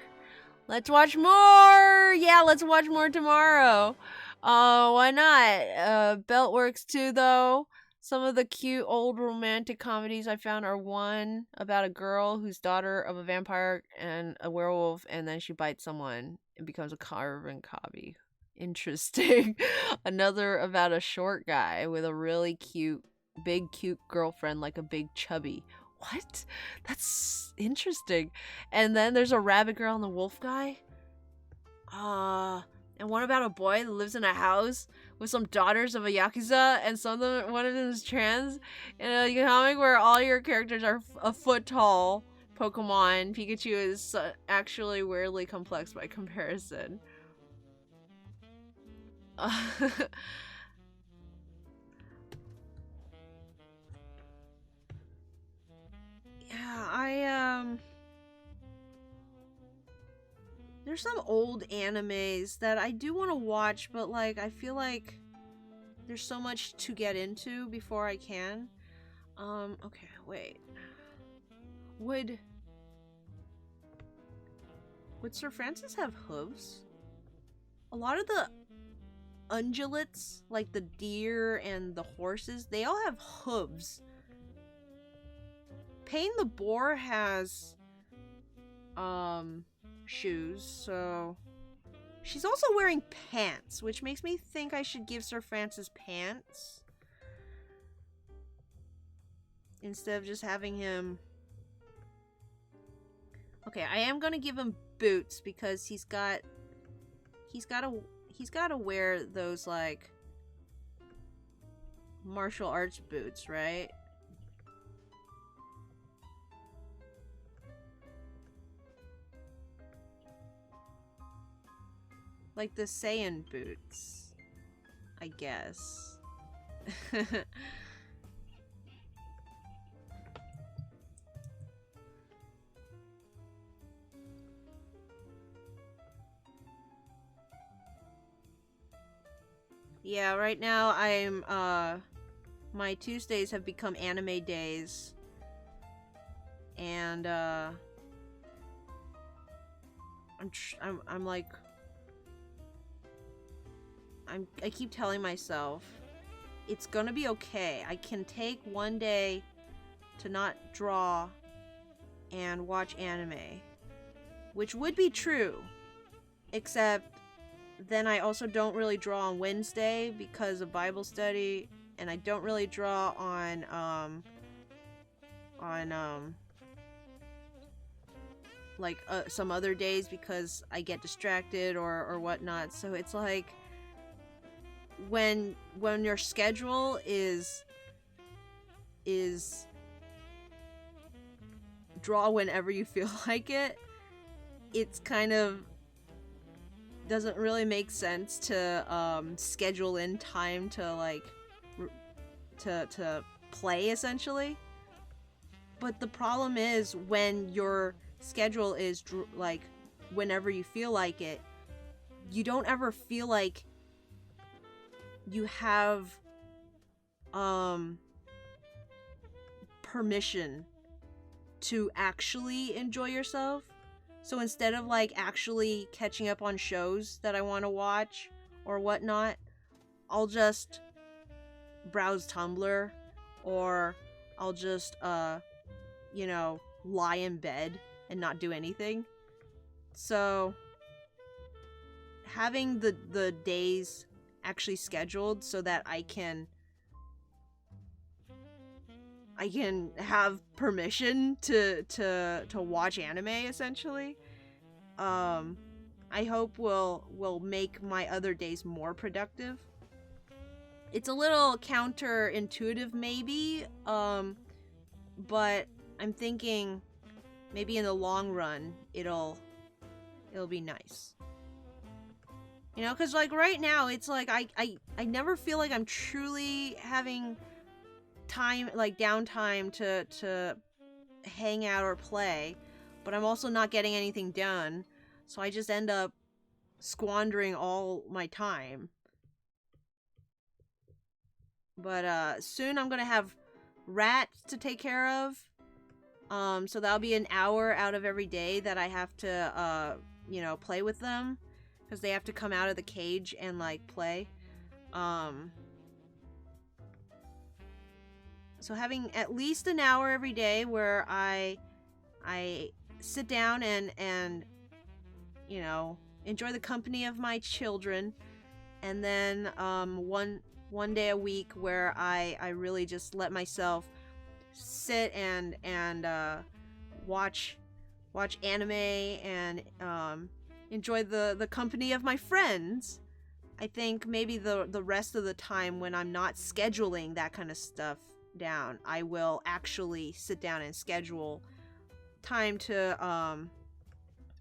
Let's watch more! Yeah, let's watch more tomorrow. Why not? Beltworks too, though. Some of the cute old romantic comedies I found are one about a girl who's daughter of a vampire and a werewolf, and then she bites someone and becomes a carbon copy. Interesting. Another about a short guy with a really cute girlfriend, like a big chubby. What? That's interesting. And then there's a rabbit girl and the wolf guy. And one about a boy that lives in a house with some daughters of a yakuza, and one of them is trans. In a comic where all your characters are a foot tall, Pokemon, Pikachu is actually weirdly complex by comparison. Yeah, there's some old animes that I do want to watch, but like I feel like there's so much to get into before I can. Okay, wait. Would Sir Francis have hooves? A lot of the ungulates, like the deer and the horses, they all have hooves. Pain the boar has shoes, so she's also wearing pants, which makes me think I should give Sir Francis pants instead of just having him. Okay, I am gonna give him boots because he's gotta wear those like martial arts boots, right? Like the Saiyan boots, I guess. Yeah, right now I'm my Tuesdays have become anime days. And I'm like I keep telling myself it's gonna be okay. I can take one day to not draw and watch anime, which would be true, except then I also don't really draw on Wednesday because of Bible study, and I don't really draw on like some other days because I get distracted or whatnot. So it's like when your schedule is draw whenever you feel like it, it's kind of doesn't really make sense to schedule in time to like to play essentially. But the problem is when your schedule is like whenever you feel like it, you don't ever feel like you have permission to actually enjoy yourself. So instead of like actually catching up on shows that I want to watch or whatnot, I'll just browse Tumblr, or I'll just you know, lie in bed and not do anything. So having the days actually scheduled so that I can have permission to watch anime essentially, I hope will make my other days more productive. It's a little counterintuitive maybe, but I'm thinking maybe in the long run it'll be nice. You know, because like right now it's like I never feel like I'm truly having time, like downtime to hang out or play, but I'm also not getting anything done, so I just end up squandering all my time. But soon I'm gonna have rats to take care of, so that'll be an hour out of every day that I have to you know, play with them, because they have to come out of the cage and like play. So having at least an hour every day where I sit down and you know, enjoy the company of my children, and then one day a week where I really just let myself sit and watch anime and enjoy the company of my friends. I think maybe the rest of the time when I'm not scheduling that kind of stuff down, I will actually sit down and schedule time to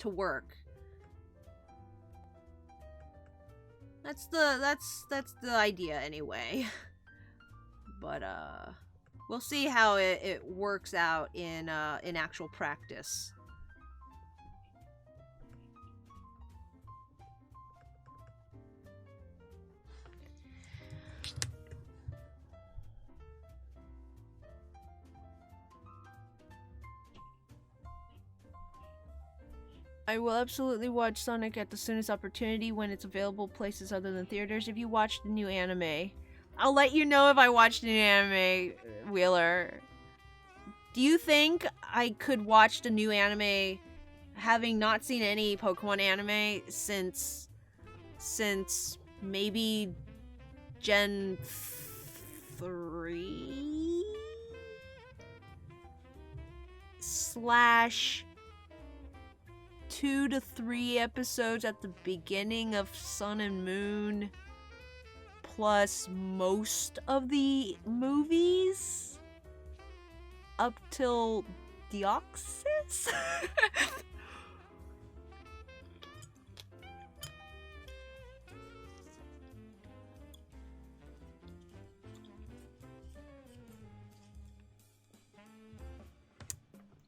work. That's the idea anyway. But we'll see how it works out in actual practice. I will absolutely watch Sonic at the soonest opportunity when it's available places other than theaters. If you watch the new anime, I'll let you know if I watch the new anime, Wheeler. Do you think I could watch the new anime having not seen any Pokemon anime since maybe Gen 3? / 2 to 3 episodes at the beginning of Sun and Moon, plus most of the movies up till Deoxys?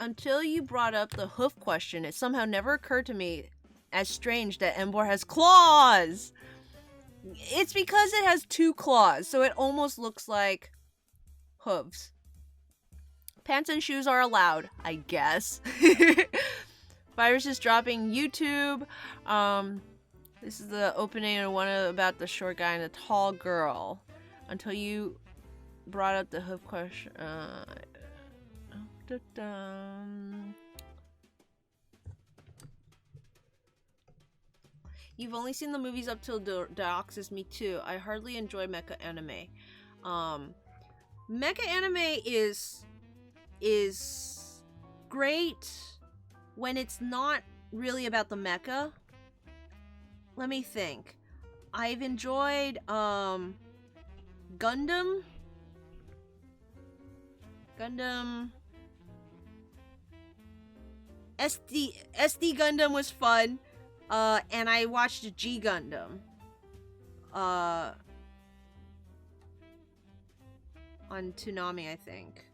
Until you brought up the hoof question, it somehow never occurred to me as strange that Emboar has claws. It's because it has 2 claws, so it almost looks like hooves. Pants and shoes are allowed, I guess. Virus is dropping YouTube. This is the opening of one about the short guy and the tall girl. Until you brought up the hoof question. You've only seen the movies up till Deoxys. Me too. I hardly enjoy mecha anime. Mecha anime is great when it's not really about the mecha. Let me think. I've enjoyed Gundam. SD Gundam was fun. And I watched G Gundam. On Toonami, I think.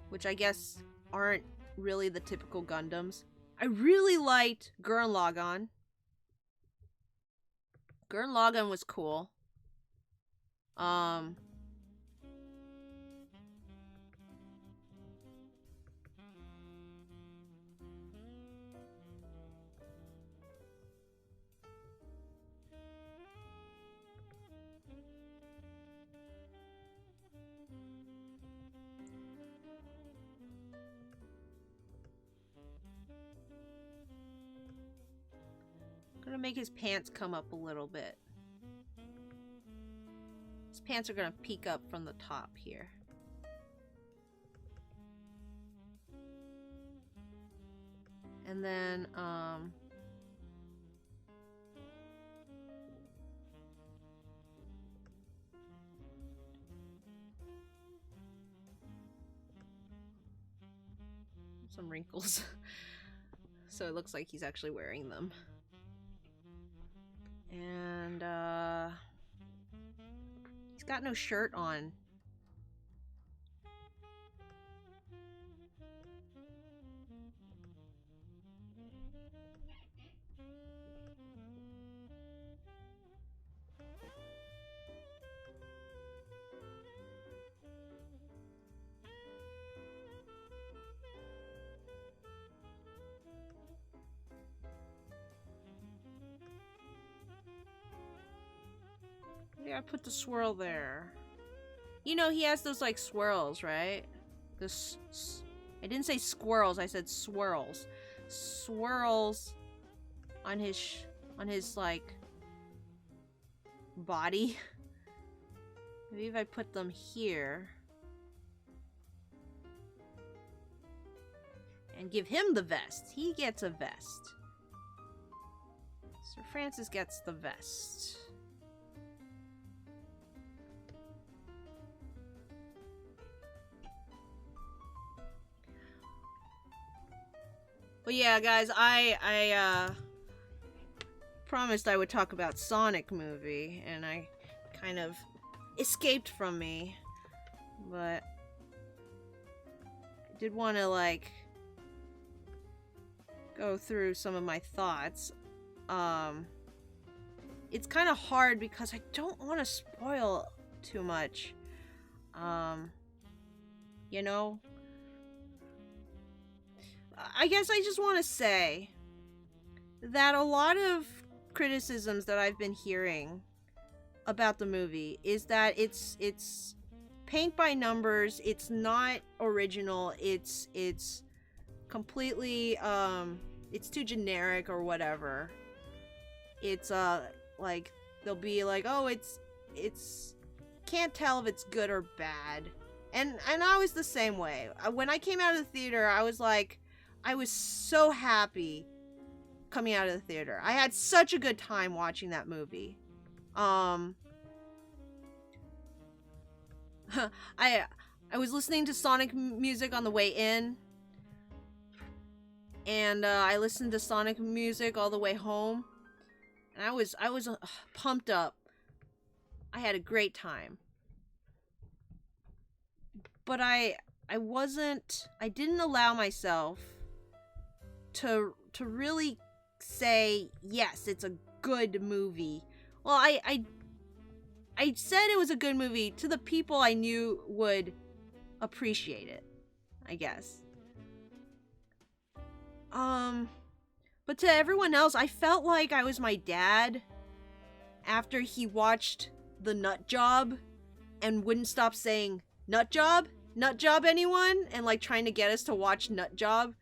Which I guess aren't really the typical Gundams. I really liked Gurren Lagann. Gurren Lagann was cool. Gonna make his pants come up a little bit. His pants are gonna peek up from the top here. And then, some wrinkles. So it looks like he's actually wearing them. And, he's got no shirt on. Yeah, I put the swirl there. You know, he has those, like, swirls, right? I didn't say squirrels, I said swirls. Swirls on his, like, body. Maybe if I put them here. And give him the vest. He gets a vest. Sir Francis gets the vest. But yeah, guys, I promised I would talk about Sonic movie, and I kind of escaped from me. But I did want to, like, go through some of my thoughts. It's kind of hard because I don't want to spoil too much. You know? I guess I just want to say that a lot of criticisms that I've been hearing about the movie is that it's paint by numbers, it's not original, it's completely it's too generic or whatever. It's like they'll be like, "Oh, it's can't tell if it's good or bad." And I was the same way. When I came out of the theater, I was like, I was so happy coming out of the theater. I had such a good time watching that movie. I was listening to Sonic music on the way in, and I listened to Sonic music all the way home, and I was pumped up. I had a great time. But I didn't allow myself to really say, yes, it's a good movie. Well, I said it was a good movie to the people I knew would appreciate it, I guess. But to everyone else, I felt like I was my dad after he watched The Nut Job and wouldn't stop saying, "Nut Job? Nut Job, anyone?" And like trying to get us to watch Nut Job.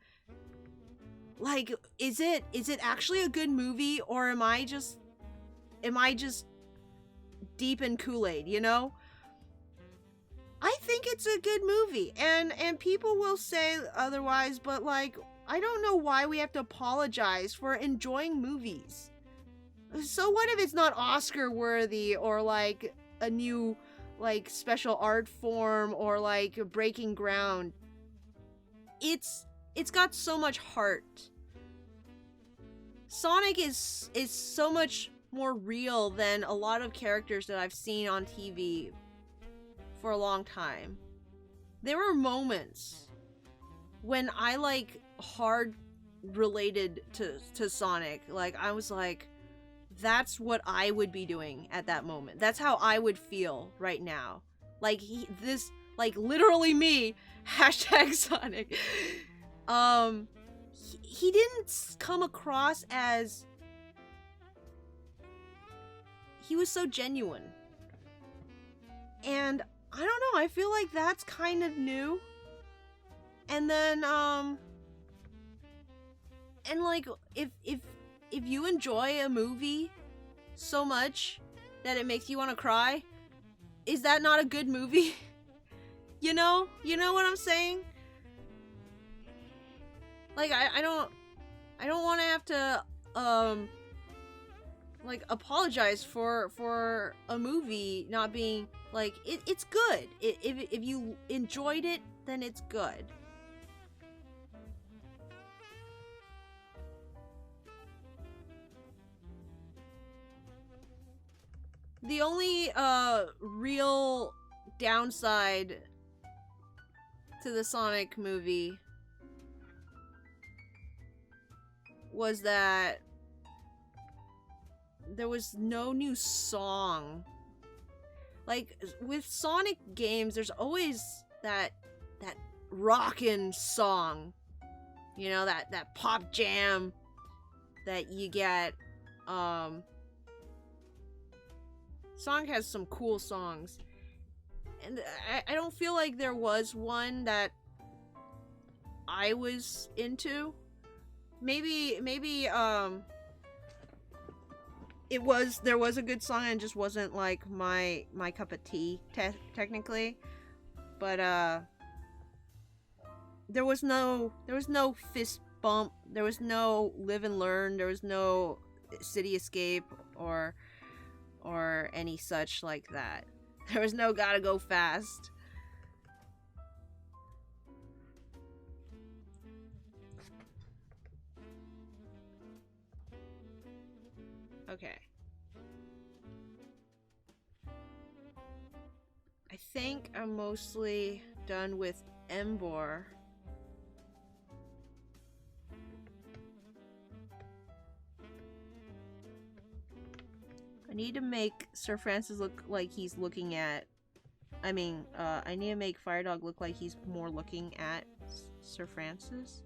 Like, is it actually a good movie, or am I just deep in Kool-Aid, you know? I think it's a good movie, and people will say otherwise, but like, I don't know why we have to apologize for enjoying movies. So what if it's not Oscar worthy, or like a new like special art form, or like breaking ground? It's got so much heart. Sonic is so much more real than a lot of characters that I've seen on TV for a long time. There were moments when I like hard related to Sonic. Like, I was like, that's what I would be doing at that moment. That's how I would feel right now. Like, literally me, hashtag Sonic. He didn't come across as, he was so genuine. And I don't know, I feel like that's kind of new. And then, and like, if you enjoy a movie so much that it makes you want to cry, is that not a good movie? You know what I'm saying? Like, I don't want to have to like apologize for a movie not being like, it's good. If you enjoyed it, then it's good. The only real downside to the Sonic movie was that there was no new song. Like, with Sonic games, there's always that rockin' song. You know, that pop jam that you get. Sonic has some cool songs. And I don't feel like there was one that I was into. Maybe there was a good song and just wasn't like my cup of tea technically. But there was no fist bump, there was no live and learn, there was no city escape or any such like that. There was no gotta go fast. Okay. I think I'm mostly done with Embor. I need to make Sir Francis look like he's looking at... I need to make Firedog look like he's more looking at Sir Francis.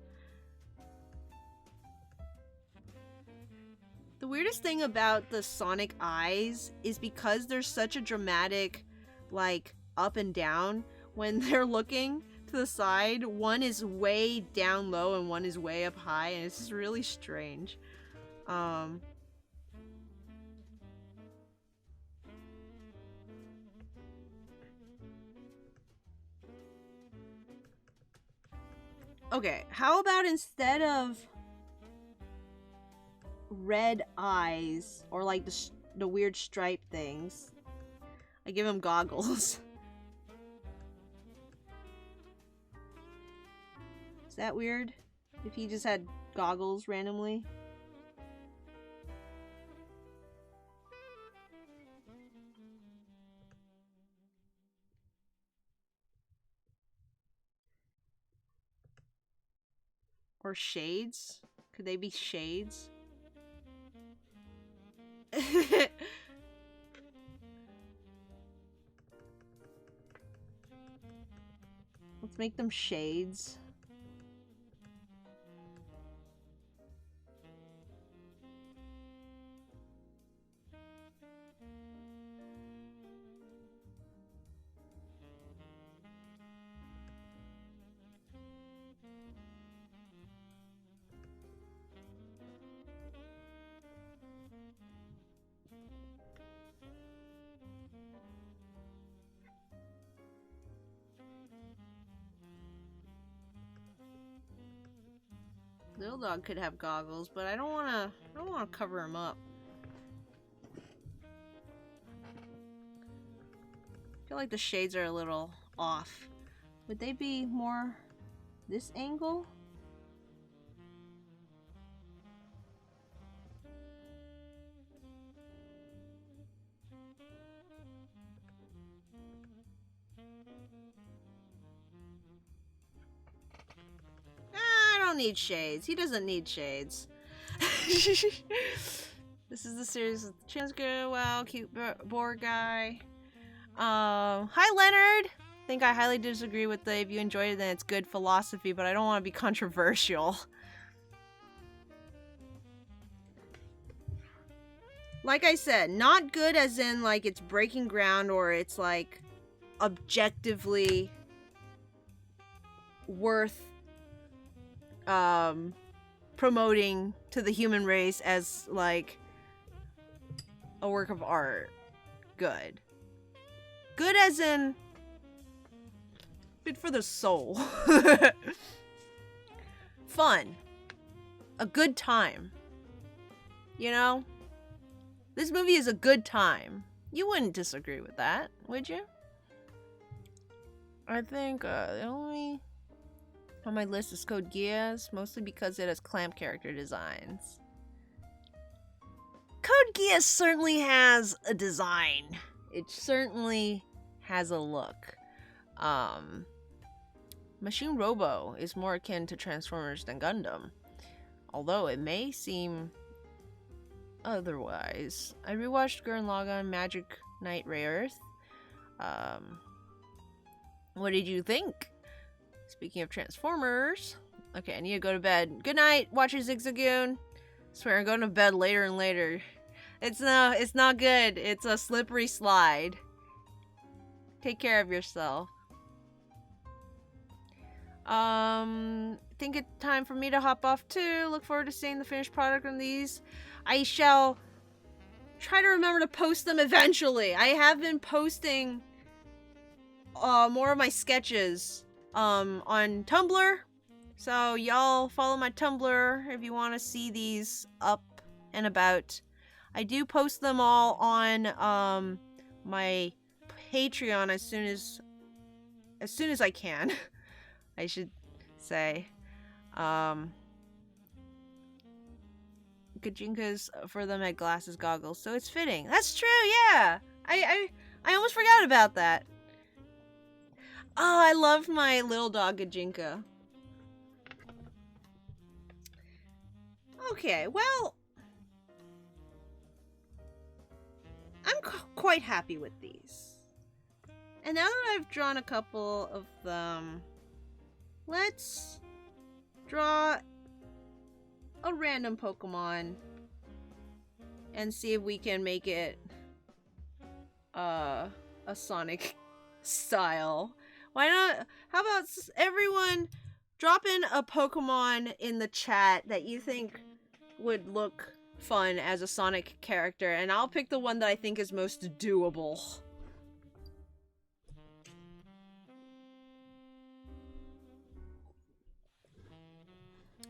The weirdest thing about the Sonic eyes is because there's such a dramatic, like, up and down when they're looking to the side. One is way down low and one is way up high, and it's just really strange. Okay, how about instead of red eyes or like the weird stripe things, I give him goggles. Is that weird? If he just had goggles randomly? Or shades? Could they be shades? Let's make them shades. Little Dog could have goggles, but I don't wanna cover him up. I feel like the shades are a little off. Would they be more this angle? I don't need shades. He doesn't need shades. This is the series with Transgo. Wow, cute board guy. Hi Leonard. I think I highly disagree with the if you enjoyed it then it's good philosophy, but I don't want to be controversial. Like I said, not good as in like it's breaking ground or it's like objectively worth promoting to the human race as like a work of art. Good. Good as in good for the soul. Fun. A good time. You know? This movie is a good time. You wouldn't disagree with that, would you? I think the only on my list is Code Geass, mostly because it has clamp character designs. Code Geass certainly has a design. It certainly has a look. Machine Robo is more akin to Transformers than Gundam, although it may seem otherwise. I rewatched Gurren Lagann Magic Knight Rayearth. What did you think? Speaking of Transformers. Okay, I need to go to bed. Good night, Watcher Zigzagoon. Swear I'm going to bed later and later. It's not good. It's a slippery slide. Take care of yourself. Think it's time for me to hop off too. Look forward to seeing the finished product on these. I shall try to remember to post them eventually. I have been posting more of my sketches on Tumblr. So y'all follow my Tumblr if you want to see these up and about. I do post them all on my Patreon as soon as I can. I should say. Because Kajinkas for them had glasses goggles, so it's fitting. That's true, yeah. I almost forgot about that. Oh, I love my little dog Kajinka. Okay, well, I'm quite happy with these. And now that I've drawn a couple of them, let's draw a random Pokemon and see if we can make it a Sonic style. Why not? How about everyone drop in a Pokemon in the chat that you think would look fun as a Sonic character, and I'll pick the one that I think is most doable.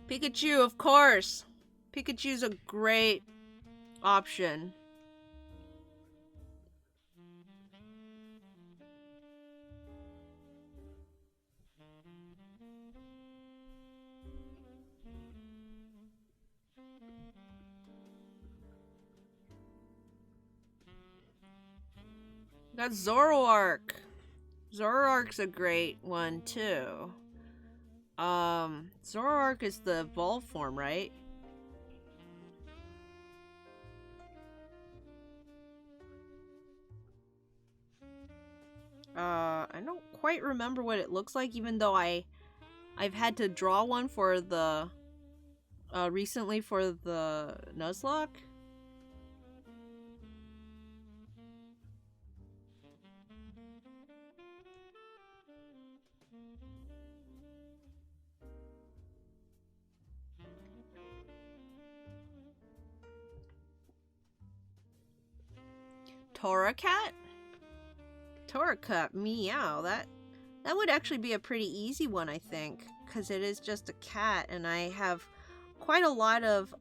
Pikachu, of course. Pikachu's a great option. Got Zoroark. Zoroark's a great one too. Zoroark is the evolved form, right? I don't quite remember what it looks like, even though I've had to draw one for the recently for the Nuzlocke. Torracat? Torracat, meow. That would actually be a pretty easy one, I think, because it is just a cat, and I have quite a lot of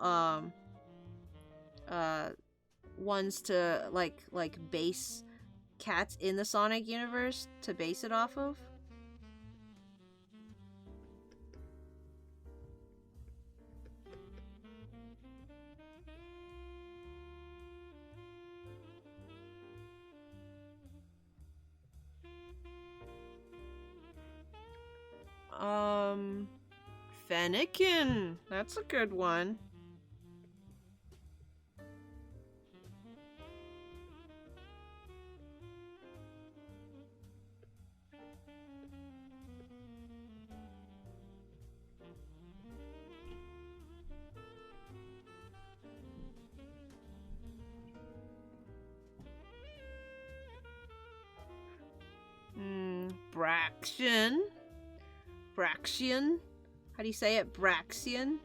ones to like base cats in the Sonic universe to base it off of. Fennekin. That's a good one. Braxian. Braxian? How do you say it? Braxian?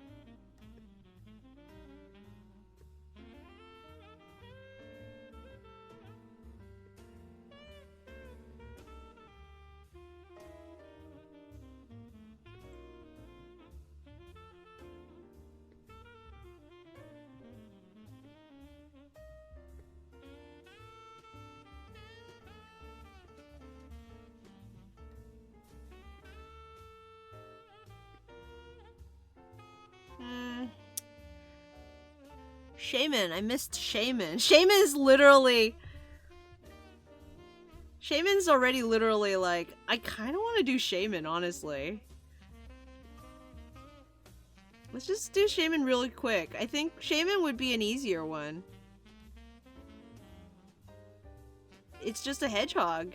Shaman. I missed Shaman. Shaman's already literally like, I kind of want to do Shaman, honestly. Let's just do Shaman really quick. I think Shaman would be an easier one. It's just a hedgehog.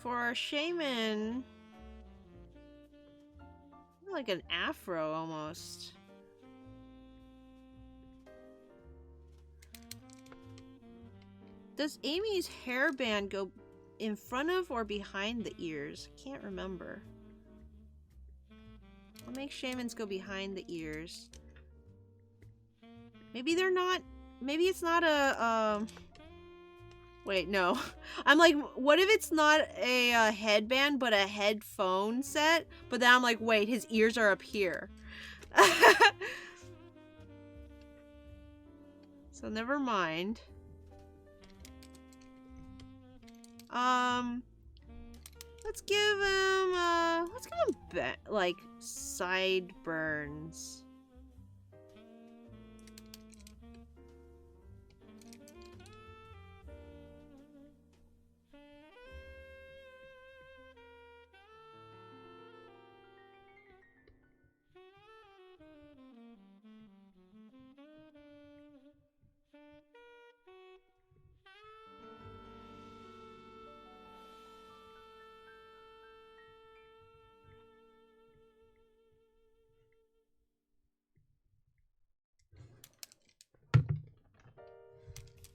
For a Shaman, like an afro almost. Does Amy's hairband go in front of or behind the ears? Can't remember. I'll make Shamans go behind the ears. Maybe they're not. Maybe it's not a Wait, no. I'm like, what if it's not a headband, but a headphone set? But then I'm like, wait, his ears are up here. So never mind. Let's give him, like, sideburns.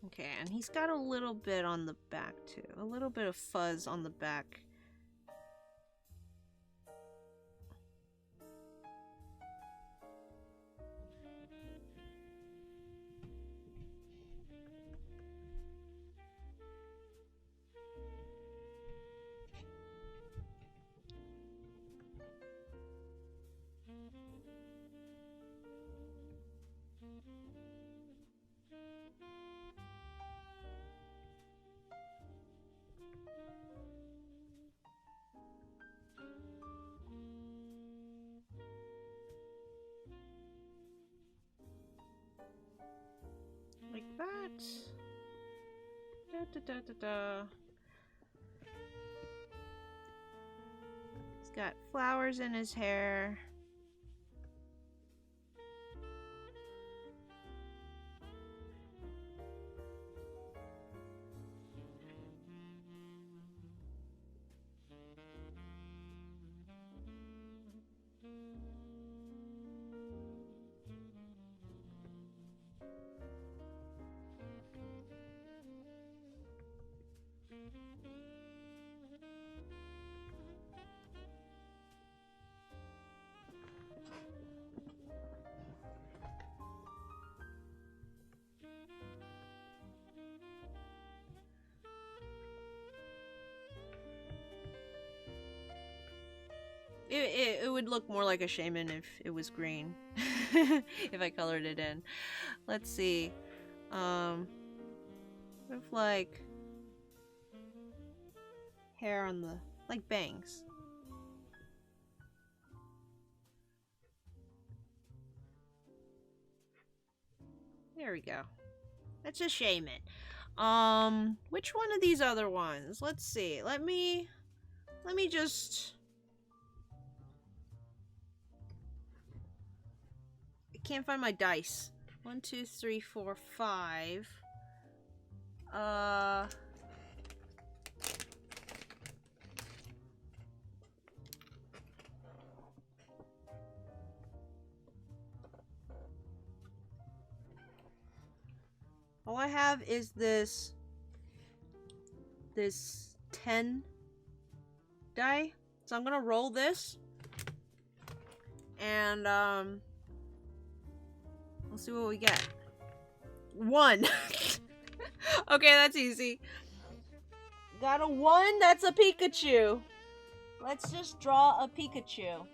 Okay, and he's got a little bit on the back, too. A little bit of fuzz on the back. Like that. Da, da, da, da, da. He's got flowers in his hair. It would look more like a shaman if it was green. If I colored it in. Let's see. With like hair on the, like bangs. There we go. That's a shaman. Which one of these other ones? Let's see. Let me just... I can't find my dice. 1, 2, 3, 4, 5. All I have is this 10 die. So I'm gonna roll this. And we'll see what we get. 1. Okay, that's easy. Got a 1, that's a Pikachu. Let's just draw a Pikachu.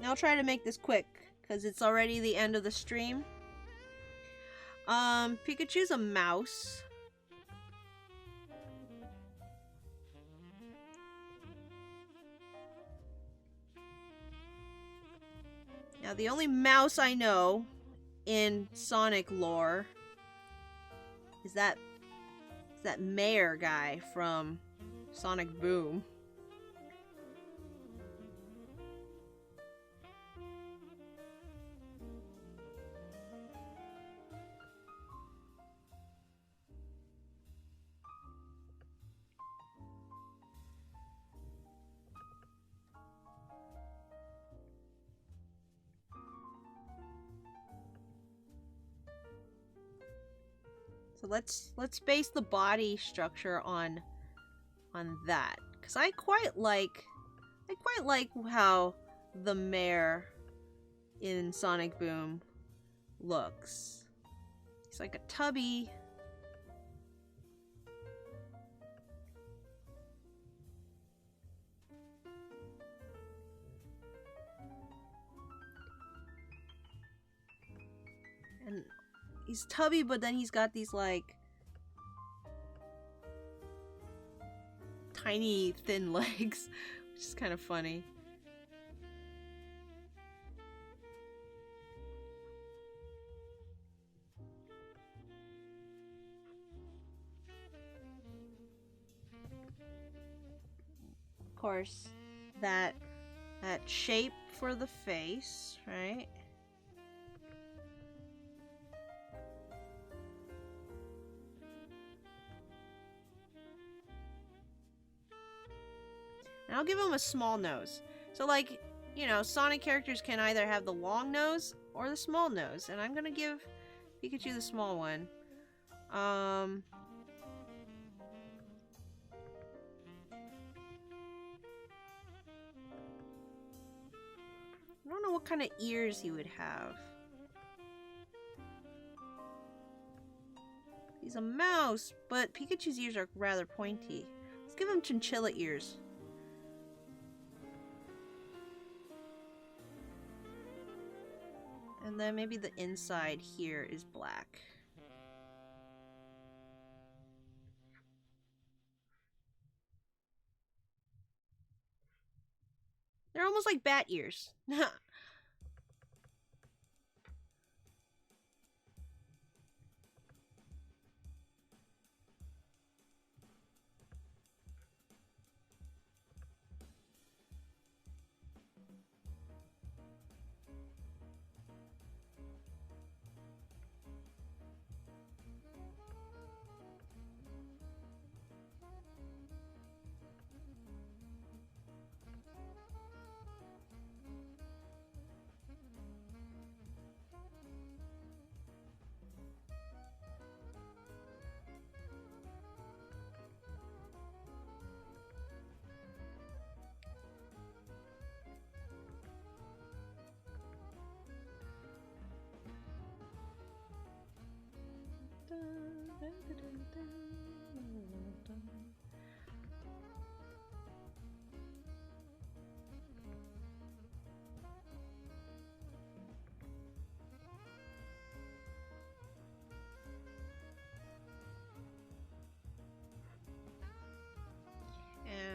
I'll try to make this quick, because it's already the end of the stream. Pikachu's a mouse. Now, the only mouse I know in Sonic lore is that mayor guy from Sonic Boom. So let's base the body structure on that, because I quite like how the mayor in Sonic Boom looks. He's like a tubby. And he's tubby, but then he's got these like tiny thin legs, which is kind of funny. Of course, that shape for the face, right? And I'll give him a small nose. So like, you know, Sonic characters can either have the long nose or the small nose. And I'm gonna give Pikachu the small one. I don't know what kind of ears he would have. He's a mouse, but Pikachu's ears are rather pointy. Let's give him chinchilla ears. And then maybe the inside here is black. They're almost like bat ears.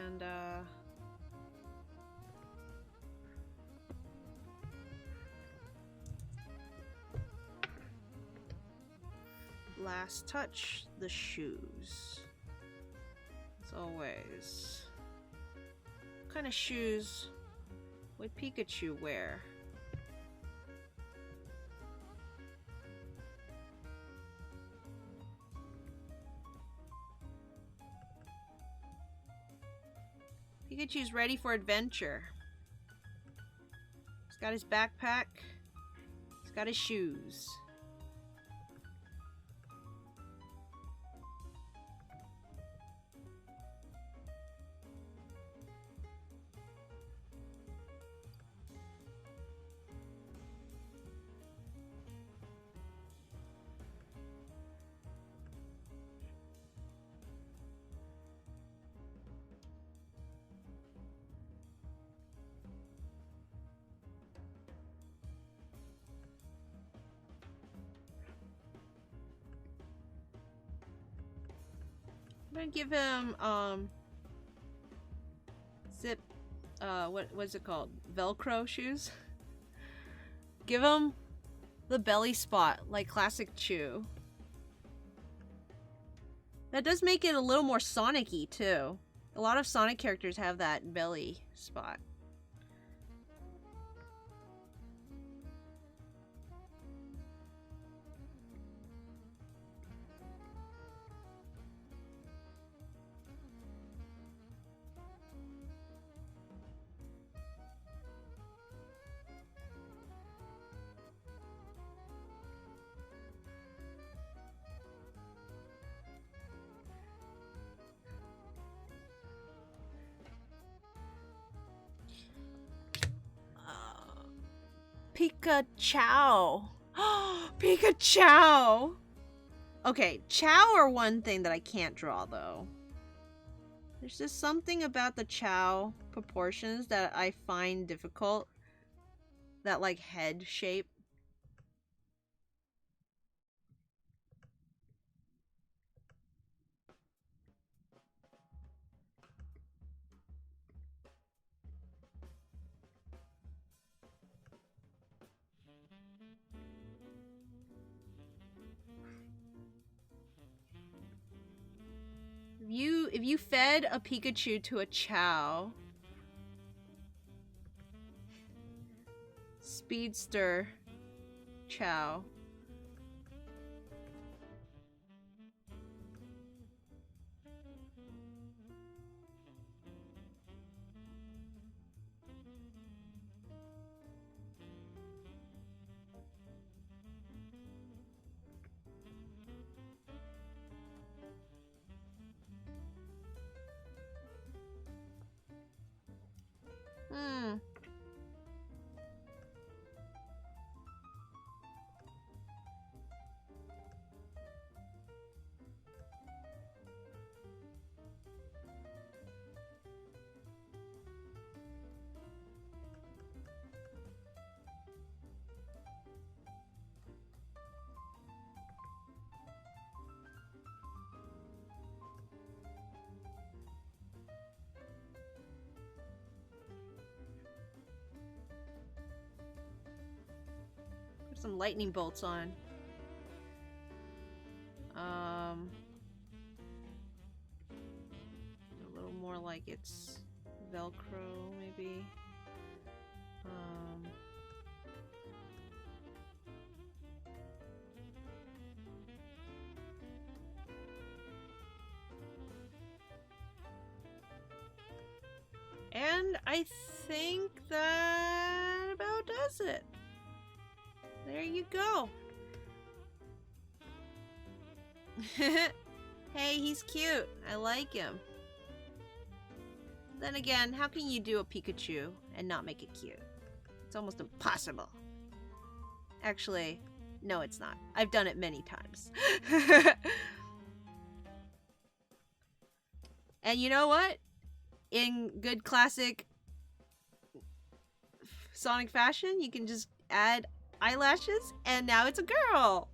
And last touch, the shoes. As always. What kind of shoes would Pikachu wear? Pikachu's ready for adventure. He's got his backpack. He's got his shoes. I'm gonna give him zip what's it called? Velcro shoes. Give him the belly spot like classic Chew. That does make it a little more Sonic-y too. A lot of Sonic characters have that belly spot. Pikachu. Pikachu! Okay, Chow are one thing that I can't draw, though. There's just something about the Chow proportions that I find difficult. That, like, head shape. If you fed a Pikachu to a Chow, Speedster Chow. Put some lightning bolts on. A little more like it's Velcro, maybe. And I think that about does it. There you go. Hey, he's cute. I like him. Then again, how can you do a Pikachu and not make it cute? It's almost impossible. Actually, no, it's not. I've done it many times. And you know what? In good classic Sonic fashion, you can just add eyelashes and now it's a girl.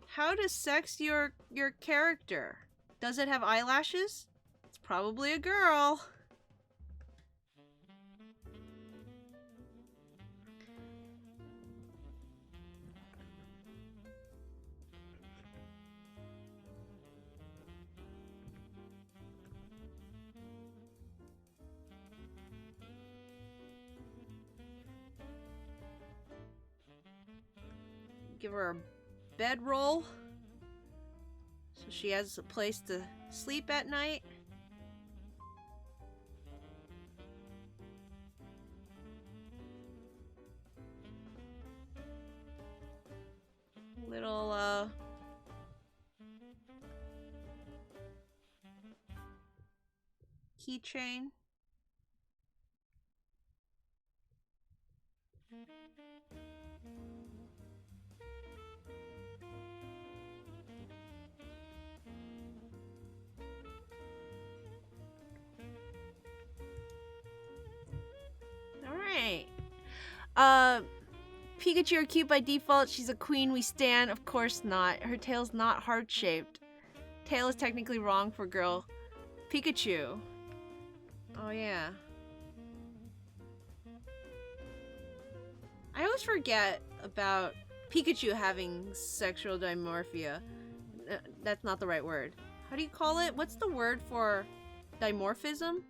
How to sex your character? Does it have eyelashes? It's probably a girl. Give her a bedroll so she has a place to sleep at night. Little keychain. Alright. Pikachu are cute by default. She's a queen, we stan. Of course not. Her tail's not heart-shaped. Tail is technically wrong for girl. Pikachu. Oh, yeah. I always forget about Pikachu having sexual dimorphia. That's not the right word. How do you call it? What's the word for dimorphism?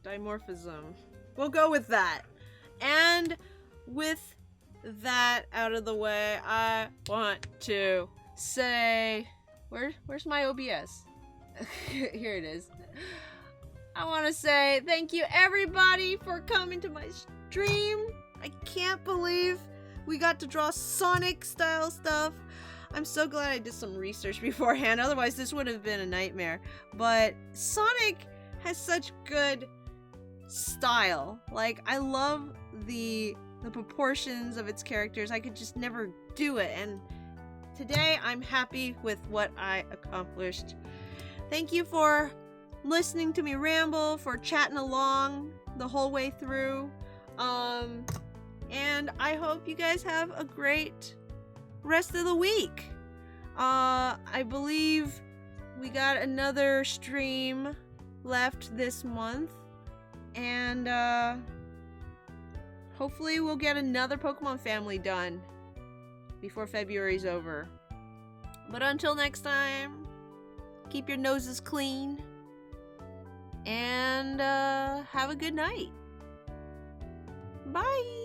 Dimorphism. We'll go with that. And with that out of the way, I want to say Where's my OBS? Here it is. I want to say thank you everybody for coming to my stream. I can't believe we got to draw Sonic style stuff. I'm so glad I did some research beforehand, otherwise this would have been a nightmare. But Sonic has such good style. Like, I love the proportions of its characters. I could just never do it, and today I'm happy with what I accomplished. Thank you for listening to me ramble, for chatting along the whole way through. And I hope you guys have a great rest of the week. I believe we got another stream left this month, and hopefully we'll get another Pokemon family done before February's over. But until next time, keep your noses clean, and have a good night. Bye!